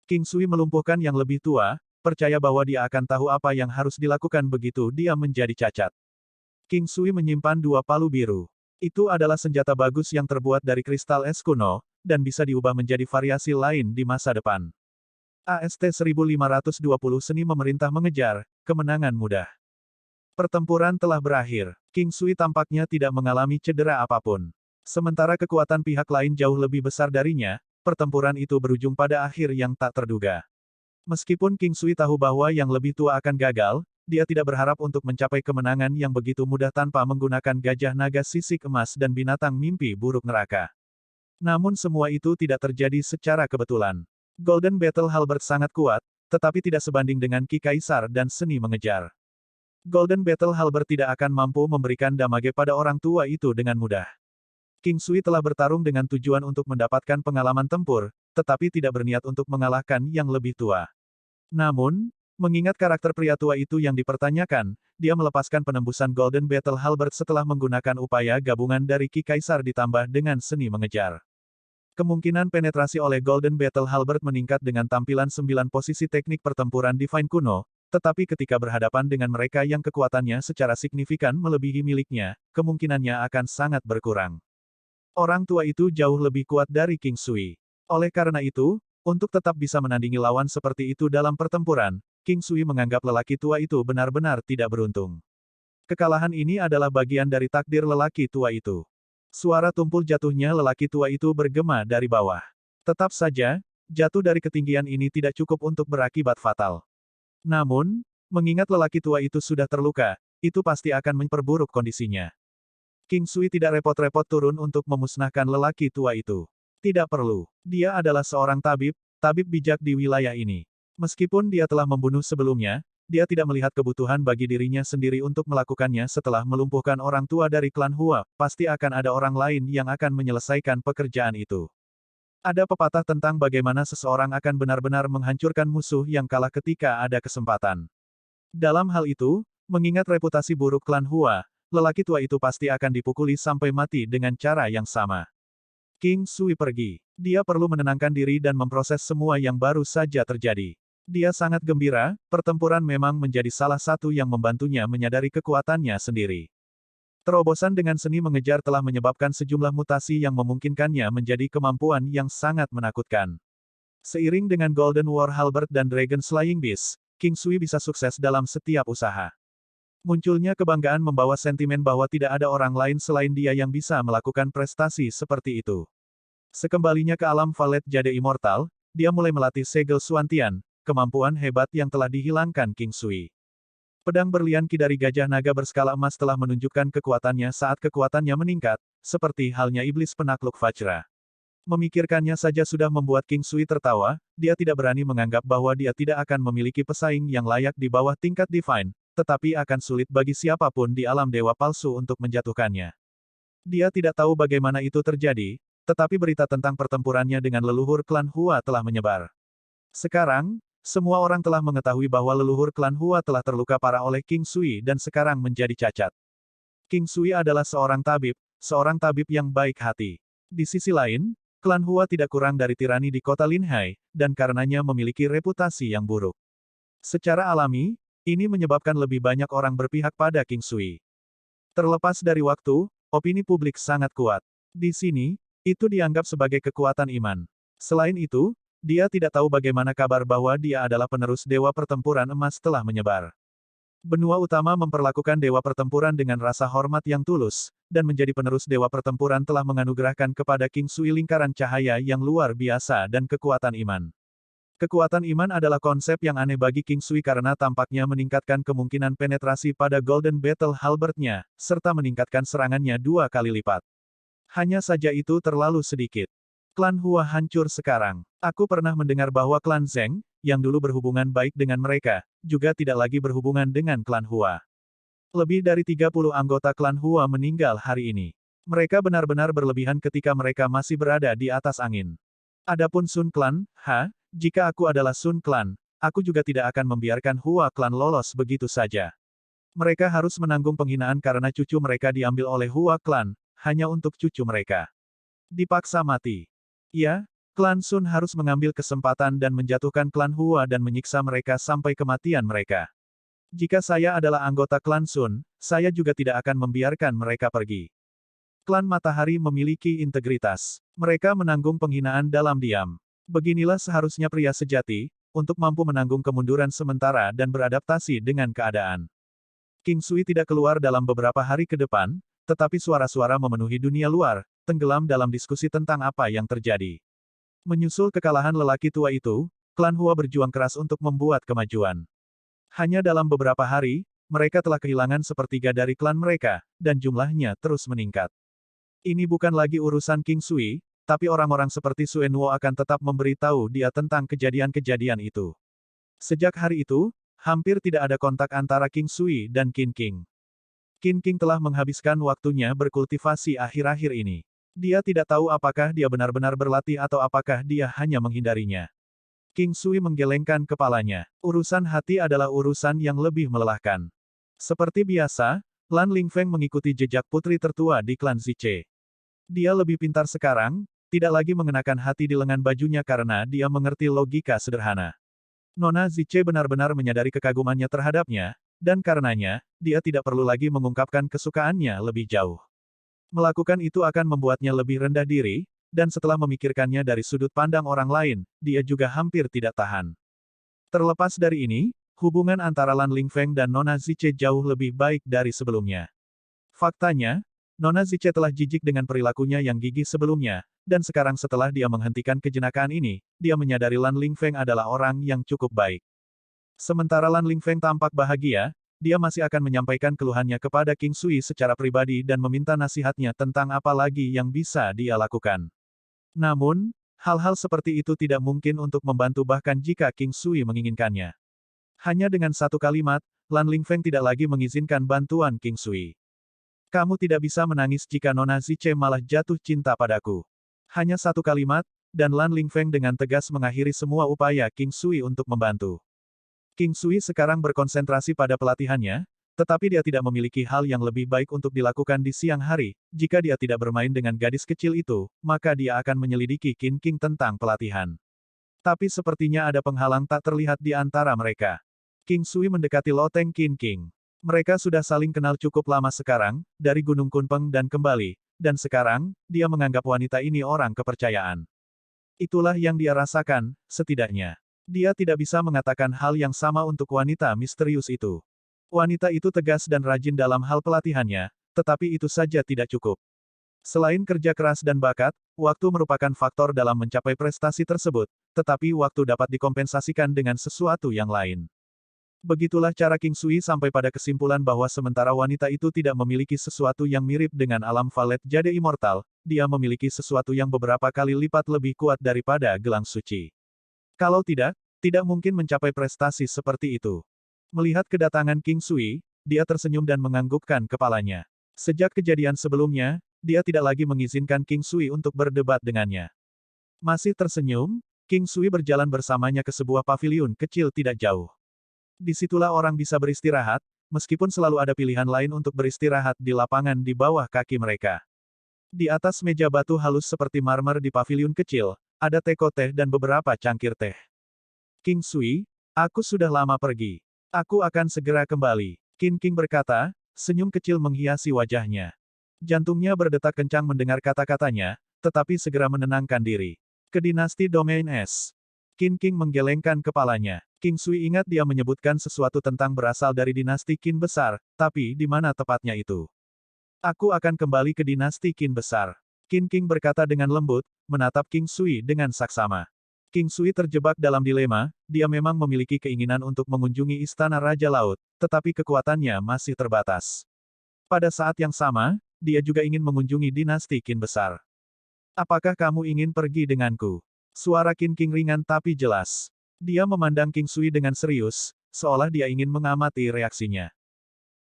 King Sui melumpuhkan yang lebih tua, percaya bahwa dia akan tahu apa yang harus dilakukan begitu dia menjadi cacat. King Sui menyimpan 2 palu biru. Itu adalah senjata bagus yang terbuat dari kristal es kuno, dan bisa diubah menjadi variasi lain di masa depan. AST 1520 Seni Memerintah Mengejar, kemenangan mudah. Pertempuran telah berakhir. King Sui tampaknya tidak mengalami cedera apapun. Sementara kekuatan pihak lain jauh lebih besar darinya, pertempuran itu berujung pada akhir yang tak terduga. Meskipun King Sui tahu bahwa yang lebih tua akan gagal, dia tidak berharap untuk mencapai kemenangan yang begitu mudah tanpa menggunakan gajah naga sisik emas dan binatang mimpi buruk neraka. Namun semua itu tidak terjadi secara kebetulan. Golden Battle Halberd sangat kuat, tetapi tidak sebanding dengan Ki Kaisar dan seni mengejar. Golden Battle Halberd tidak akan mampu memberikan damage pada orang tua itu dengan mudah. King Sui telah bertarung dengan tujuan untuk mendapatkan pengalaman tempur, tetapi tidak berniat untuk mengalahkan yang lebih tua. Namun, mengingat karakter pria tua itu yang dipertanyakan, dia melepaskan penembusan Golden Battle Halberd setelah menggunakan upaya gabungan dari Ki Kaisar ditambah dengan seni mengejar. Kemungkinan penetrasi oleh Golden Battle Halberd meningkat dengan tampilan 9 posisi teknik pertempuran Divine kuno, tetapi ketika berhadapan dengan mereka yang kekuatannya secara signifikan melebihi miliknya, kemungkinannya akan sangat berkurang. Orang tua itu jauh lebih kuat dari King Sui. Oleh karena itu, untuk tetap bisa menandingi lawan seperti itu dalam pertempuran, King Sui menganggap lelaki tua itu benar-benar tidak beruntung. Kekalahan ini adalah bagian dari takdir lelaki tua itu. Suara tumpul jatuhnya lelaki tua itu bergema dari bawah. Tetap saja, jatuh dari ketinggian ini tidak cukup untuk berakibat fatal. Namun, mengingat lelaki tua itu sudah terluka, itu pasti akan memperburuk kondisinya. King Sui tidak repot-repot turun untuk memusnahkan lelaki tua itu. Tidak perlu. Dia adalah seorang tabib bijak di wilayah ini. Meskipun dia telah membunuh sebelumnya, dia tidak melihat kebutuhan bagi dirinya sendiri untuk melakukannya setelah melumpuhkan orang tua dari klan Hua, pasti akan ada orang lain yang akan menyelesaikan pekerjaan itu. Ada pepatah tentang bagaimana seseorang akan benar-benar menghancurkan musuh yang kalah ketika ada kesempatan. Dalam hal itu, mengingat reputasi buruk klan Hua, lelaki tua itu pasti akan dipukuli sampai mati dengan cara yang sama. King Sui pergi. Dia perlu menenangkan diri dan memproses semua yang baru saja terjadi. Dia sangat gembira, pertempuran memang menjadi salah satu yang membantunya menyadari kekuatannya sendiri. Terobosan dengan seni mengejar telah menyebabkan sejumlah mutasi yang memungkinkannya menjadi kemampuan yang sangat menakutkan. Seiring dengan Golden War Halberd dan Dragon Slaying Beast, King Sui bisa sukses dalam setiap usaha. Munculnya kebanggaan membawa sentimen bahwa tidak ada orang lain selain dia yang bisa melakukan prestasi seperti itu. Sekembalinya ke alam Valet Jade Immortal, dia mulai melatih segel Suantian, kemampuan hebat yang telah dihilangkan King Sui. Pedang berlian Ki dari Gajah Naga berskala emas telah menunjukkan kekuatannya saat kekuatannya meningkat, seperti halnya iblis penakluk Vajra. Memikirkannya saja sudah membuat King Sui tertawa, dia tidak berani menganggap bahwa dia tidak akan memiliki pesaing yang layak di bawah tingkat Divine, tetapi akan sulit bagi siapapun di alam dewa palsu untuk menjatuhkannya. Dia tidak tahu bagaimana itu terjadi, tetapi berita tentang pertempurannya dengan leluhur klan Hua telah menyebar. Sekarang, semua orang telah mengetahui bahwa leluhur klan Hua telah terluka parah oleh King Sui dan sekarang menjadi cacat. King Sui adalah seorang tabib yang baik hati. Di sisi lain, klan Hua tidak kurang dari tirani di kota Linhai, dan karenanya memiliki reputasi yang buruk. Secara alami, ini menyebabkan lebih banyak orang berpihak pada King Sui. Terlepas dari waktu, opini publik sangat kuat. Di sini, itu dianggap sebagai kekuatan iman. Selain itu, dia tidak tahu bagaimana kabar bahwa dia adalah penerus Dewa Pertempuran Emas telah menyebar. Benua utama memperlakukan Dewa Pertempuran dengan rasa hormat yang tulus, dan menjadi penerus Dewa Pertempuran telah menganugerahkan kepada King Sui lingkaran cahaya yang luar biasa dan kekuatan iman. Kekuatan iman adalah konsep yang aneh bagi King Sui karena tampaknya meningkatkan kemungkinan penetrasi pada Golden Battle Halberd-nya, serta meningkatkan serangannya 2 kali lipat. Hanya saja itu terlalu sedikit. Klan Hua hancur sekarang. Aku pernah mendengar bahwa klan Zheng, yang dulu berhubungan baik dengan mereka, juga tidak lagi berhubungan dengan klan Hua. Lebih dari 30 anggota klan Hua meninggal hari ini. Mereka benar-benar berlebihan ketika mereka masih berada di atas angin. Adapun Sun Clan, jika aku adalah Sun Clan, aku juga tidak akan membiarkan Hua Clan lolos begitu saja. Mereka harus menanggung penghinaan karena cucu mereka diambil oleh Hua Clan, hanya untuk cucu mereka. Dipaksa mati. Ya, klan Sun harus mengambil kesempatan dan menjatuhkan klan Hua dan menyiksa mereka sampai kematian mereka. Jika saya adalah anggota klan Sun, saya juga tidak akan membiarkan mereka pergi. Klan Matahari memiliki integritas. Mereka menanggung penghinaan dalam diam. Beginilah seharusnya pria sejati, untuk mampu menanggung kemunduran sementara dan beradaptasi dengan keadaan. King Sui tidak keluar dalam beberapa hari ke depan, tetapi suara-suara memenuhi dunia luar, tenggelam dalam diskusi tentang apa yang terjadi. Menyusul kekalahan lelaki tua itu, klan Hua berjuang keras untuk membuat kemajuan. Hanya dalam beberapa hari, mereka telah kehilangan sepertiga dari klan mereka, dan jumlahnya terus meningkat. Ini bukan lagi urusan King Sui, tapi orang-orang seperti Suen Wo akan tetap memberitahu dia tentang kejadian-kejadian itu. Sejak hari itu, hampir tidak ada kontak antara King Sui dan Qin King. Qin King telah menghabiskan waktunya berkultivasi akhir-akhir ini. Dia tidak tahu apakah dia benar-benar berlatih atau apakah dia hanya menghindarinya. King Sui menggelengkan kepalanya. Urusan hati adalah urusan yang lebih melelahkan. Seperti biasa, Lan Lingfeng mengikuti jejak putri tertua di klan Ziche. Dia lebih pintar sekarang, tidak lagi mengenakan hati di lengan bajunya karena dia mengerti logika sederhana. Nona Ziche benar-benar menyadari kekagumannya terhadapnya, dan karenanya, dia tidak perlu lagi mengungkapkan kesukaannya lebih jauh. Melakukan itu akan membuatnya lebih rendah diri, dan setelah memikirkannya dari sudut pandang orang lain, dia juga hampir tidak tahan. Terlepas dari ini, hubungan antara Lan Lingfeng dan Nona Ziche jauh lebih baik dari sebelumnya. Faktanya, Nona Ziche telah jijik dengan perilakunya yang gigih sebelumnya, dan sekarang setelah dia menghentikan kejenakaan ini, dia menyadari Lan Lingfeng adalah orang yang cukup baik. Sementara Lan Lingfeng tampak bahagia, dia masih akan menyampaikan keluhannya kepada King Sui secara pribadi dan meminta nasihatnya tentang apa lagi yang bisa dia lakukan. Namun, hal-hal seperti itu tidak mungkin untuk membantu bahkan jika King Sui menginginkannya. Hanya dengan satu kalimat, Lan Lingfeng tidak lagi mengizinkan bantuan King Sui. Kamu tidak bisa menangis jika Nona Ziche malah jatuh cinta padaku. Hanya satu kalimat, dan Lan Lingfeng dengan tegas mengakhiri semua upaya King Sui untuk membantu. King Sui sekarang berkonsentrasi pada pelatihannya, Tetapi dia tidak memiliki hal yang lebih baik untuk dilakukan di siang hari. Jika dia tidak bermain dengan gadis kecil itu, maka dia akan menyelidiki Qin King tentang pelatihan. Tapi sepertinya ada penghalang tak terlihat di antara mereka. King Sui mendekati loteng Qin King. Mereka sudah saling kenal cukup lama sekarang, dari Gunung Kunpeng dan kembali, dan sekarang, dia menganggap wanita ini orang kepercayaan. Itulah yang dia rasakan, setidaknya. Dia tidak bisa mengatakan hal yang sama untuk wanita misterius itu. Wanita itu tegas dan rajin dalam hal pelatihannya, tetapi itu saja tidak cukup. Selain kerja keras dan bakat, waktu merupakan faktor dalam mencapai prestasi tersebut, tetapi waktu dapat dikompensasikan dengan sesuatu yang lain. Begitulah cara King Sui sampai pada kesimpulan bahwa sementara wanita itu tidak memiliki sesuatu yang mirip dengan alam valet jade immortal, dia memiliki sesuatu yang beberapa kali lipat lebih kuat daripada gelang suci. Kalau tidak, tidak mungkin mencapai prestasi seperti itu. Melihat kedatangan King Sui, dia tersenyum dan menganggukkan kepalanya. Sejak kejadian sebelumnya, dia tidak lagi mengizinkan King Sui untuk berdebat dengannya. Masih tersenyum, King Sui berjalan bersamanya ke sebuah paviliun kecil tidak jauh. Disitulah orang bisa beristirahat, meskipun selalu ada pilihan lain untuk beristirahat di lapangan di bawah kaki mereka. Di atas meja batu halus seperti marmer di paviliun kecil, ada teko teh dan beberapa cangkir teh. King Sui, aku sudah lama pergi. Aku akan segera kembali. Qin King berkata, senyum kecil menghiasi wajahnya. Jantungnya berdetak kencang mendengar kata-katanya, tetapi segera menenangkan diri. Ke dinasti Domain S. Qin King menggelengkan kepalanya. King Sui ingat dia menyebutkan sesuatu tentang berasal dari dinasti Qin besar, tapi di mana tepatnya itu? Aku akan kembali ke dinasti Qin besar. Qin King berkata dengan lembut, menatap King Sui dengan saksama. King Sui terjebak dalam dilema, dia memang memiliki keinginan untuk mengunjungi Istana Raja Laut, tetapi kekuatannya masih terbatas. Pada saat yang sama, dia juga ingin mengunjungi dinasti Qin besar. Apakah kamu ingin pergi denganku? Suara Qin King ringan tapi jelas. Dia memandang King Sui dengan serius, seolah dia ingin mengamati reaksinya.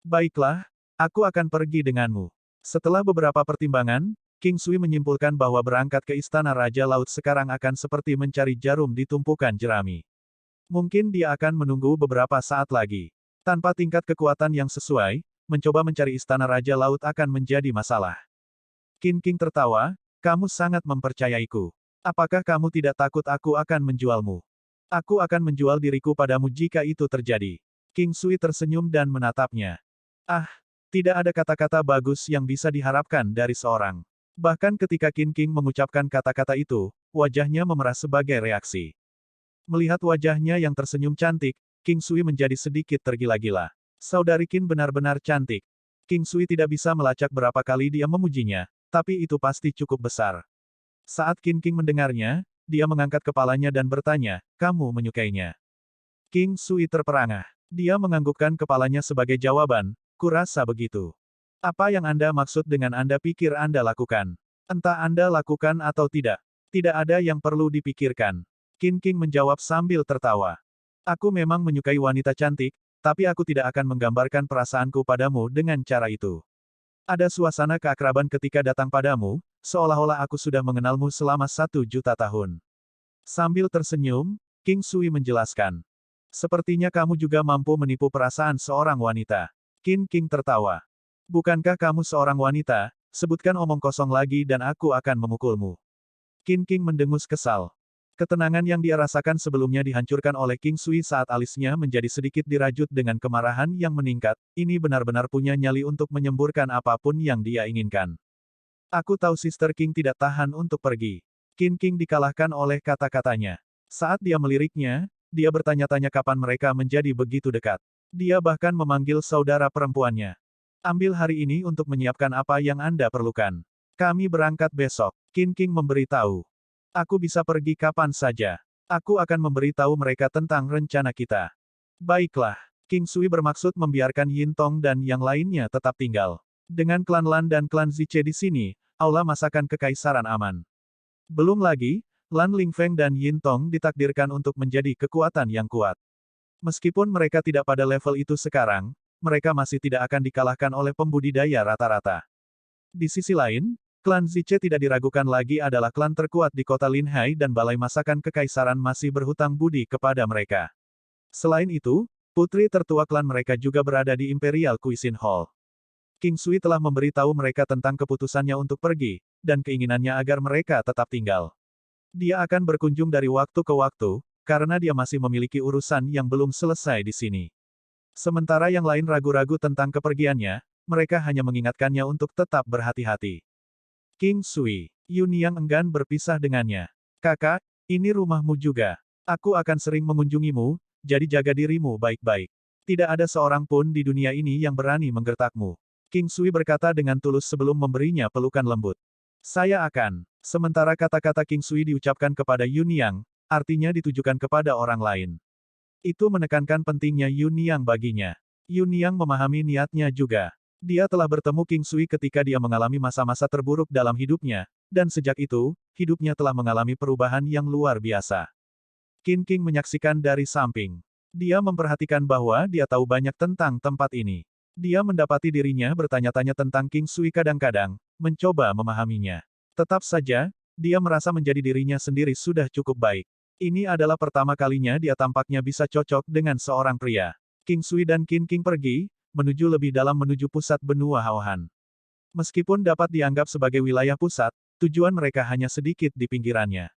Baiklah, aku akan pergi denganmu. Setelah beberapa pertimbangan, King Sui menyimpulkan bahwa berangkat ke Istana Raja Laut sekarang akan seperti mencari jarum di tumpukan jerami. Mungkin dia akan menunggu beberapa saat lagi. Tanpa tingkat kekuatan yang sesuai, mencoba mencari Istana Raja Laut akan menjadi masalah. Qin King tertawa, kamu sangat mempercayaiku. Apakah kamu tidak takut aku akan menjualmu? Aku akan menjual diriku padamu jika itu terjadi. King Sui tersenyum dan menatapnya. Ah, tidak ada kata-kata bagus yang bisa diharapkan dari seorang. Bahkan ketika Qin King mengucapkan kata-kata itu, wajahnya memerah sebagai reaksi. Melihat wajahnya yang tersenyum cantik, King Sui menjadi sedikit tergila-gila. Saudari Qin benar-benar cantik. King Sui tidak bisa melacak berapa kali dia memujinya, tapi itu pasti cukup besar. Saat Qin King mendengarnya, dia mengangkat kepalanya dan bertanya, kamu menyukainya? King Sui terperangah. Dia menganggukkan kepalanya sebagai jawaban, kurasa begitu. Apa yang Anda maksud dengan Anda pikir Anda lakukan? Entah Anda lakukan atau tidak. Tidak ada yang perlu dipikirkan. Qin King menjawab sambil tertawa. Aku memang menyukai wanita cantik, tapi aku tidak akan menggambarkan perasaanku padamu dengan cara itu. Ada suasana keakraban ketika datang padamu, seolah-olah aku sudah mengenalmu selama 1.000.000 tahun. Sambil tersenyum, King Sui menjelaskan. Sepertinya kamu juga mampu menipu perasaan seorang wanita. Qin King tertawa. Bukankah kamu seorang wanita? Sebutkan omong kosong lagi dan aku akan memukulmu. Qin King mendengus kesal. Ketenangan yang dia rasakan sebelumnya dihancurkan oleh King Sui saat alisnya menjadi sedikit dirajut dengan kemarahan yang meningkat, ini benar-benar punya nyali untuk menyemburkan apapun yang dia inginkan. Aku tahu Sister King tidak tahan untuk pergi. Qin King dikalahkan oleh kata-katanya. Saat dia meliriknya, dia bertanya-tanya kapan mereka menjadi begitu dekat. Dia bahkan memanggil saudara perempuannya. Ambil hari ini untuk menyiapkan apa yang Anda perlukan. Kami berangkat besok. Qin King memberitahu. Aku bisa pergi kapan saja. Aku akan memberitahu mereka tentang rencana kita. Baiklah. King Sui bermaksud membiarkan Yin Tong dan yang lainnya tetap tinggal. Dengan klan Lan dan klan Ziche di sini, aula masakan kekaisaran aman. Belum lagi, Lan Lingfeng dan Yin Tong ditakdirkan untuk menjadi kekuatan yang kuat. Meskipun mereka tidak pada level itu sekarang, mereka masih tidak akan dikalahkan oleh pembudidaya rata-rata. Di sisi lain, klan Ziche tidak diragukan lagi adalah klan terkuat di kota Linhai dan Balai Masakan Kekaisaran masih berhutang budi kepada mereka. Selain itu, Putri tertua klan mereka juga berada di Imperial Cuisine Hall. King Sui telah memberitahu mereka tentang keputusannya untuk pergi, dan keinginannya agar mereka tetap tinggal. Dia akan berkunjung dari waktu ke waktu, karena dia masih memiliki urusan yang belum selesai di sini. Sementara yang lain ragu-ragu tentang kepergiannya, mereka hanya mengingatkannya untuk tetap berhati-hati. King Sui, Yunyang enggan berpisah dengannya. Kakak, ini rumahmu juga. Aku akan sering mengunjungimu, jadi jaga dirimu baik-baik. Tidak ada seorang pun di dunia ini yang berani menggertakmu. King Sui berkata dengan tulus sebelum memberinya pelukan lembut. Saya akan. Sementara kata-kata King Sui diucapkan kepada Yunyang, artinya ditujukan kepada orang lain. Itu menekankan pentingnya Yunyang baginya. Yunyang memahami niatnya juga. Dia telah bertemu King Sui ketika dia mengalami masa-masa terburuk dalam hidupnya, dan sejak itu, hidupnya telah mengalami perubahan yang luar biasa. Qin King menyaksikan dari samping. Dia memperhatikan bahwa dia tahu banyak tentang tempat ini. Dia mendapati dirinya bertanya-tanya tentang King Sui kadang-kadang, mencoba memahaminya. Tetap saja, dia merasa menjadi dirinya sendiri sudah cukup baik. Ini adalah pertama kalinya dia tampaknya bisa cocok dengan seorang pria. King Sui dan Qin King pergi, menuju lebih dalam menuju pusat benua Haohan. Meskipun dapat dianggap sebagai wilayah pusat, tujuan mereka hanya sedikit di pinggirannya.